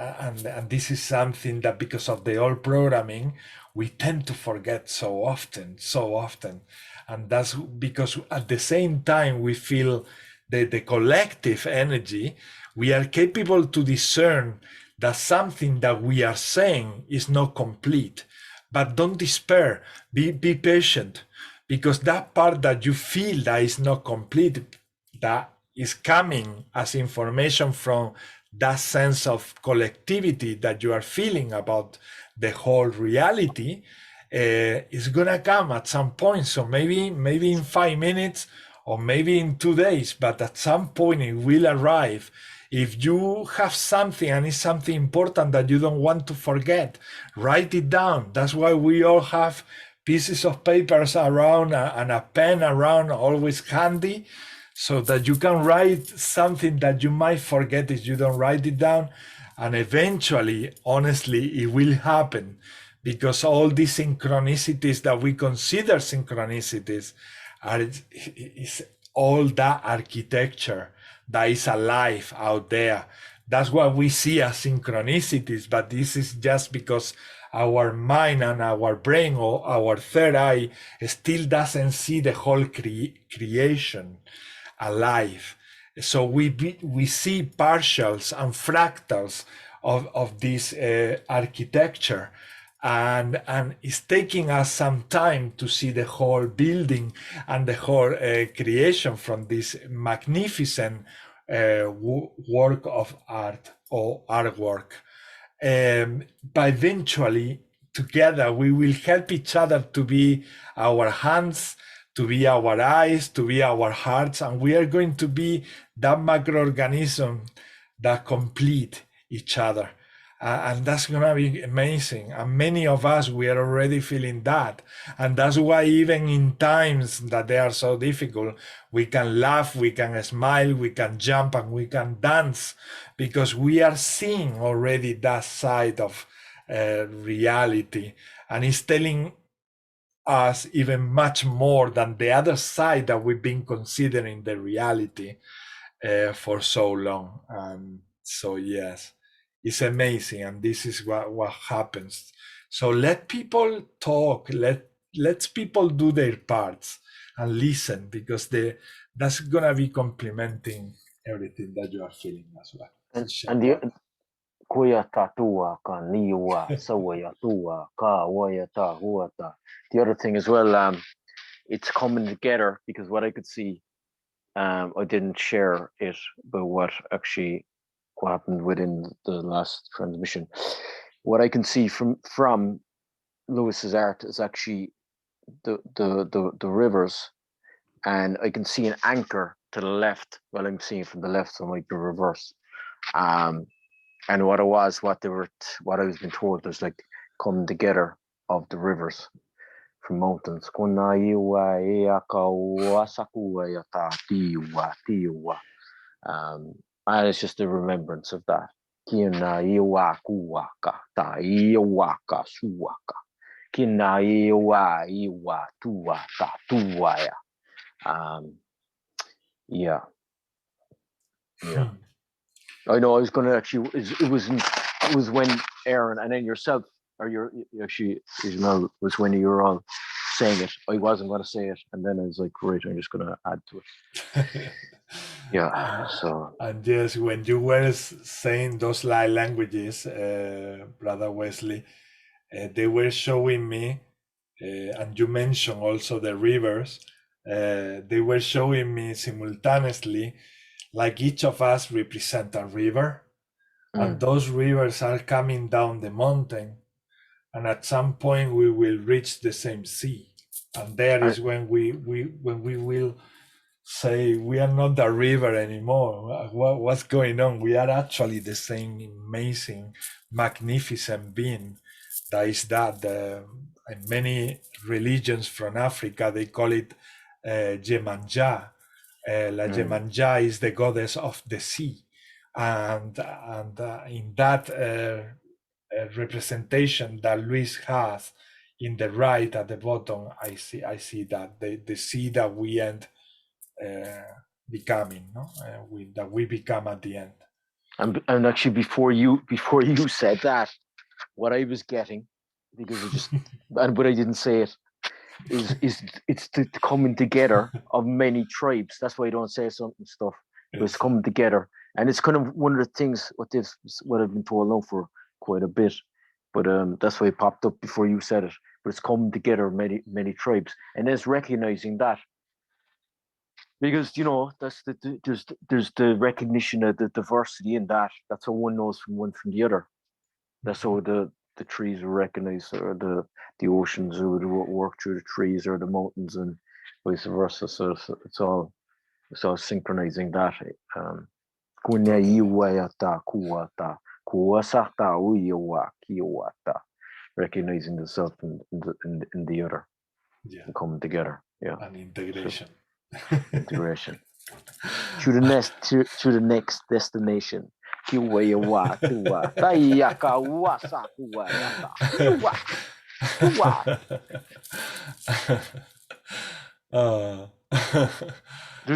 this is something that, because of the old programming, we tend to forget so often. And that's because at the same time we feel the collective energy, we are capable to discern that something that we are saying is not complete. But don't despair, be patient, because that part that you feel that is not complete, that is coming as information from that sense of collectivity that you are feeling about the whole reality, is gonna come at some point. So maybe in 5 minutes, or maybe in 2 days, but at some point it will arrive. If you have something, and it's something important that you don't want to forget, write it down. That's why we all have pieces of papers around and a pen around, always handy, so that you can write something that you might forget if you don't write it down. And eventually, honestly, it will happen, because all these synchronicities that we consider synchronicities is all that architecture that is alive out there. That's what we see as synchronicities, but this is just because our mind and our brain, or our third eye, still doesn't see the whole creation alive. So we see partials and fractals of this architecture, and it's taking us some time to see the whole building and the whole creation from this magnificent work of art, or artwork. But eventually, together, we will help each other to be our hands, to be our eyes, to be our hearts, and we are going to be that microorganism that complete each other. And that's gonna be amazing. And many of us, we are already feeling that. And that's why even in times that they are so difficult, we can laugh, we can smile, we can jump, and we can dance, because we are seeing already that side of reality. And it's telling us even much more than the other side that we've been considering the reality for so long. And so, yes, it's amazing. And this is what happens. So let people talk, let people do their parts and listen, because that's gonna be complementing everything that you are feeling as well. And the kuya tatua ka niwa sawaya tua ka waya ta huata. The other thing as well, it's coming together, because what I could see, I didn't share it, but what happened within the last transmission, what I can see from Lewis's art is actually the rivers, and I can see an anchor to the left. Well, I'm seeing from the left, so it might be reverse. And what I was being told, there's like coming together of the rivers from mountains. And it's just a remembrance of that. kina iwa iwa tua ta tuaya. Yeah. Yeah. I know I was going to actually, it was when Aaron and then yourself, or your actually, Ismail, was when you were all saying it. I wasn't going to say it. And then I was like, right, I'm just going to add to it. Yeah. So. And yes, when you were saying those light languages, Brother Wesley, they were showing me, and you mentioned also the rivers, they were showing me simultaneously, like each of us represent a river, and those rivers are coming down the mountain, and at some point we will reach the same sea, and there is when we will say we are not the river anymore. What's going on? We are actually the same amazing, magnificent being. That is that. In many religions from Africa, they call it Jemanja. La Jemanja is the goddess of the sea, and in that representation that Luis has in the right at the bottom, I see that the sea that we end becoming, no, that we become at the end. And actually, before you said that, what I was getting, because it just, but I didn't say it, is it's the coming together of many tribes. That's why I don't say something stuff. But it's coming together, and it's kind of one of the things what I've been told now for quite a bit. But that's why it popped up before you said it. But it's coming together many tribes, and it's recognizing that. Because, you know, that's there's the recognition of the diversity in that. That's how one knows from one from the other. That's how the trees are recognized, or the oceans would work through the trees, or the mountains, and vice versa. So it's all synchronizing that. Recognizing the self in the other. Yeah. And coming together. Yeah. And integration. Integration. To the next destination. There's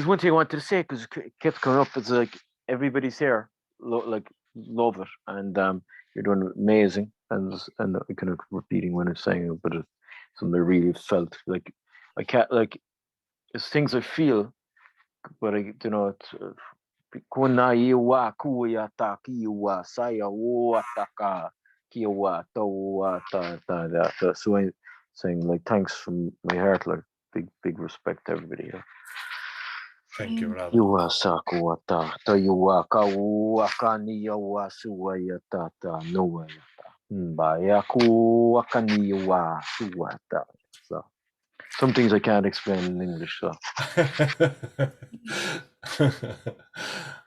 one thing I wanted to say, because it kept coming up. It's like everybody's here, love it, and you're doing amazing, and I'm kind of repeating when I'm saying it, but it's something I really felt like. I can't, like, it's things I feel, but I, you know, it's so I'm saying, like, thanks from my heart, like, big respect to everybody here. Thank you, brother. So some things I can't explain in English. So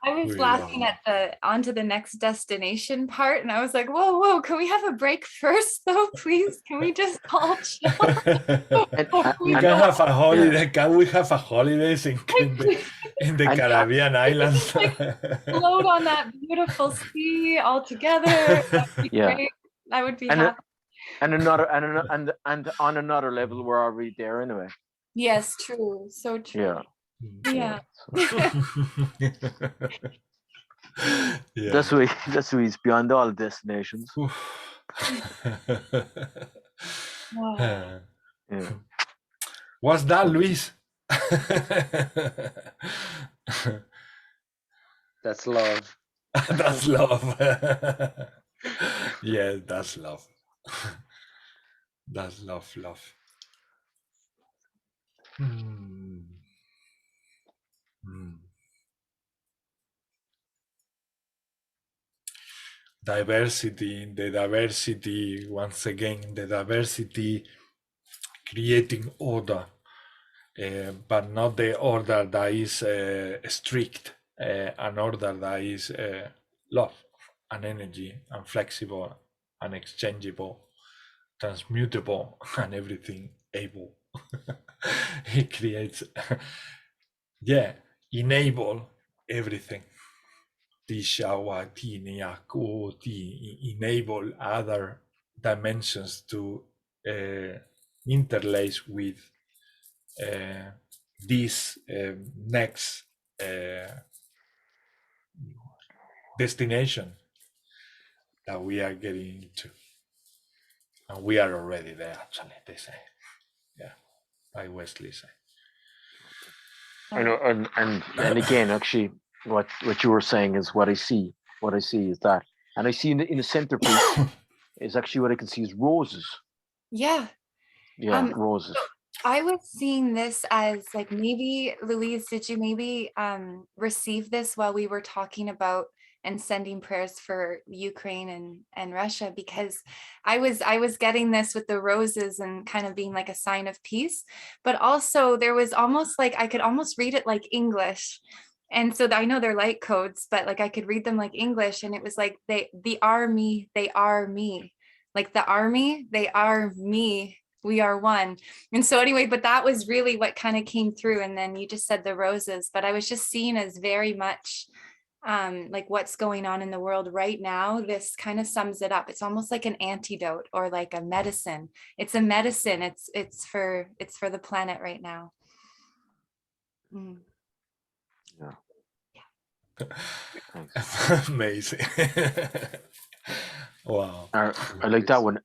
I was laughing at the onto the next destination part, and I was like, whoa, can we have a break first though, please? Can we just all chill? We can have a holiday. Can we have a holiday in the Caribbean islands? Float on that beautiful sea all together. That would be great. I would be happy. And on another level, we're already there anyway. Yes, true. So true. Yeah. Yeah. That's why it's beyond all destinations. Wow. Yeah. What's that, Luis? That's love. That's love. Yeah, that's love. That's love. Diversity, the diversity, once again, the diversity creating order, but not the order that is strict, an order that is love and energy and flexible and exchangeable, transmutable, and everything able. It creates, enable everything. Enable other dimensions to interlace with this next destination that we are getting into. And we are already there, actually, they say. Yeah, by Wesley say. I know, and again, actually, what you were saying is what I see. What I see is that, and I see in the centerpiece is actually what I can see is roses. Yeah. Yeah, roses. I was seeing this as like, maybe Louise, did you maybe receive this while we were talking about and sending prayers for Ukraine and Russia? Because I was getting this with the roses and kind of being like a sign of peace, but also there was almost like I could almost read it like English. And so I know they're light codes, but like I could read them like English, and it was like the army, they are me. Like the army, they are me. We are one. And so anyway, but that was really what kind of came through. And then you just said the roses, but I was just seeing as very much like what's going on in the world right now. This kind of sums it up. It's almost like an antidote or like a medicine. It's a medicine. It's for the planet right now. Mm. Yeah. Amazing. Wow. I like that one.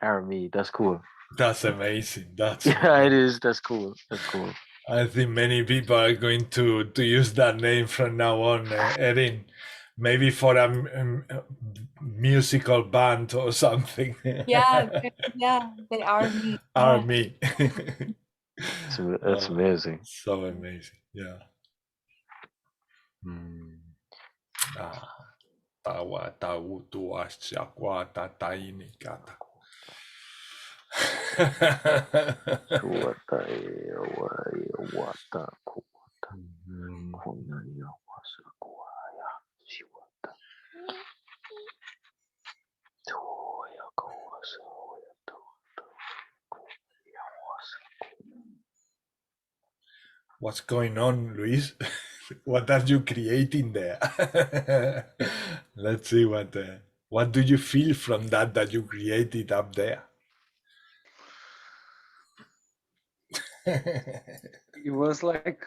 Army, that's cool. That's amazing. That's yeah, it is. That's cool. That's cool. I think many people are going to use that name from now on, Erin. Maybe for a musical band or something. Yeah, they are me. Army. That's amazing. So amazing. Yeah. Tawa tau tuasya kuata taini kata. What's going on, Luis? What are you creating there? Let's see what do you feel from that you created up there? It was like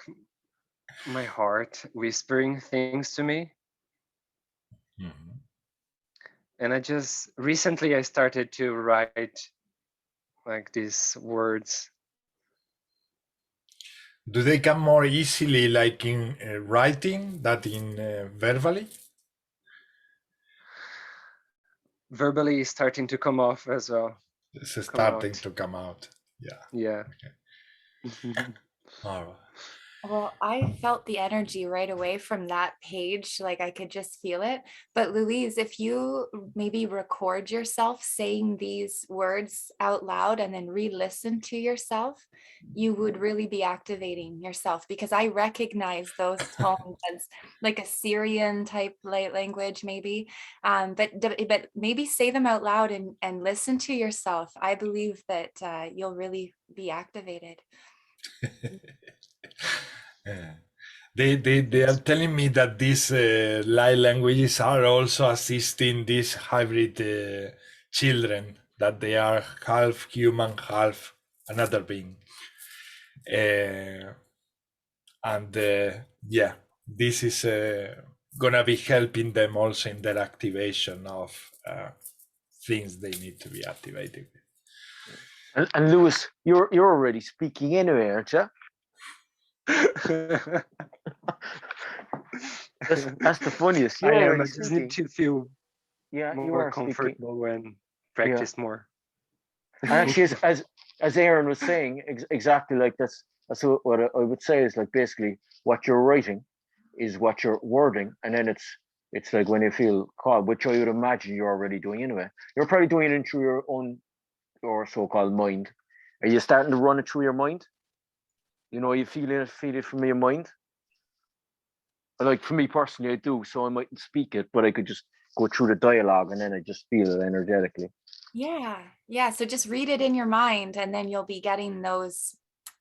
my heart whispering things to me. Mm-hmm. And recently I started to write like these words. Do they come more easily like in writing than in verbally? Verbally is starting to come off as well. It's starting to come out. Yeah. Yeah. Okay. All right. Well, I felt the energy right away from that page, like I could just feel it. But Louise, if you maybe record yourself saying these words out loud and then re-listen to yourself, you would really be activating yourself, because I recognize those tones as like a Syrian type language maybe, but maybe say them out loud and listen to yourself. I believe that you'll really be activated. Yeah. They are telling me that these light languages are also assisting these hybrid children, that they are half human, half another being. And yeah, this is gonna be helping them also in their activation of things they need to be activated with. And Lewis, you're already speaking anyway, aren't you? that's the funniest. I am. I just need to feel more comfortable when practice more. And actually, as Aaron was saying, exactly like this. So what I would say is like basically what you're writing is what you're wording, and then it's like when you feel called, which I would imagine you're already doing anyway. You're probably doing it through your so-called mind. Are you starting to run it through your mind? You know, you feel it from your mind. Like for me personally, I do. So I mightn't speak it, but I could just go through the dialogue and then I just feel it energetically. Yeah. So just read it in your mind, and then you'll be getting those.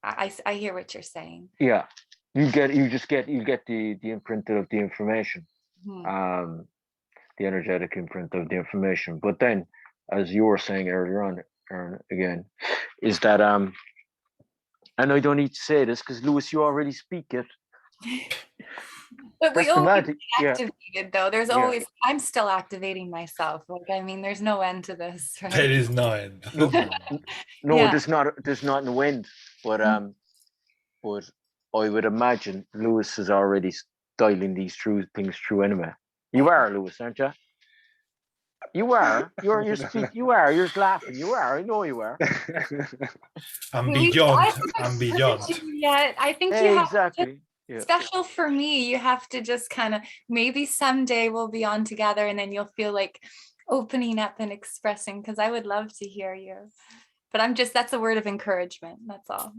I hear what you're saying. Yeah, you get the imprint of the information, the energetic imprint of the information. But then as you were saying earlier on, Aaron, again, is that and I don't need to say this because Lewis, you already speak it. But we That's the always magic. get Yeah. activated though. There's Yeah. always, I'm still activating myself. Like, I mean, there's no end to this, right? There is no end. No, Yeah. there's not no end. But I would imagine Lewis is already dialing these things through anyway. You are, Lewis, aren't you? You are. You're just laughing. You are. I know you are. And We- beyond, I haven't and beyond. heard you yet. I think you have to, Exactly. Yeah. special for me, you have to just kind of, maybe someday we'll be on together and then you'll feel like opening up and expressing, because I would love to hear you. But that's a word of encouragement. That's all.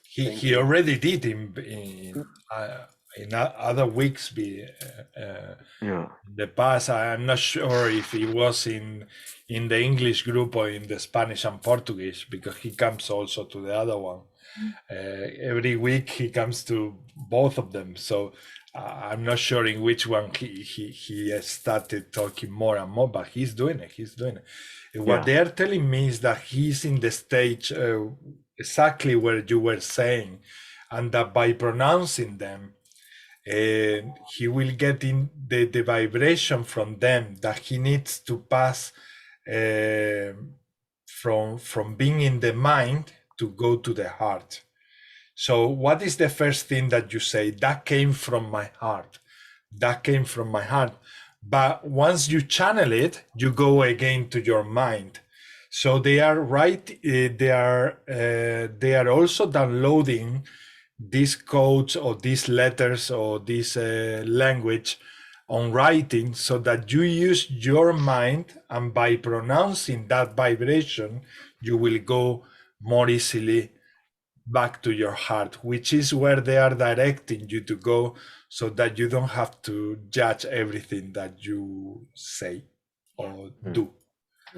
He already did in other weeks Yeah. in the past. I'm not sure if he was in the English group or in the Spanish and Portuguese, because he comes also to the other one. Every week he comes to both of them, so I'm not sure in which one he started talking more and more, but he's doing it. What they are telling me is that he's in the stage exactly where you were saying, and that by pronouncing them, he will get in the vibration from them that he needs to pass from being in the mind to go to the heart. So what is the first thing that you say? That came from my heart. That came from my heart. But once you channel it, you go again to your mind. So they are right. They are also downloading these codes or these letters or this language on writing, so that you use your mind, and by pronouncing that vibration, you will go more easily back to your heart, which is where they are directing you to go, so that you don't have to judge everything that you say or do.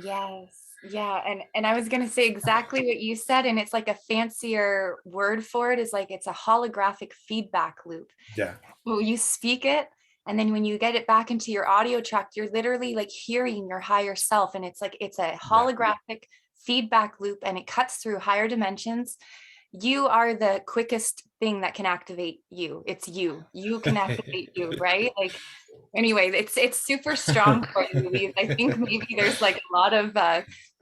Yes. Yeah. And I was going to say exactly what you said. And it's like a fancier word for it is like, it's a holographic feedback loop. Yeah. Well, you speak it, and then when you get it back into your audio track, you're literally like hearing your higher self. And it's like, it's a holographic feedback loop, and it cuts through higher dimensions. You are the quickest thing that can activate you. It's you. You can activate you, right? Like, anyway, it's super strong for you, Louise. I think maybe there's like a lot of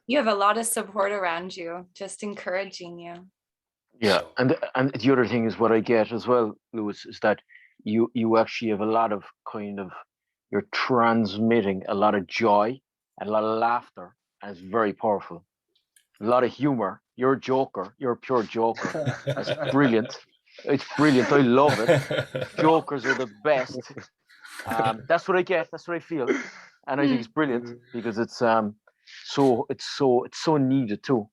you have a lot of support around you, just encouraging you. Yeah, and the other thing is what I get as well, Lewis, is that you actually have a lot of you're transmitting a lot of joy and a lot of laughter, and it's very powerful. A lot of humor. You're a joker. You're a pure joker. That's brilliant. It's brilliant. I love it. Jokers are the best. That's what I get. That's what I feel, and I think it's brilliant because it's so needed too.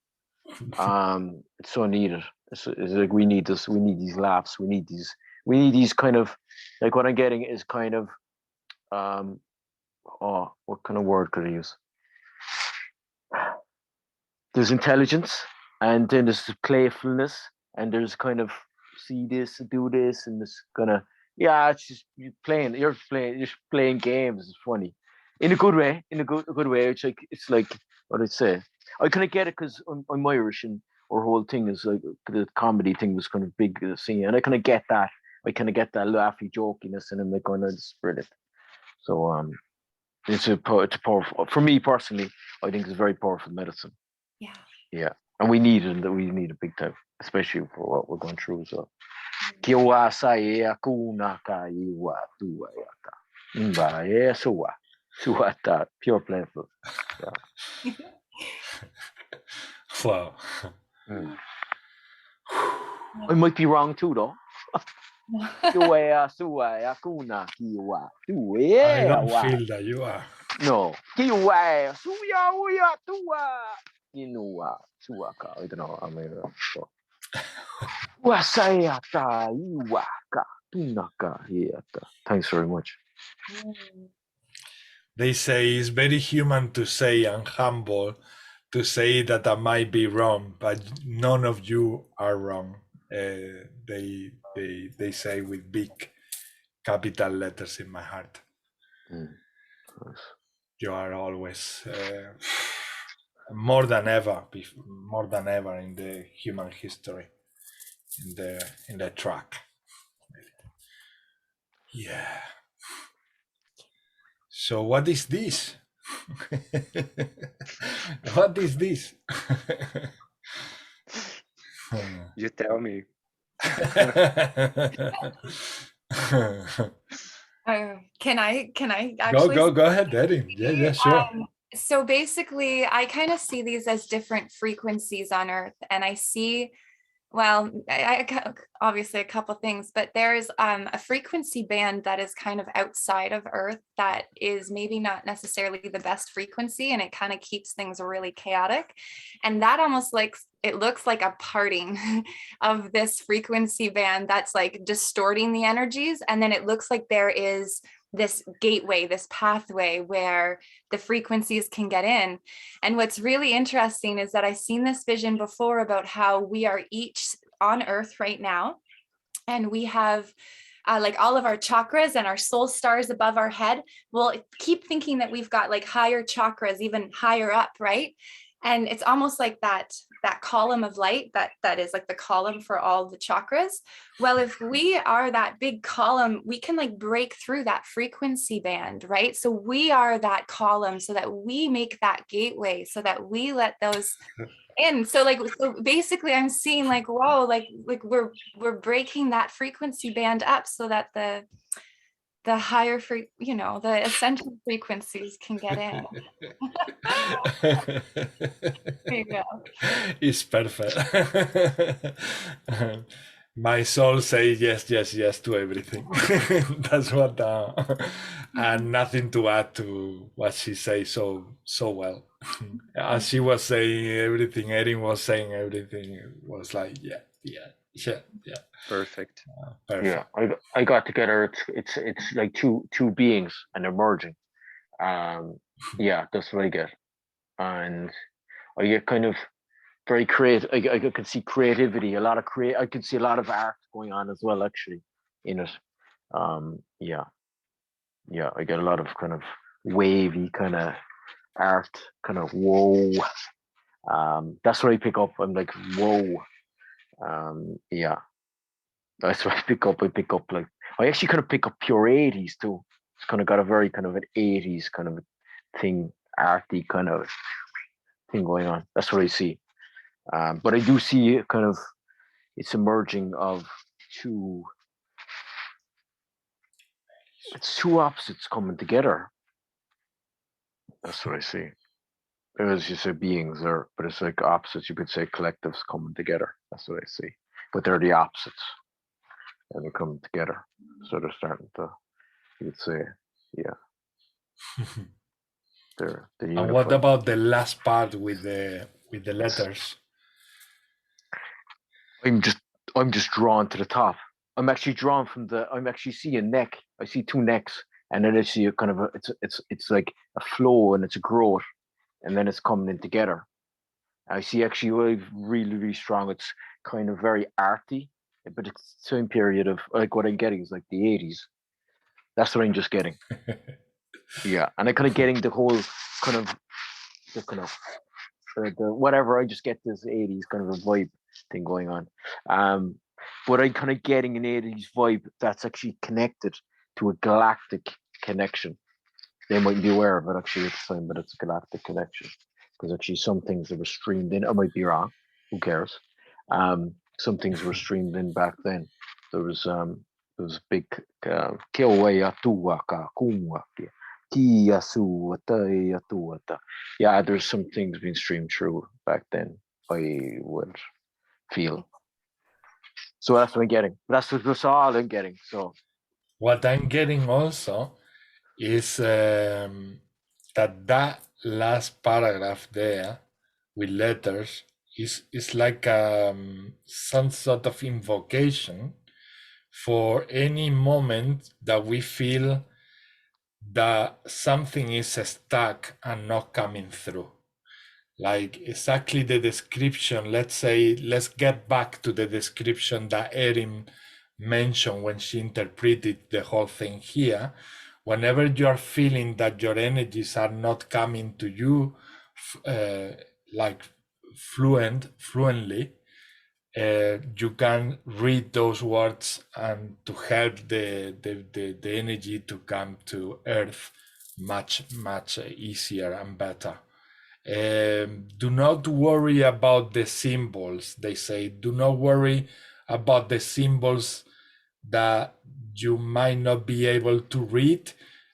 It's so needed. It's like we need this. We need these laughs. We need these kind of, like, what I'm getting is kind of what kind of word could I use? There's intelligence, and then there's playfulness, and there's kind of see this, do this, and this kind of, it's just you're playing games. It's funny, in a good way, It's like what I'd say. I kind of get it because I'm Irish, and our whole thing is like the comedy thing was kind of big scene, and I kind of get that. I kind of get that laughy jokiness, and I'm like, oh no, it's brilliant. So it's powerful, for me personally. I think it's a very powerful medicine. Yeah, and we need it. We need it big time, especially for what we're going through as well. Pure playful. Yeah. Wow. I might be wrong too, though. I don't feel that you are. No. I don't know. I mean, thanks very much. They say it's very human to say, and humble to say that I might be wrong, but none of you are wrong. They say with big capital letters in my heart. You are always more than ever in the human history, in the track. Yeah. So what is this? What is this? You tell me. Can I actually? Go ahead, Erin. Yeah, sure. So basically, I kind of see these as different frequencies on Earth, and I see, well, obviously a couple things, but there's a frequency band that is kind of outside of Earth that is maybe not necessarily the best frequency, and it kind of keeps things really chaotic. And that almost like, it looks like a parting of this frequency band that's like distorting the energies. And then it looks like there is this gateway, this pathway where the frequencies can get in. And what's really interesting is that I've seen this vision before about how we are each on Earth right now, and we have like all of our chakras and our soul stars above our head. We'll keep thinking that we've got like higher chakras, even higher up, right? And it's almost like that column of light that is like the column for all the chakras. Well, if we are that big column, we can like break through that frequency band, right? So we are that column, so that we make that gateway, so that we let those in. So basically I'm seeing like, whoa, like we're breaking that frequency band up so that the higher the ascension frequencies can get in. There you go. It's perfect. My soul says yes to everything. That's what, and nothing to add to what she says so well. As she was saying everything, Erin was saying everything. It was like, yeah. Perfect. Perfect. Yeah, I got together. It's like two beings and they're merging. Yeah, that's what I get, and I get kind of very creative. I can see creativity, I can see a lot of art going on as well, actually, in it. Yeah, I get a lot of kind of wavy kind of art, kind of whoa. That's what I pick up. I'm like, whoa. Yeah, that's what I pick up. Like, I actually kind of pick up pure 80s too. It's kind of got a very kind of an 80s kind of thing, arty kind of thing going on. That's what I see. But I do see kind of, it's a merging of two opposites coming together. That's what I see. As you say, beings are, but it's like opposites. You could say collectives coming together. That's what I see. But they're the opposites, and they're coming together. So they're starting to, you could say, yeah. They're and what about the last part with the letters? I'm just drawn to the top. I'm actually drawn from I'm actually seeing a neck. I see two necks, and then I see a kind of it's like a flow and it's a growth, and then it's coming in together. I see actually really, really strong. It's kind of very arty, but it's the same period of like what I'm getting is like the 80s. That's what I'm just getting. Yeah, and I'm kind of getting the whole kind of the whatever. I just get this 80s kind of a vibe thing going on. But I'm kind of getting an 80s vibe that's actually connected to a galactic connection. They mightn't be aware of it actually at the time, but it's a galactic connection. Because actually some things that were streamed in, I might be wrong, who cares? Some things were streamed in back then. There was big yeah, there's some things being streamed through back then, I would feel. So that's what I'm getting. That's all I'm getting. So what I'm getting also is that last paragraph there with letters is like some sort of invocation for any moment that we feel that something is stuck and not coming through. Like exactly the description, let's get back to the description that Erin mentioned when she interpreted the whole thing here, whenever you are feeling that your energies are not coming to you like fluently, you can read those words and to help the energy to come to earth much easier and better. Do not worry about the symbols, they say. Do not worry about the symbols that you might not be able to read.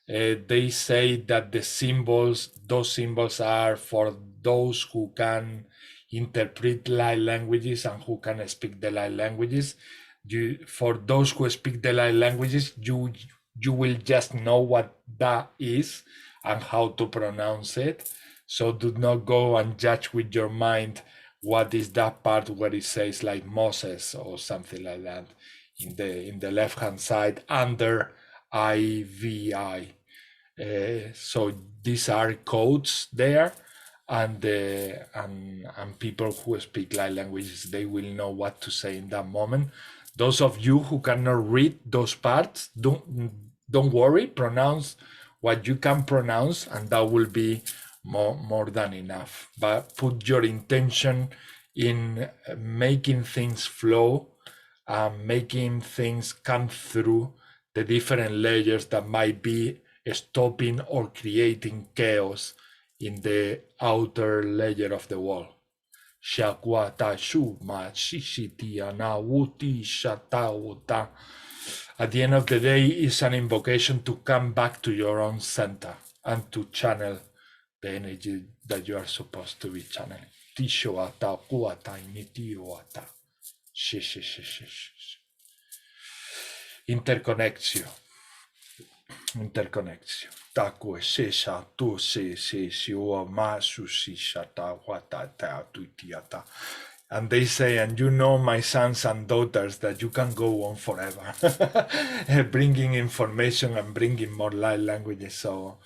They say that those symbols are for those who can interpret light languages and who can speak the light languages. For those who speak the light languages, you will just know what that is and how to pronounce it. So do not go and judge with your mind what is that part where it says like Moses or something like that in the left hand side under IVI. So these are codes there, and people who speak light languages, they will know what to say in that moment. Those of you who cannot read those parts, don't worry, pronounce what you can pronounce, and that will be more than enough. But put your intention in making things flow, making things come through the different layers that might be stopping or creating chaos in the outer layer of the wall. At the end of the day, it's an invocation to come back to your own center and to channel the energy that you are supposed to be channeling. Interconnection. Takue sesha tu se o masu shata wata ta tuitiata. And they say, and you know, my sons and daughters, that you can go on forever, bringing information and bringing more light languages. So,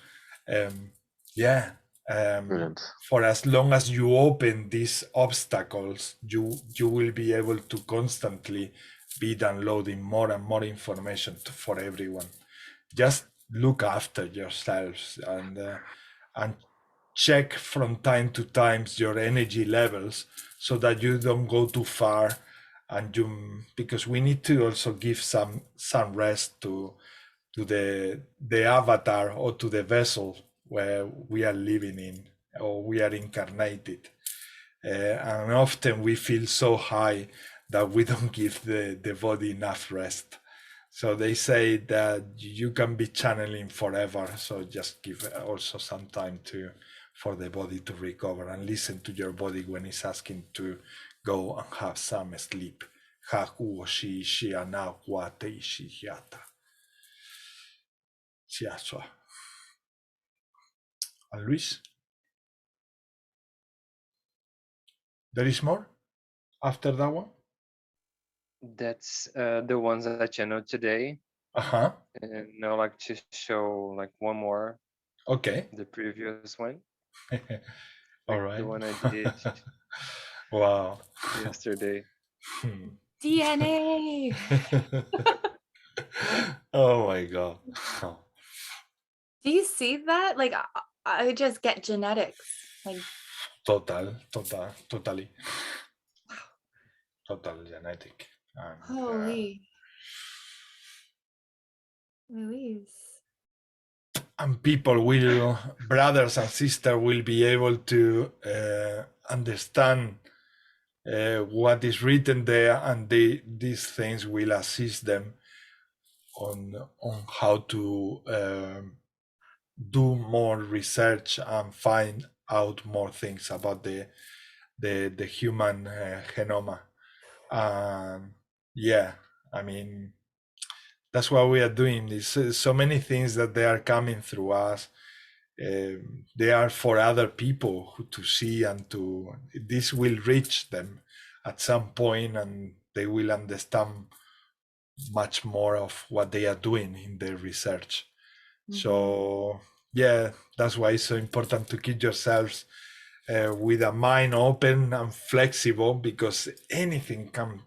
for as long as you open these obstacles, you will be able to constantly be downloading more and more information for everyone. Just look after yourselves and check from time to time your energy levels so that you don't go too far, and because we need to also give some rest to the avatar or to the vessel where we are living in or we are incarnated, and often we feel so high that we don't give the body enough rest. So they say that you can be channeling forever. So just give also some time for the body to recover, and listen to your body when it's asking to go and have some sleep. And Luis, there is more after that one? That's the ones that I channeled today. And now I'd like to show like one more. Okay. The previous one. All right. The one I did. Wow. Yesterday. DNA. Oh my God. Do you see that? Like, I just get genetics. Like totally. Total genetic. Holy. Louise. And people brothers and sisters will be able to understand what is written there, and these things will assist them on how to do more research and find out more things about the human genome. I mean, that's what we are doing. There's so many things that they are coming through us. They are for other people to see, and this will reach them at some point, and they will understand much more of what they are doing in their research. So that's why it's so important to keep yourselves with a mind open and flexible, because anything can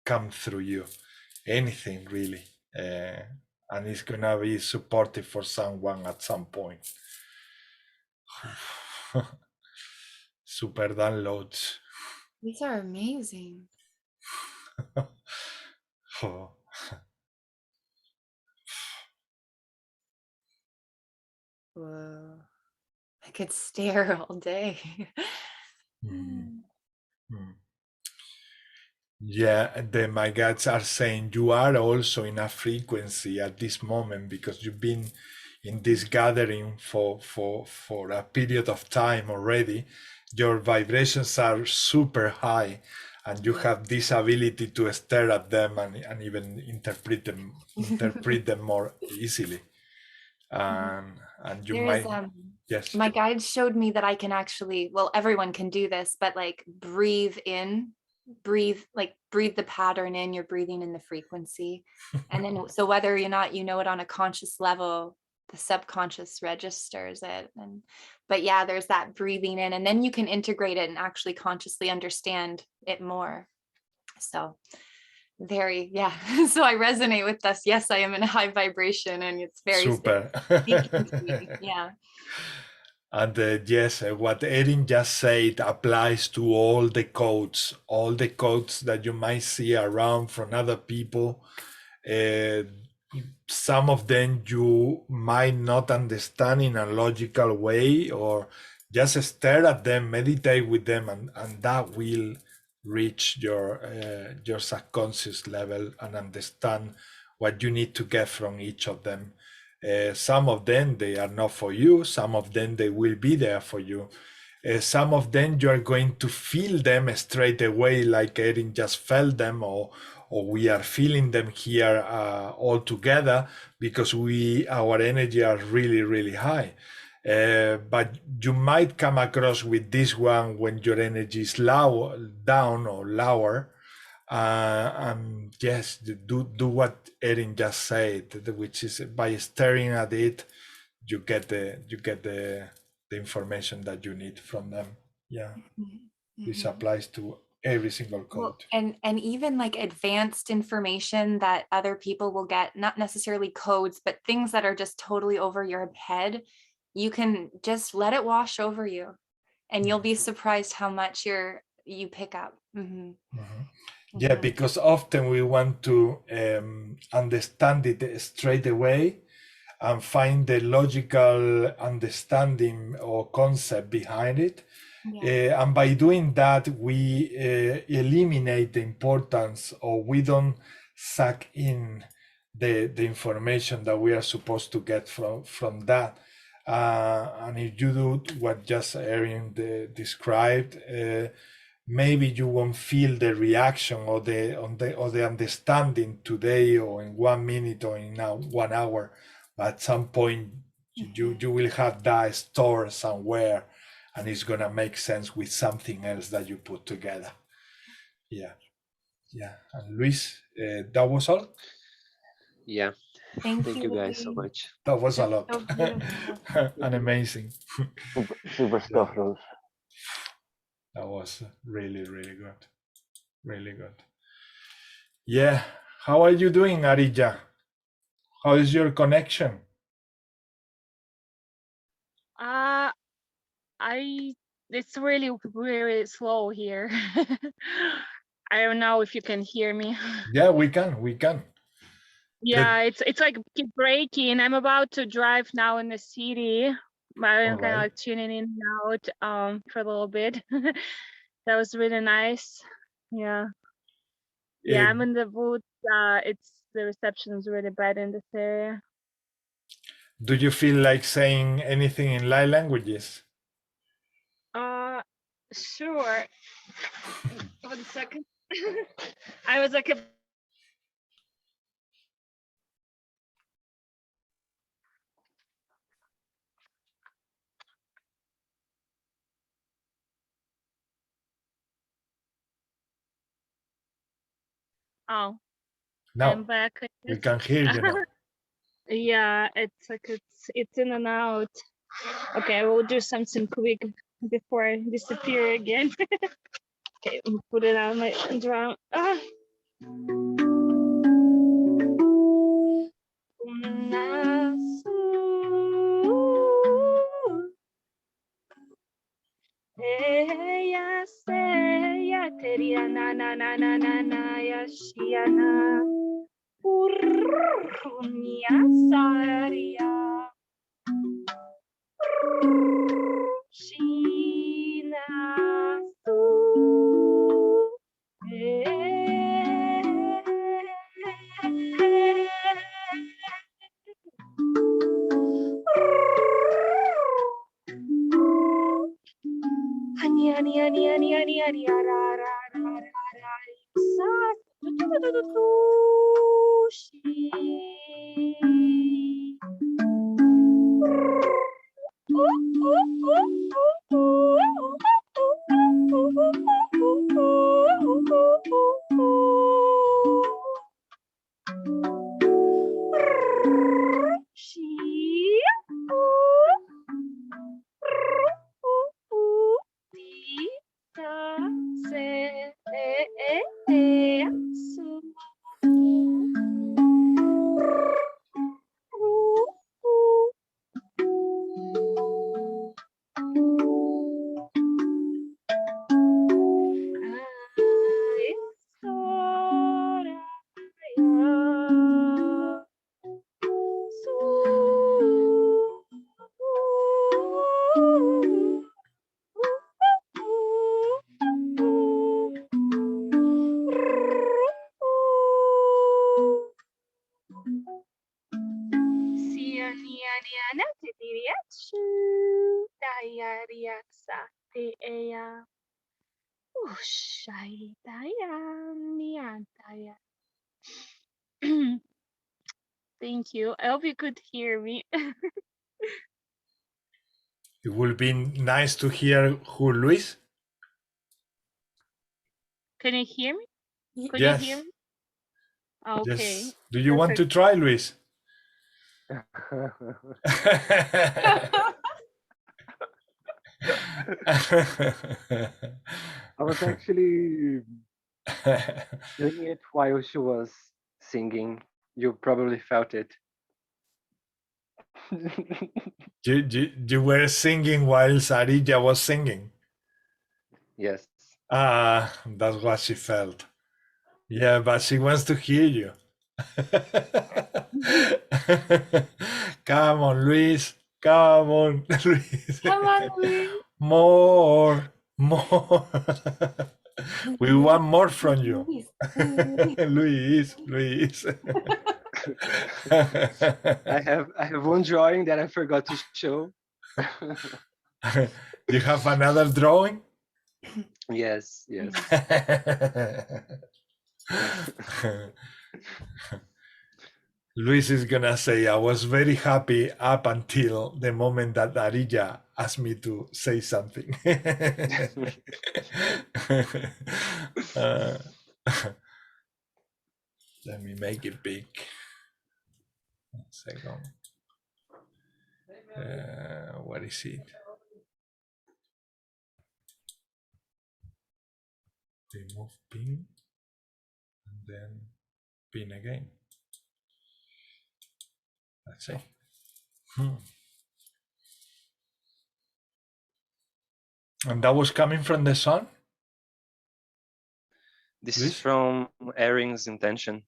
come through you, anything really. and it's gonna be supportive for someone at some point. Super downloads. These are amazing. Oh. Whoa. I could stare all day. Yeah, my guides are saying you are also in a frequency at this moment because you've been in this gathering for a period of time already. Your vibrations are super high, and you have this ability to stare at them and even interpret them more easily. And you might yes. My guides showed me that I can actually, well, everyone can do this, but like breathe in, breathe the pattern in, you're breathing in the frequency. And then, so whether or not you know it on a conscious level, the subconscious registers it. But yeah, there's that breathing in, and then you can integrate it and actually consciously understand it more. So very, yeah. So I resonate with this. Yes, I am in a high vibration, and it's very super. Yeah. And yes, what Erin just said applies to all the codes that you might see around from other people. Some of them you might not understand in a logical way, or just stare at them, meditate with them, and that will reach your subconscious level and understand what you need to get from each of them. Some of them, they are not for you. Some of them, they will be there for you. Some of them, you are going to feel them straight away, like Erin just felt them, or we are feeling them here all together because our energy are really, really high. But you might come across with this one when your energy is down or lower. Yes, do what Erin just said, which is by staring at it, you get the information that you need from them. Yeah, this applies to every single code. Well, and even like advanced information that other people will get, not necessarily codes, but things that are just totally over your head, you can just let it wash over you, and you'll be surprised how much you pick up. Yeah, because often we want to understand it straight away and find the logical understanding or concept behind it. Yeah. And by doing that, we eliminate the importance, or we don't suck in the information that we are supposed to get from that. And if you do what just Erin described, maybe you won't feel the reaction or the understanding today, or in 1 minute, or in 1 hour. But at some point, you will have that stored somewhere, and it's gonna make sense with something else that you put together. Yeah. And Luis, that was all. Yeah. Thank you guys so much. That was a lot. And amazing. Super stuff, Luis. That was really, really good. Really good. Yeah. How are you doing, Arija? How is your connection? It's really, really slow here. I don't know if you can hear me. Yeah, we can. Yeah, it's like keep breaking. I'm about to drive now in the city. I'm kind of like tuning in and out for a little bit. That was really nice. Yeah. Yeah, I'm in the booth. The reception is really bad in this area. Do you feel like saying anything in light languages? Sure. 1 second. I was like Oh, no, I'm back. we can hear you now. Yeah, it's like it's in and out. Okay, we'll do something quick before I disappear again. Okay, we'll put it on my drum. Eriana na na na na na yashiana. Urrunia saria. Shina su. Ani ani ani ani ani ani ara ara ara ara sa tu shi. Thank you. I hope you could hear me. It would be nice to hear who, Luis? Can you hear me? Could Yes. you hear me? Okay. Yes. Do you want to try, Luis? I was actually doing it while she was singing. You probably felt it. you were singing while Sarija was singing? Yes. Ah, that's what she felt. Yeah, but she wants to hear you. Come on, Luis. Come on, Luis. Come on, Luis. More. We want more from you. Luis. I have one drawing that I forgot to show. You have another drawing? Yes. Luis is gonna say, I was very happy up until the moment that Arija asked me to say something. Let me make it big. 1 second. What is it? Remove pin and then pin again. That's it. And that was coming from the sun? This is from Erin's intention.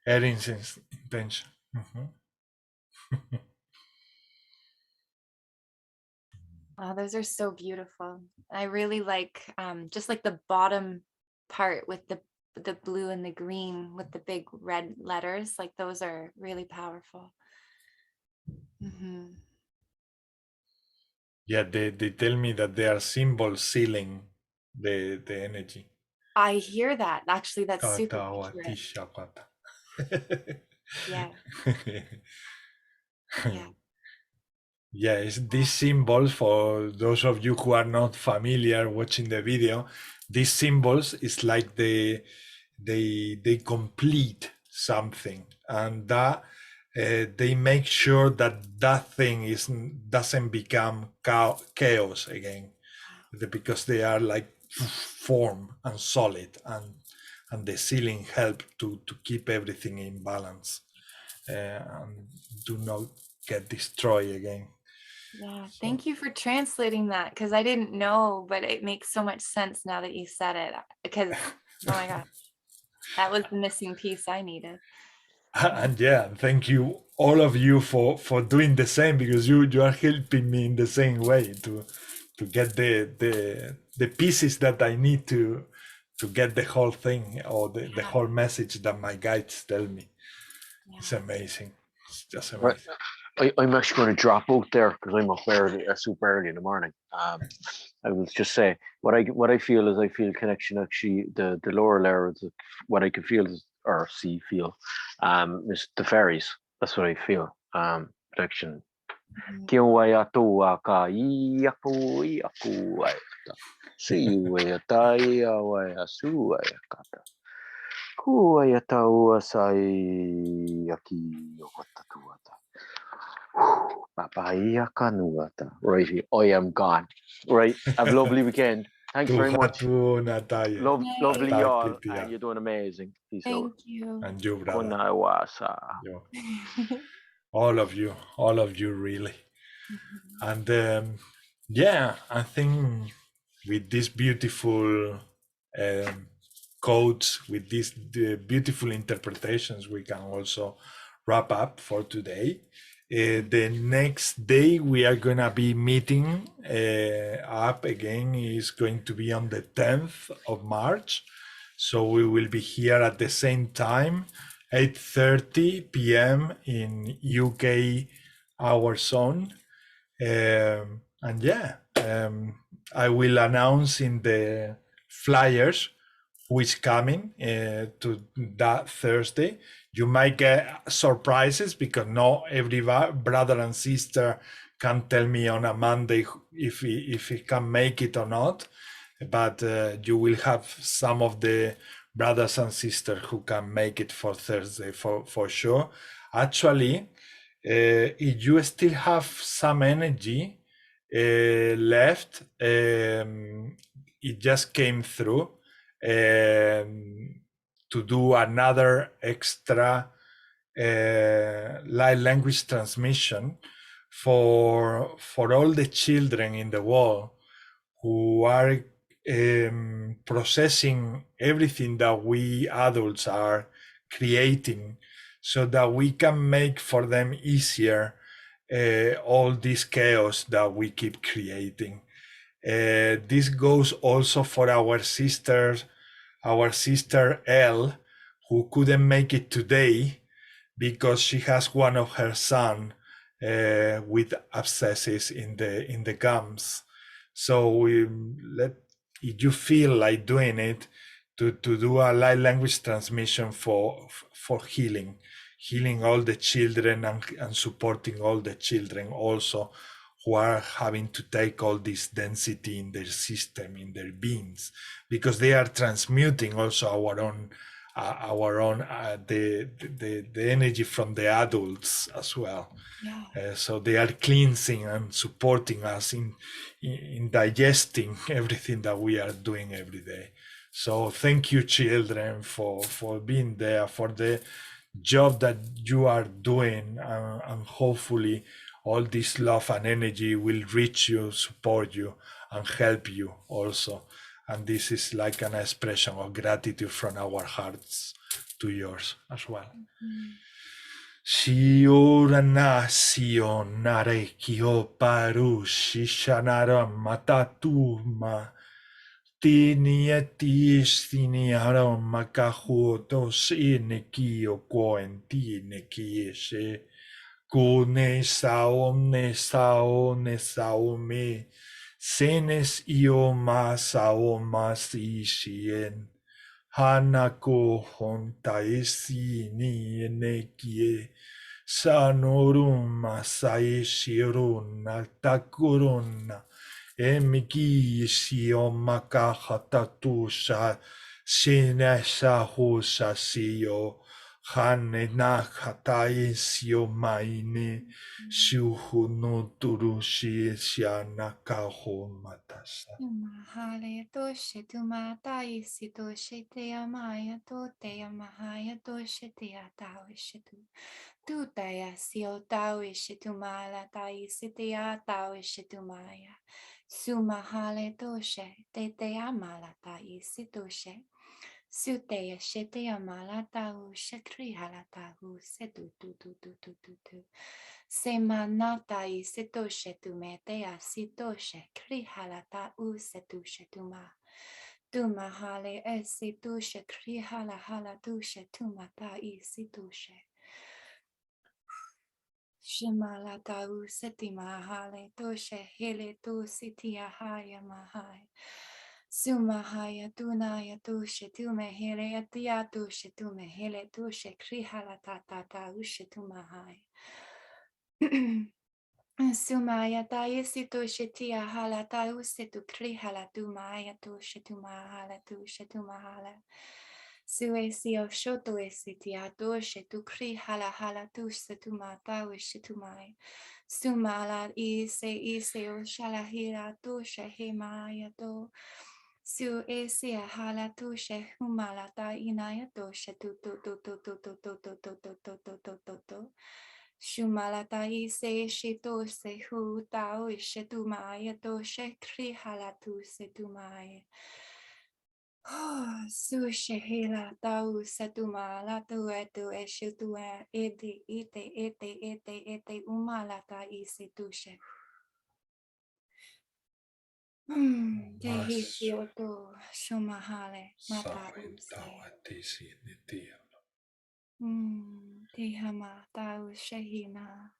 Erin's intention. Oh, those are so beautiful. I really like just like the bottom part with the blue and the green with the big red letters. Like those are really powerful. Yeah, they tell me that they are symbols sealing the energy. I hear that. Actually, that's super accurate. Yeah. Yeah. Yes, these symbols, for those of you who are not familiar watching the video, these symbols is like they complete something, and that they make sure that that thing doesn't become chaos again, because they are like form and solid, and the sealing help to keep everything in balance and do not get destroyed again. Yeah, thank you for translating that, because I didn't know, but it makes so much sense now that you said it. because, oh my God, that was the missing piece I needed. And yeah, thank you all of you for doing the same, because you are helping me in the same way to get the pieces that I need to get the whole thing, or the whole message that my guides tell me. It's amazing. It's just amazing. I'm actually going to drop out there because I'm up early, super early in the morning. I will just say what I feel is I feel connection. Actually, the lower layer is what I can feel or feel is the fairies. That's what I feel. Protection. Right, I am gone. Right, have a lovely weekend. Thanks very much. Lovely y'all, and you're doing amazing. Peace out. Thank you. And you, brother. Konawasa. All of you, really. And yeah, I think with these beautiful quotes, with these beautiful interpretations, we can also wrap up for today. The next day we are gonna be meeting up again is going to be on the 10th of March. So we will be here at the same time, 8:30 p.m. in UK hour zone. And yeah, I will announce in the flyers who is coming to that Thursday. You might get surprises because not every brother and sister can tell me on a Monday if he can make it or not. But you will have some of the brothers and sisters who can make it for Thursday for sure. Actually, if you still have some energy left, it just came through to do another extra light language transmission for all the children in the world who are processing everything that we adults are creating, so that we can make for them easier all this chaos that we keep creating. This goes also for our sister Elle, who couldn't make it today because she has one of her son with abscesses in the gums. So if you feel like doing it, to do a light language transmission for healing all the children and supporting all the children also who are having to take all this density in their system, in their beings, because they are transmuting also our own the energy from the adults as well. So they are cleansing and supporting us in digesting everything that we are doing every day. So thank you, children, for being there, for the job that you are doing, and hopefully all this love and energy will reach you, support you, and help you also. And this is like an expression of gratitude from our hearts to yours as well. Shiora nasio nare kio paru shishanara matatuma tinietis tiniaro makahutos inekio koentine kieshe kune sao me senes io mas ishien hanako hontaisi ni enekie sanorum masaishiruna takuruna emiki shio makahatatusha sinesha husha siyo hane nakatai sio maine shuhu no turushi shianakaho matasa. Mahale doshe tumatai si doshe te amaya to te amahaya doshe te atawishe tu daya sio tawishe tumala tai si te atawishe tumaya Sumahale doshe, te amalata isidoshe. Suteya sheteya malata u shekri halata u setu tu. Semanata isidoshe tu meteya sidoshe kri halata u setu shetuma. Dumahale esidoshe kri hala dushe tumata isidoshe. Shimalata u setima hale doshe hele tu sitia haya mahai. Sumahaya dunaya doshe tume hele atia doshe tume hele doshe krihala tata ushe tumahai. Sumaya taisi doshe tia hala ta use tu krihala dumaya doshe tumahala doshe tumahala. Suesi of shoto esitia doshe tu krihala doshe tumata ushe tumai. Sumala ise o shalahira doshe hemaya do. Su esia hala doshe humala ta inaya doshe tu. Shumalata ise shito se hu tao shetumaya doshe kri halatu setumaya. Su shehila tau setumala tu etu eshutua ete umalata ise tushe. Dehi sioto shumahale mata use. Dehama tau shehina.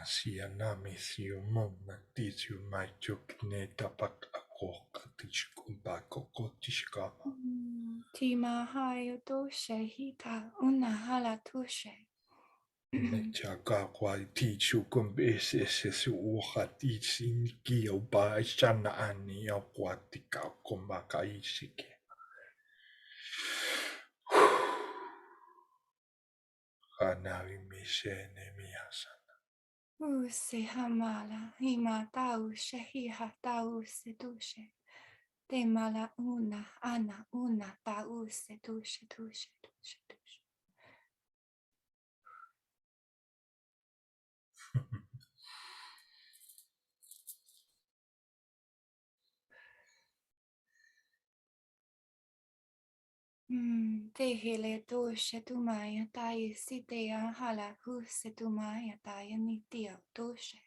Asia nami siu mona tisiu mai chukne tapak akok tishkumbako kotishkama. Tima hayo doshe hita una hala tushe. Mecha kakwai tichu kumbese su uhat isin kio ba shana ani akwatika kumbaka isike. Hanavi mishene miyasana. Use hamala hima tau shehiha tau sedushe. Te mala una ana una tau sedushe dushe. Te hele doshe tumaya taya sitea hala huse tumaya taya nitia doshe.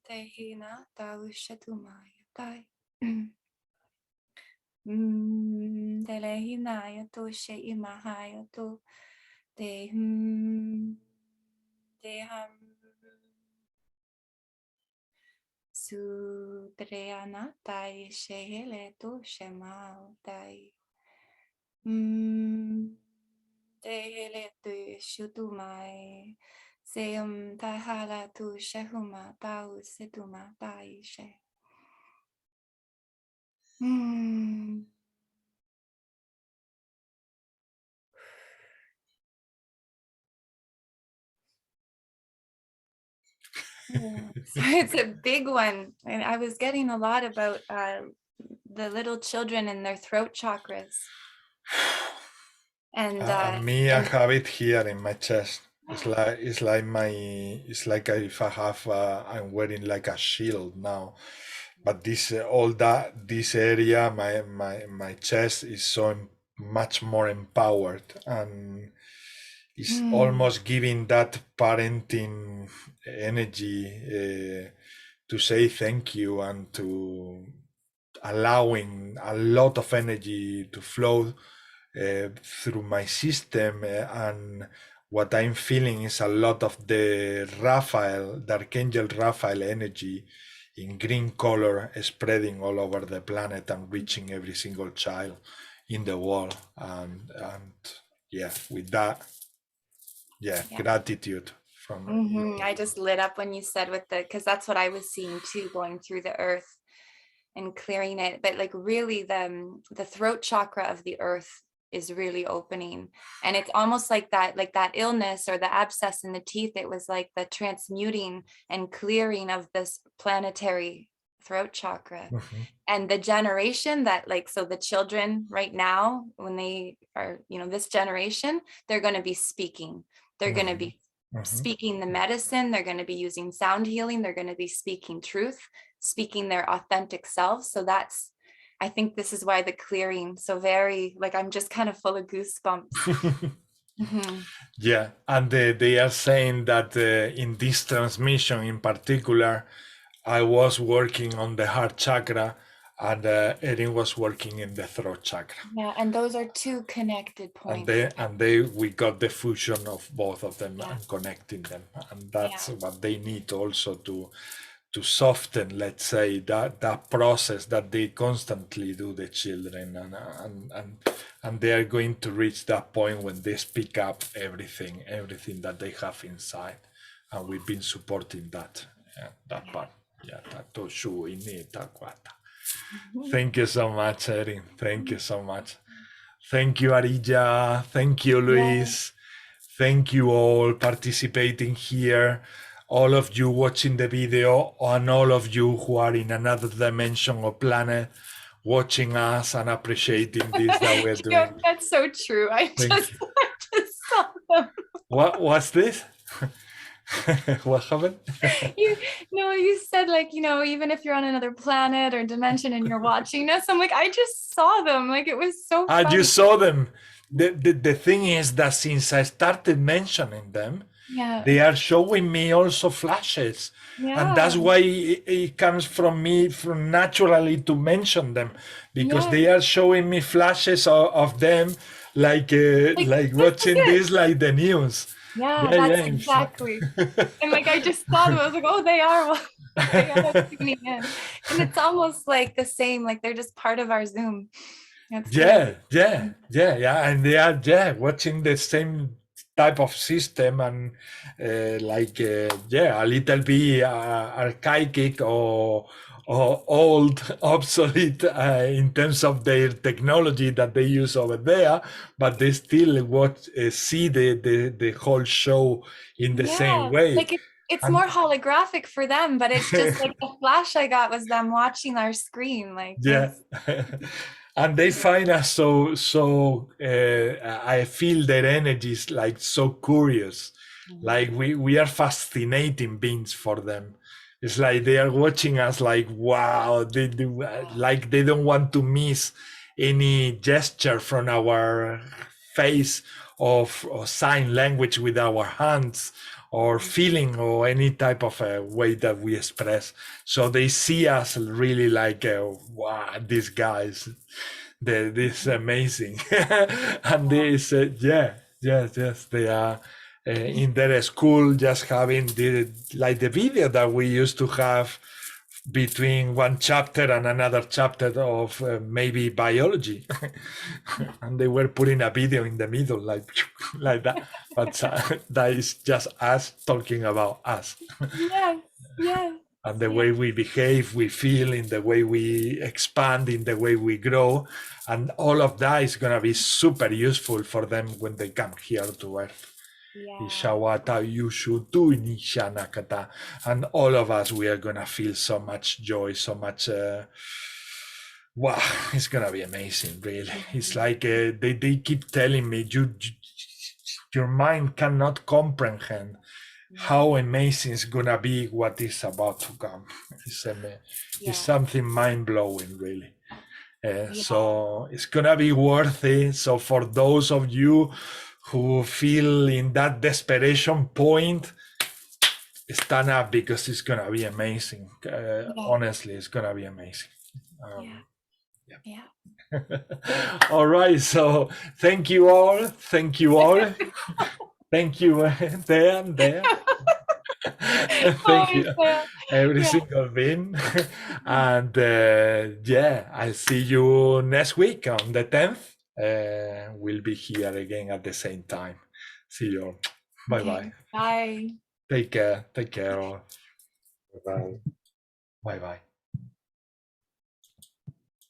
Te hina tau shetumaya tai. Te lehinaya doshe imahaya to. Te Sudreana tai shehele doshe mau tai. Tehele tu shutumai. Seum tahala tu shehuma tau setuma tai she. So it's a big one. And I was getting a lot about the little children and their throat chakras. And me, I have it here in my chest. It's like if I have I'm wearing like a shield now. But this this area, my chest is so much more empowered, and it's almost giving that parenting energy to say thank you and to allowing a lot of energy to flow through my system, and what I'm feeling is a lot of the Archangel Raphael energy in green color spreading all over the planet and reaching every single child in the world. And yeah, with that, gratitude from you. I just lit up when you said because that's what I was seeing too, going through the earth and clearing it. But like really the throat chakra of the earth is really opening, and it's almost like that illness or the abscess in the teeth. It was like the transmuting and clearing of this planetary throat chakra. And the generation that so the children right now, when they are, this generation, they're going to be speaking, they're going to be speaking the medicine, they're going to be using sound healing, they're going to be speaking truth, speaking their authentic selves. So that's, I think this is why the clearing, so very, like, I'm just kind of full of goosebumps. Yeah, and they are saying that in this transmission in particular, I was working on the heart chakra, and Erin was working in the throat chakra. Yeah, and those are two connected points. And we got the fusion of both of them and connecting them, and that's what they need also to soften, let's say, that process that they constantly do, the children, and they are going to reach that point when they speak up everything that they have inside, and we've been supporting that part. Thank you so much, Erin. Thank you so much. Thank you, Arija. Thank you, Luis. Thank you all participating here, all of you watching the video, and all of you who are in another dimension or planet watching us and appreciating this that we're doing. Yeah, that's so true. I just saw them. What's this? What happened? You said, like, even if you're on another planet or dimension and you're watching us, I'm like, I just saw them. Like, it was so funny. You saw them. The thing is that since I started mentioning them, they are showing me also flashes. And that's why it comes from me from naturally to mention them, because they are showing me flashes of them, like watching this, like the news. That's exactly. And like, I just saw them. I was like, oh, they are tuning in. And it's almost like the same, like they're just part of our Zoom. And they are watching the same type of system, and a little bit archaic or old, obsolete in terms of their technology that they use over there, but they still see the whole show in the same way. Like it's more holographic for them, but it's just like the flash I got was them watching our screen. Like and they find us so I feel their energy like so curious. Like we are fascinating beings for them. It's like they are watching us like, wow, they don't want to miss any gesture from our face or sign language with our hands or feeling or any type of a way that we express. So they see us really like, wow, these guys, this is amazing. And they say, yes, they are in their school just having the video that we used to have between one chapter and another chapter of maybe biology. And they were putting a video in the middle like that, but that is just us talking about us. Yes. And the way we behave, we feel, in the way we expand, in the way we grow, and all of that is going to be super useful for them when they come here to Earth. And all of us, we are gonna feel so much joy, so much wow, it's gonna be amazing, really. It's like they keep telling me, your mind cannot comprehend how amazing it's gonna be what is about to come. It's something mind-blowing, really. So it's gonna be worth it. So for those of you who feel in that desperation point, stand up, because it's gonna be amazing. Honestly, it's gonna be amazing. All right, so thank you all. Thank you, there. Thank you, every single being. And I'll see you next week on the 10th. We'll be here again at the same time. See you all. Bye. Bye. Take care all. Bye.